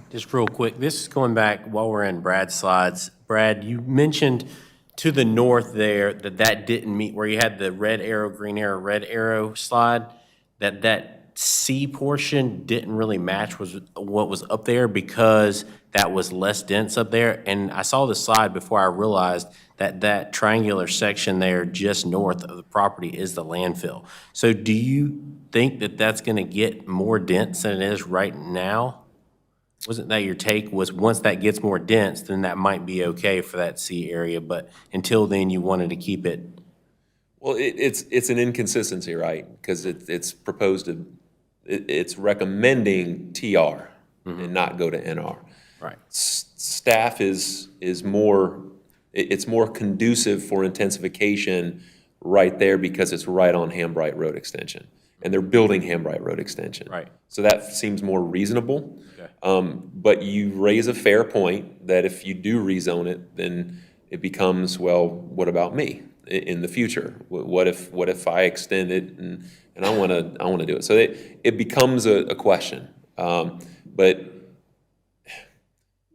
Just real quick, this is going back while we're in Brad's slides. Brad, you mentioned to the north there that didn't meet, where you had the red arrow, green arrow, red arrow slide, that C portion didn't really match what was up there because that was less dense up there. And I saw the slide before I realized that triangular section there just north of the property is the landfill. So do you think that that's going to get more dense than it is right now? Wasn't that your take, was once that gets more dense, then that might be okay for that C area, but until then, you wanted to keep it? Well, it's an inconsistency, right? Because it's proposed to, it's recommending TR and not go to NR. Right. Staff is more, it's more conducive for intensification right there because it's right on Hambright Road Extension. And they're building Hambright Road Extension. Right. So that seems more reasonable. Okay. But you raise a fair point that if you do rezone it, then it becomes, well, what about me in the future? What if I extend it and I want to do it? So it becomes a question. But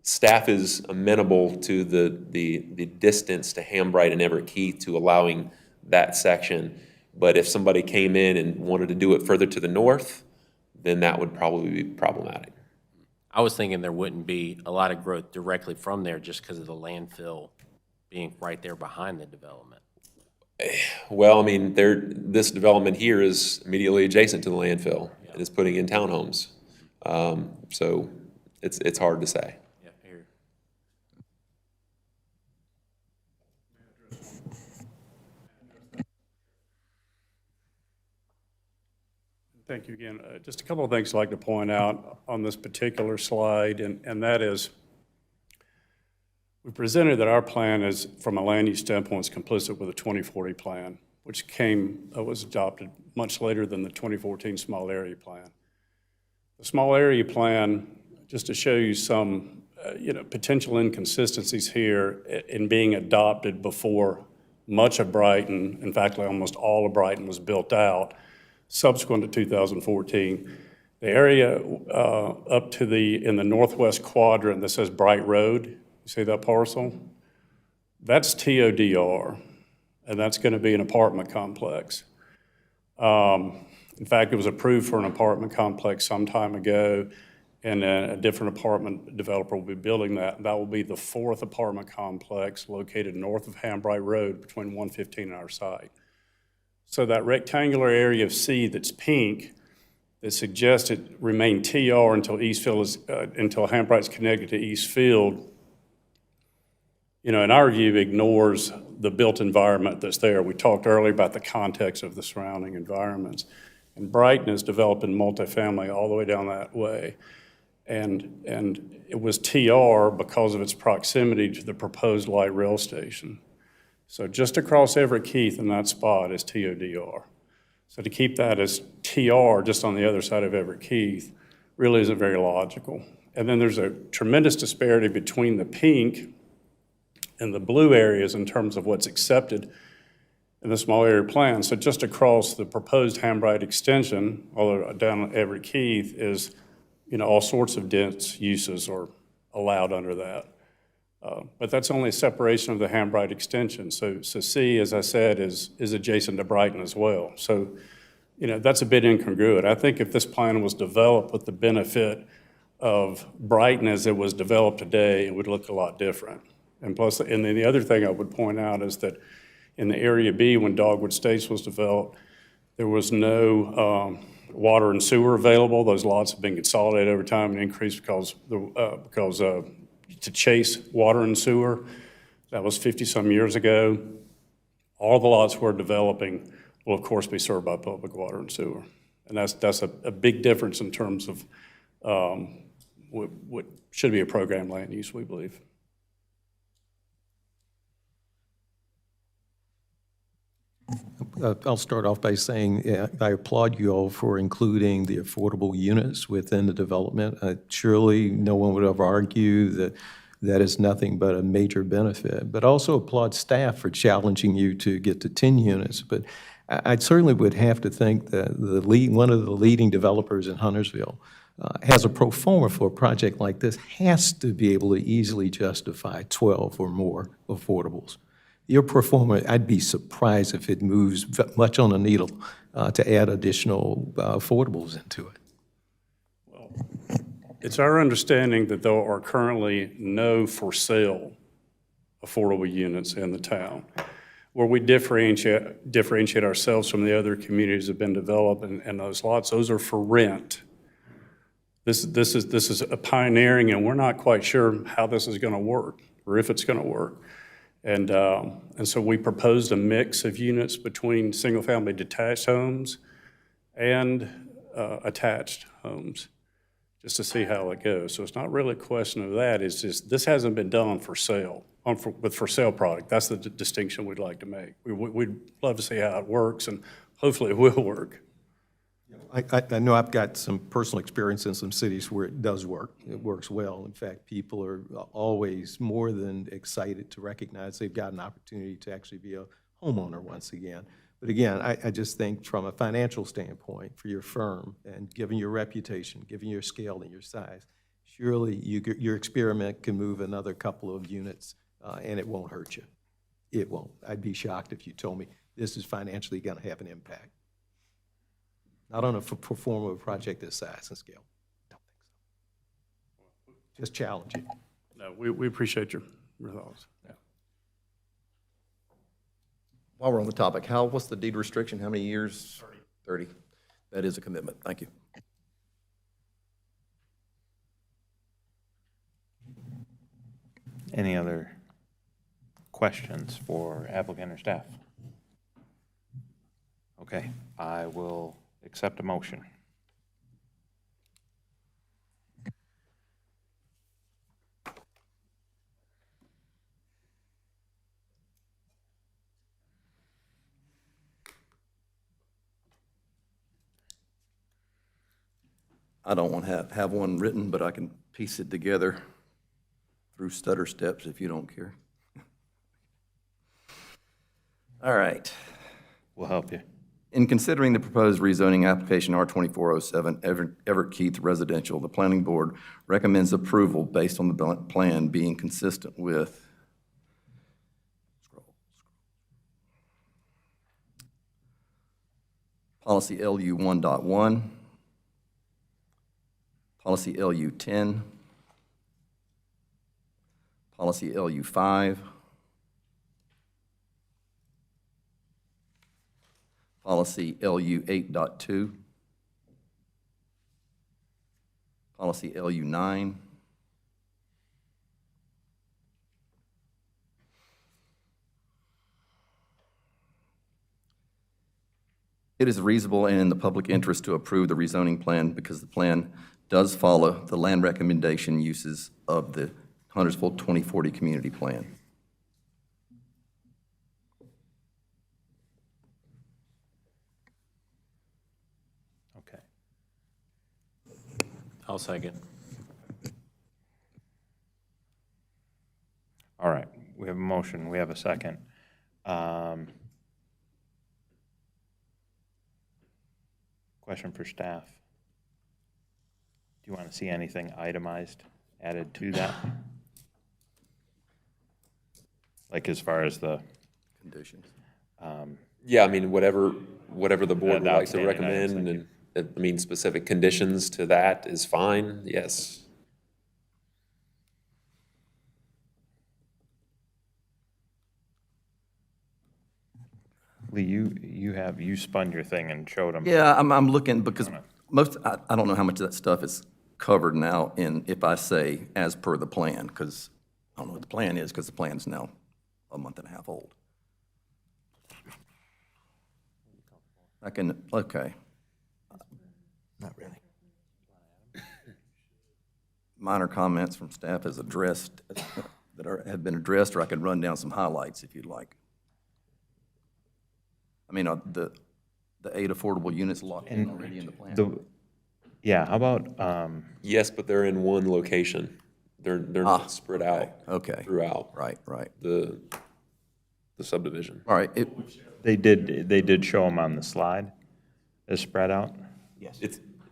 staff is amenable to the distance to Hambright and Everett Keith to allowing that section. But if somebody came in and wanted to do it further to the north, then that would probably be problematic. I was thinking there wouldn't be a lot of growth directly from there just because of the landfill being right there behind the development. Well, I mean, this development here is immediately adjacent to the landfill and is putting in townhomes. So it's hard to say. Yeah, here. Thank you again. Just a couple of things I'd like to point out on this particular slide, and that is, we presented that our plan is, from a land use standpoint, is complicit with the 2040 plan, which was adopted much later than the 2014 small area plan. The small area plan, just to show you some potential inconsistencies here in being adopted before much of Brighton, in fact, almost all of Brighton was built out, subsequent to 2014. The area up to in the northwest quadrant that says Bright Road, you see that parcel? That's TODR, and that's going to be an apartment complex. In fact, it was approved for an apartment complex some time ago, and a different apartment developer will be building that. That will be the 4th apartment complex located north of Hambright Road between 115 and our site. So that rectangular area of C that's pink that suggests it remain TR until until Hambright's connected to East Field, in our view, ignores the built environment that's there. We talked earlier about the context of the surrounding environments. And Brighton is developing multifamily all the way down that way. And it was TR because of its proximity to the proposed light rail station. So just across Everett Keith in that spot is TODR. So to keep that as TR just on the other side of Everett Keith really isn't very logical. And then there's a tremendous disparity between the pink and the blue areas in terms of what's accepted in the small area plan. So just across the proposed Hambright extension, although down at Everett Keith, is all sorts of dense uses are allowed under that. But that's only a separation of the Hambright extension. So C, as I said, is adjacent to Brighton as well. So, that's a bit incongruent. I think if this plan was developed with the benefit of Brighton as it was developed today, it would look a lot different. And plus, and then the other thing I would point out is that in the Area B, when Dogwood Estates was developed, there was no water and sewer available. Those lots have been consolidated over time and increased because to chase water and sewer. That was 50-some years ago. All the lots we're developing will, of course, be served by public water and sewer. And that's a big difference in terms of what should be a program land use, we believe. I'll start off by saying I applaud you all for including the affordable units within the development. Surely, no one would ever argue that that is nothing but a major benefit. But also applaud staff for challenging you to get to 10 units. But I certainly would have to think that one of the leading developers in Huntersville has a pro forma for a project like this, has to be able to easily justify 12 or more affordables. Your pro forma, I'd be surprised if it moves much on the needle to add additional affordables into it. It's our understanding that there are currently no for sale affordable units in the town. Where we differentiate ourselves from the other communities that have been developed and those lots, those are for rent. This is a pioneering, and we're not quite sure how this is going to work or if it's going to work. And so we proposed a mix of units between single-family detached homes and attached homes, just to see how it goes. So it's not really a question of that. It's just this hasn't been done for sale, with for sale product. That's the distinction we'd like to make. We'd love to see how it works, and hopefully it will work. I know I've got some personal experience in some cities where it does work. It works well. In fact, people are always more than excited to recognize they've got an opportunity to actually be a homeowner once again. But again, I just think from a financial standpoint for your firm and given your reputation, given your scale and your size, surely your experiment can move another couple of units and it won't hurt you. It won't. I'd be shocked if you told me this is financially going to have an impact. Not on a pro forma project this size and scale. Don't think so. Just challenge you. No, we appreciate your thoughts. Yeah. While we're on the topic, what's the deed restriction? How many years? 30. That is a commitment. Thank you. Any other questions for applicant or staff? Okay, I will accept a motion. I don't want to have one written, but I can piece it together through stutter steps if you don't care. All right. We'll help you. In considering the proposed rezoning application R2407 Everett Keith Residential, the Planning Board recommends approval based on the plan being consistent with Policy LU 1.1, Policy LU 10, Policy LU 5, Policy LU 8.2, Policy LU 9, it is reasonable and in the public interest to approve the rezoning plan because the plan does follow the land recommendation uses of the Huntersville 2040 Community Plan. Okay. I'll second. All right, we have a motion, we have a second. Question for staff. Do you want to see anything itemized added to that? Like as far as the conditions? Yeah, I mean, whatever the board would The like to outstanding items, recommend, and, I mean, specific conditions to that is fine, yes. Lee, you spun your thing and showed them. Yeah, I'm looking because I don't know how much of that stuff is covered now in, if I say, as per the plan, because I don't know what the plan is, because the plan's now a month and a half old. Okay. Not really. Minor comments from staff as addressed, have been addressed, or I can run down some highlights if you'd like. I mean, the 8 affordable units locked in already in the plan. Yeah, how about, Yes, but they're in one location. They're not spread out Okay, throughout right. the subdivision. All right, they did show them on the slide, as spread out?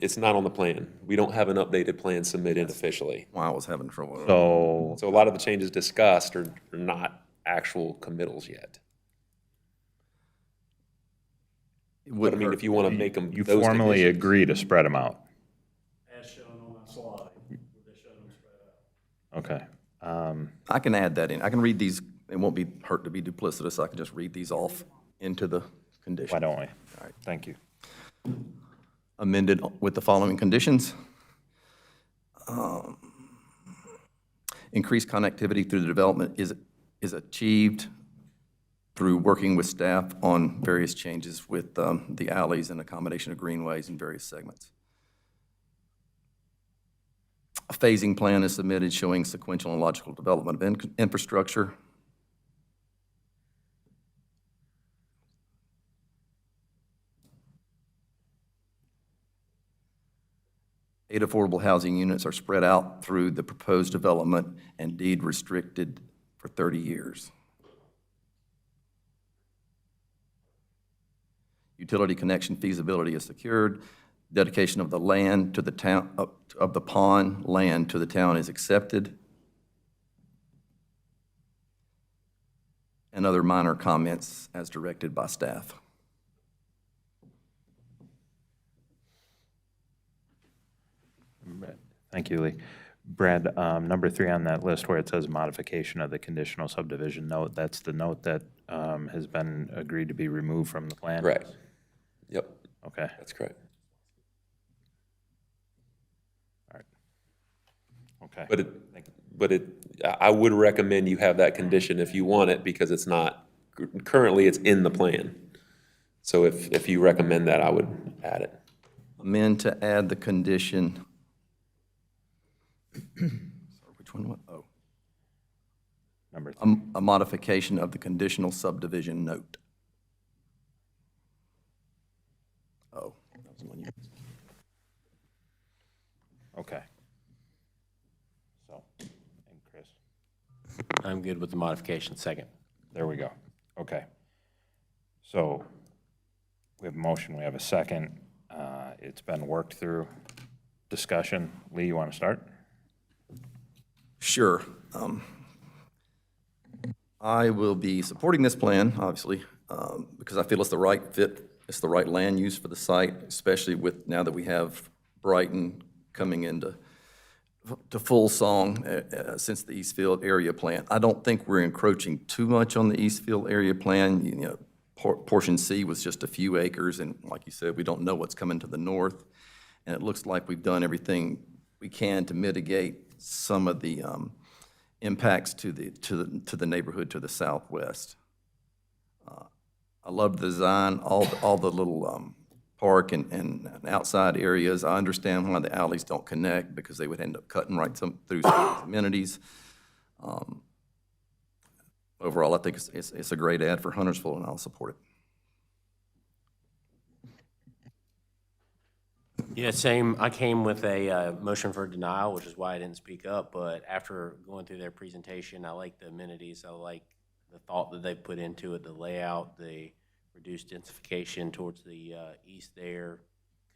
It's not on the plan. We don't have an updated plan submitted officially. well, I was having trouble. So, So a lot of the changes discussed are not actual committals yet. But I mean, if you want to make them you those formally conditions- agree to spread them out? As shown on that slide, they show them spread out. Okay. I can add that in. I can read these, it won't be hurt to be duplicitous. I can just read these off into the condition. Why don't we? All right, thank you. Amended with the following conditions. Increased connectivity through the development is achieved through working with staff on various changes with the alleys and accommodation of greenways in various segments. A phasing plan is submitted showing sequential and logical development of infrastructure. Eight affordable housing units are spread out through the proposed development and deed restricted for 30 years. Utility connection feasibility is secured. Dedication of the land to the town, of the pond land to the town is accepted. And other minor comments as directed by staff. Thank you, Lee. Brad, number 3 on that list where it says modification of the conditional subdivision note, that's the note that has been agreed to be removed from the plan? Correct. Yep, Okay, that's correct. all right. Okay. But I would recommend you have that condition if you want it, because it's not, currently it's in the plan. So if you recommend that, I would add it. Amend to add the condition. Sorry, which one? Oh, Number 3. a modification of the conditional subdivision note. Oh, that was the one you. Okay. So, and Chris, I'm good with the modification, second. there we go. Okay. So, we have a motion, we have a second. It's been worked through. Discussion. Lee, you want to start? Sure. I will be supporting this plan, obviously, because I feel it's the right fit, it's the right land use for the site, especially with, now that we have Brighton coming into full song since the Eastfield area plan. I don't think we're encroaching too much on the Eastfield area plan. You know, portion C was just a few acres, and like you said, we don't know what's coming to the north. And it looks like we've done everything we can to mitigate some of the impacts to the neighborhood to the southwest. I love the design, all the little park and outside areas. I understand why the alleys don't connect, because they would end up cutting right through some amenities. Overall, I think it's a great ad for Huntersville, and I'll support it. Yeah, same. I came with a motion for denial, which is why I didn't speak up, but after going through their presentation, I like the amenities. I like the thought that they put into it, the layout, the reduced densification towards the east there.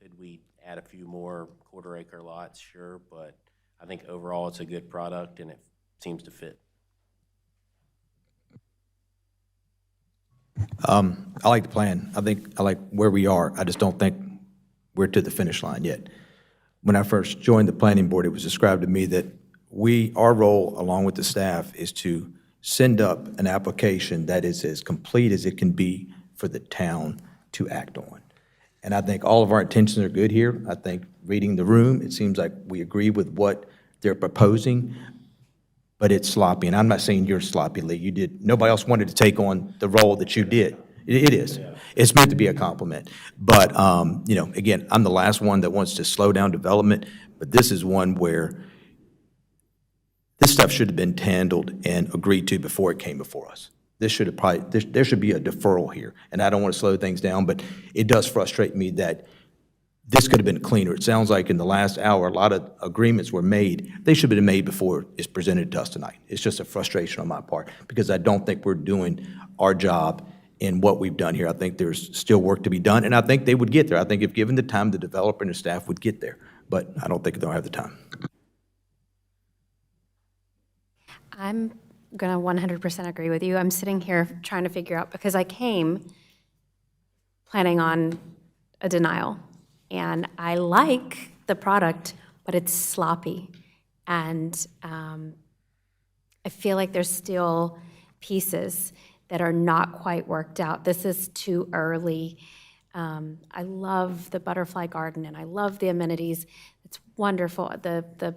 Could we add a few more quarter-acre lots? Sure, but I think overall it's a good product, and it seems to fit. I like the plan. I like where we are. I just don't think we're to the finish line yet. When I first joined the planning board, it was described to me that our role, along with the staff, is to send up an application that is as complete as it can be for the town to act on. And I think all of our intentions are good here. I think reading the room, it seems like we agree with what they're proposing, but it's sloppy. And I'm not saying you're sloppy, Lee. Nobody else wanted to take on the role that you did. It is. It's meant to be a compliment. But, again, I'm the last one that wants to slow down development, but this is one where this stuff should have been handled and agreed to before it came before us. This should have probably, there should be a deferral here, and I don't want to slow things down, but it does frustrate me that this could have been cleaner. It sounds like in the last hour, a lot of agreements were made. They should have been made before it's presented to us tonight. It's just a frustration on my part, because I don't think we're doing our job in what we've done here. I think there's still work to be done, and I think they would get there. I think if given the time, the developer and the staff would get there, but I don't think they'll have the time. I'm going to 100% agree with you. I'm sitting here trying to figure out, because I came planning on a denial, and I like the product, but it's sloppy. And I feel like there's still pieces that are not quite worked out. This is too early. I love the butterfly garden, and I love the amenities. It's wonderful. The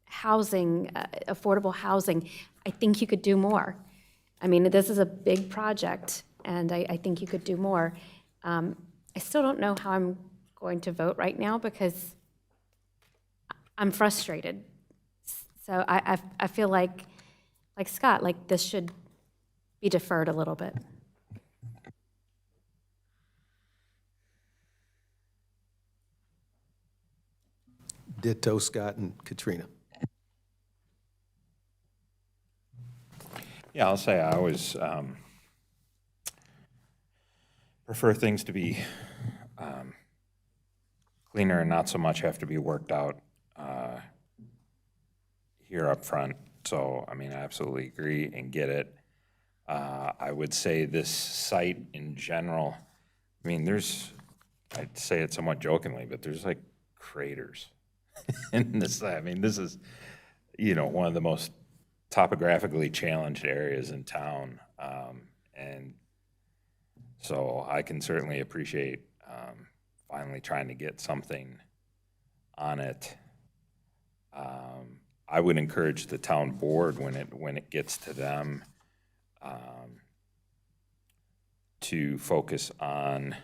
housing, affordable housing, I think you could do more. I mean, this is a big project, and I think you could do more. I still don't know how I'm going to vote right now, because I'm frustrated. So I feel like Scott, like this should be deferred a little bit. Ditto, Scott and Katrina. Yeah, I'll say I always prefer things to be cleaner and not so much have to be worked out here up front. So, I mean, I absolutely agree and get it. I would say this site in general, I mean, I'd say it somewhat jokingly, but there's like craters in this. I mean, this is, one of the most topographically challenged areas in town. And so I can certainly appreciate finally trying to get something on it. I would encourage the town board when it gets to them to focus on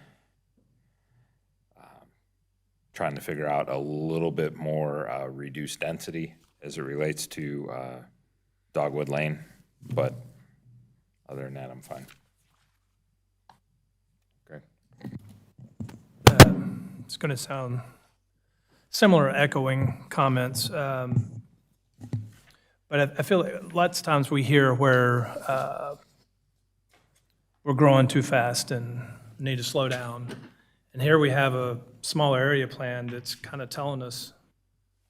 trying to figure out a little bit more reduced density as it relates to Dogwood Lane, but other than that, I'm fine. Great. It's going to sound similar, echoing comments. But I feel like lots of times we hear where we're growing too fast and need to slow down. And here we have a small area plan that's kind of telling us,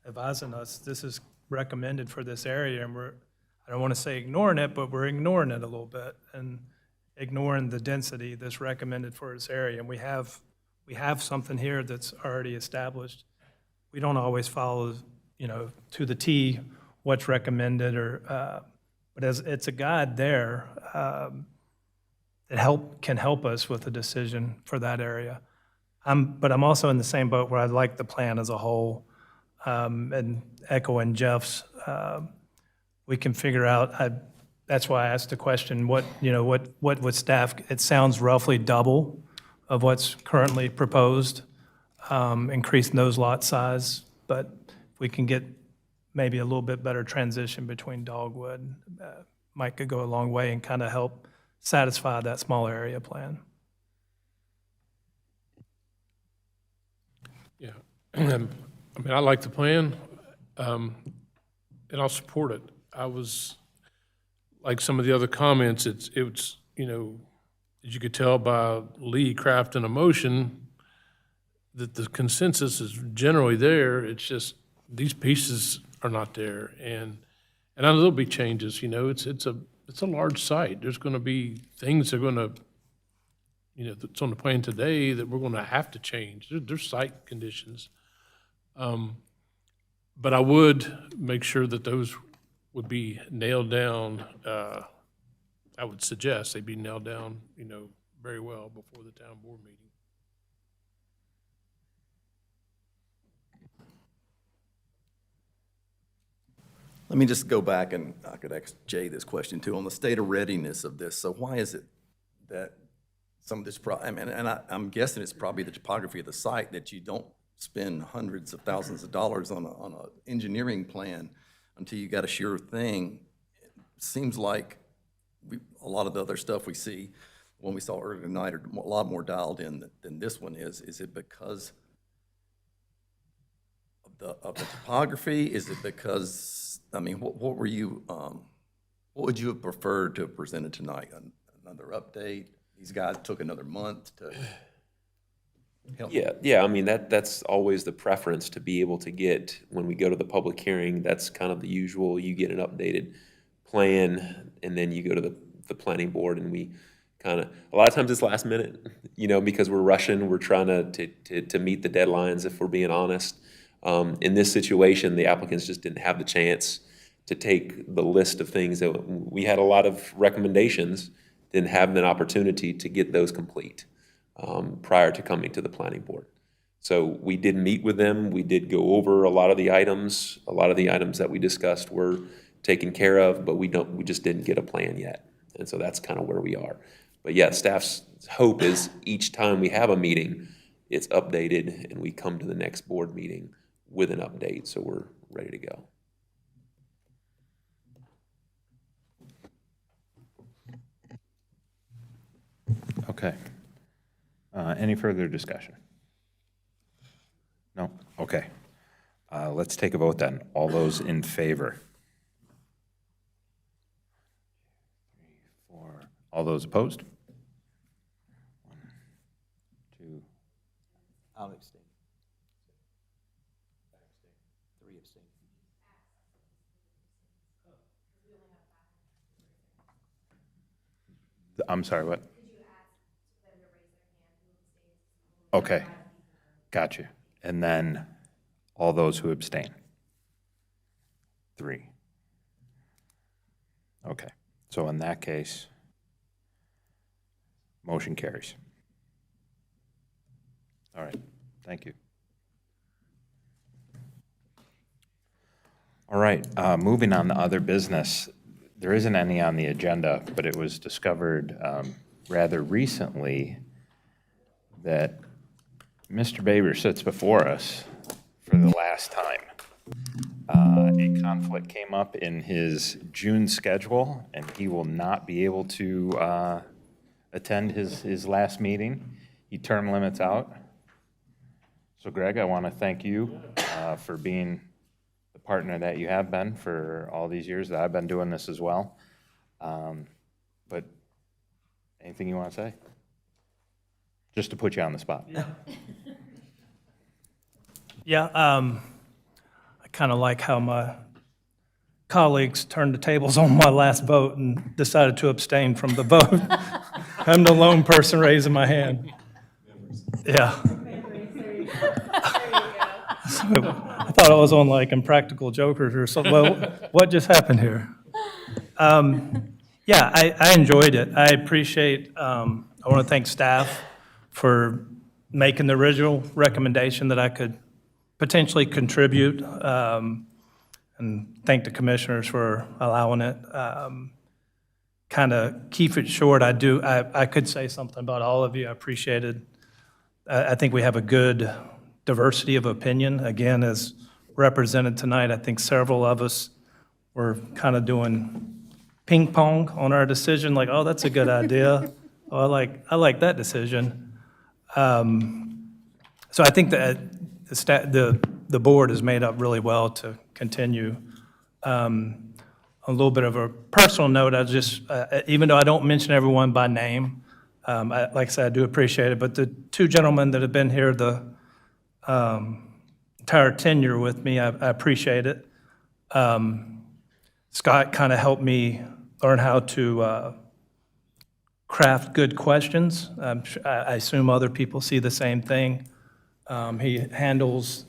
advising us, this is recommended for this area, and I don't want to say ignoring it, but we're ignoring it a little bit and ignoring the density that's recommended for this area. And we have something here that's already established. We don't always follow, to the T what's recommended, but as it's a guide there that can help us with a decision for that area. But I'm also in the same boat where I like the plan as a whole, and echoing Jeff's. We can figure out. That's why I asked the question. What would staff? It sounds roughly double of what's currently proposed, increasing those lot size. But if we can get maybe a little bit better transition between Dogwood, might could go a long way and kind of help satisfy that small area plan. Yeah, I mean, I like the plan, and I'll support it. I was, like some of the other comments, it's as you could tell by Lee crafting a motion, that the consensus is generally there. It's just these pieces are not there, and I know there'll be changes. It's a large site. There's going to be things that are going to, that's on the plan today that we're going to have to change. There's site conditions, but I would make sure that those would be nailed down. I would suggest they be nailed down, very well before the town board meeting. Let me just go back, and I could ask Jay this question too, on the state of readiness of this. So why is it that some of this, I'm guessing it's probably the topography of the site that you don't spend hundreds of thousands of dollars on an engineering plan until you got a sure thing. It seems like a lot of the other stuff we see, when we saw earlier tonight, are a lot more dialed in than this one is. Is it because of the topography? Is it because, I mean, what were you, what would you have preferred to have presented tonight? Another update? These guys took another month to help? Yeah, I mean, that's always the preference, to be able to get, when we go to the public hearing, that's kind of the usual, you get an updated plan, and then you go to the planning board, and we kind of, a lot of times it's last minute, because we're rushing, we're trying to meet the deadlines, if we're being honest. In this situation, the applicants just didn't have the chance to take the list of things that, we had a lot of recommendations, didn't have an opportunity to get those complete prior to coming to the planning board. So we did meet with them, we did go over a lot of the items that we discussed were taken care of, but we just didn't get a plan yet. And so that's kind of where we are. But yeah, staff's hope is each time we have a meeting, it's updated and we come to the next board meeting with an update, so we're ready to go. Okay. Any further discussion? No? Okay. Let's take a vote then. All those in favor? 3, 4. All those opposed? 1, 2. I'll abstain. 3 abstain. I'm sorry, what? Okay, got you. And then all those who abstain? 3. Okay, so in that case, motion carries. All right, thank you. All right, moving on to other business. There isn't any on the agenda, but it was discovered rather recently that Mr. Baber sits before us for the last time. A conflict came up in his June schedule, and he will not be able to attend his last meeting. He term limits out. So Greg, I want to thank you for being the partner that you have been for all these years that I've been doing this as well. But anything you want to say? Just to put you on the spot. Yeah, I kind of like how my colleagues turned the tables on my last vote and decided to abstain from the vote. I'm the lone person raising my hand. Yeah. So, I thought I was on like Impractical Jokers or something. Well, what just happened here? Yeah, I enjoyed it. I appreciate, I want to thank staff for making the original recommendation that I could potentially contribute, and thank the commissioners for allowing it. Kind of keep it short, I could say something about all of you. I appreciate it. I think we have a good diversity of opinion. Again, as represented tonight, I think several of us were kind of doing ping pong on our decision, like, oh, that's a good idea. Oh, I like that decision. So I think that the board is made up really well to continue. A little bit of a personal note, I just, even though I don't mention everyone by name, like I said, I do appreciate it, but the 2 gentlemen that have been here the entire tenure with me, I appreciate it. Scott kind of helped me learn how to craft good questions. I assume other people see the same thing. He handles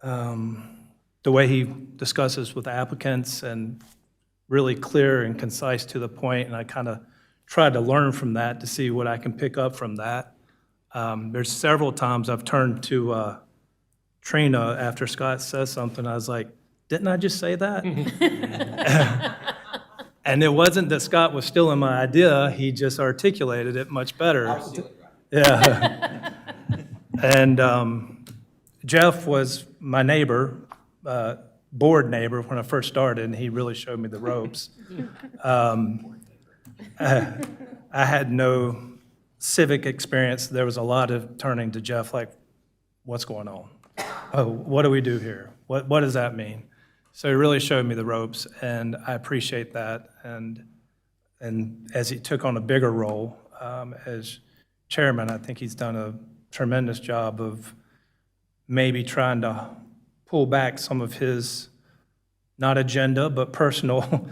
the way he discusses with applicants and really clear and concise to the point, and I kind of tried to learn from that to see what I can pick up from that. There's several times I've turned to Trina after Scott says something, I was like, didn't I just say that? And it wasn't that Scott was stealing my idea, he just articulated it much better. Yeah. And Jeff was my neighbor, board neighbor when I first started, and he really showed me the ropes. I had no civic experience. There was a lot of turning to Jeff, like, what's going on? Oh, what do we do here? What does that mean? So he really showed me the ropes, and I appreciate that. And as he took on a bigger role as chairman, I think he's done a tremendous job of maybe trying to pull back some of his, not agenda, but personal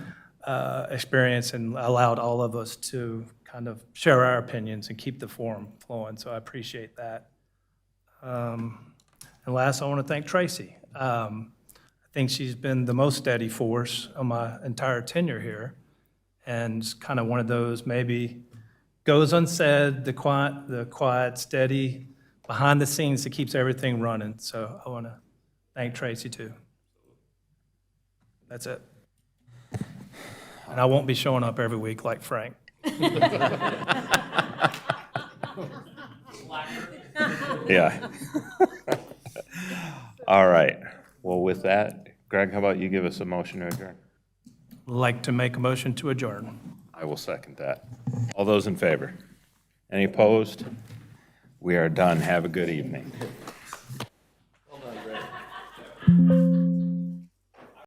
experience, and allowed all of us to kind of share our opinions and keep the forum flowing. So I appreciate that. And last, I want to thank Tracy. I think she's been the most steady force on my entire tenure here, and it's kind of one of those maybe goes unsaid, the quiet, steady, behind the scenes that keeps everything running. So I want to thank Tracy too. That's it. And I won't be showing up every week like Frank. Yeah. All right. Well, with that, Greg, how about you give us a motion to adjourn? Like to make a motion to adjourn. I will second that. All those in favor? Any opposed? We are done. Have a good evening.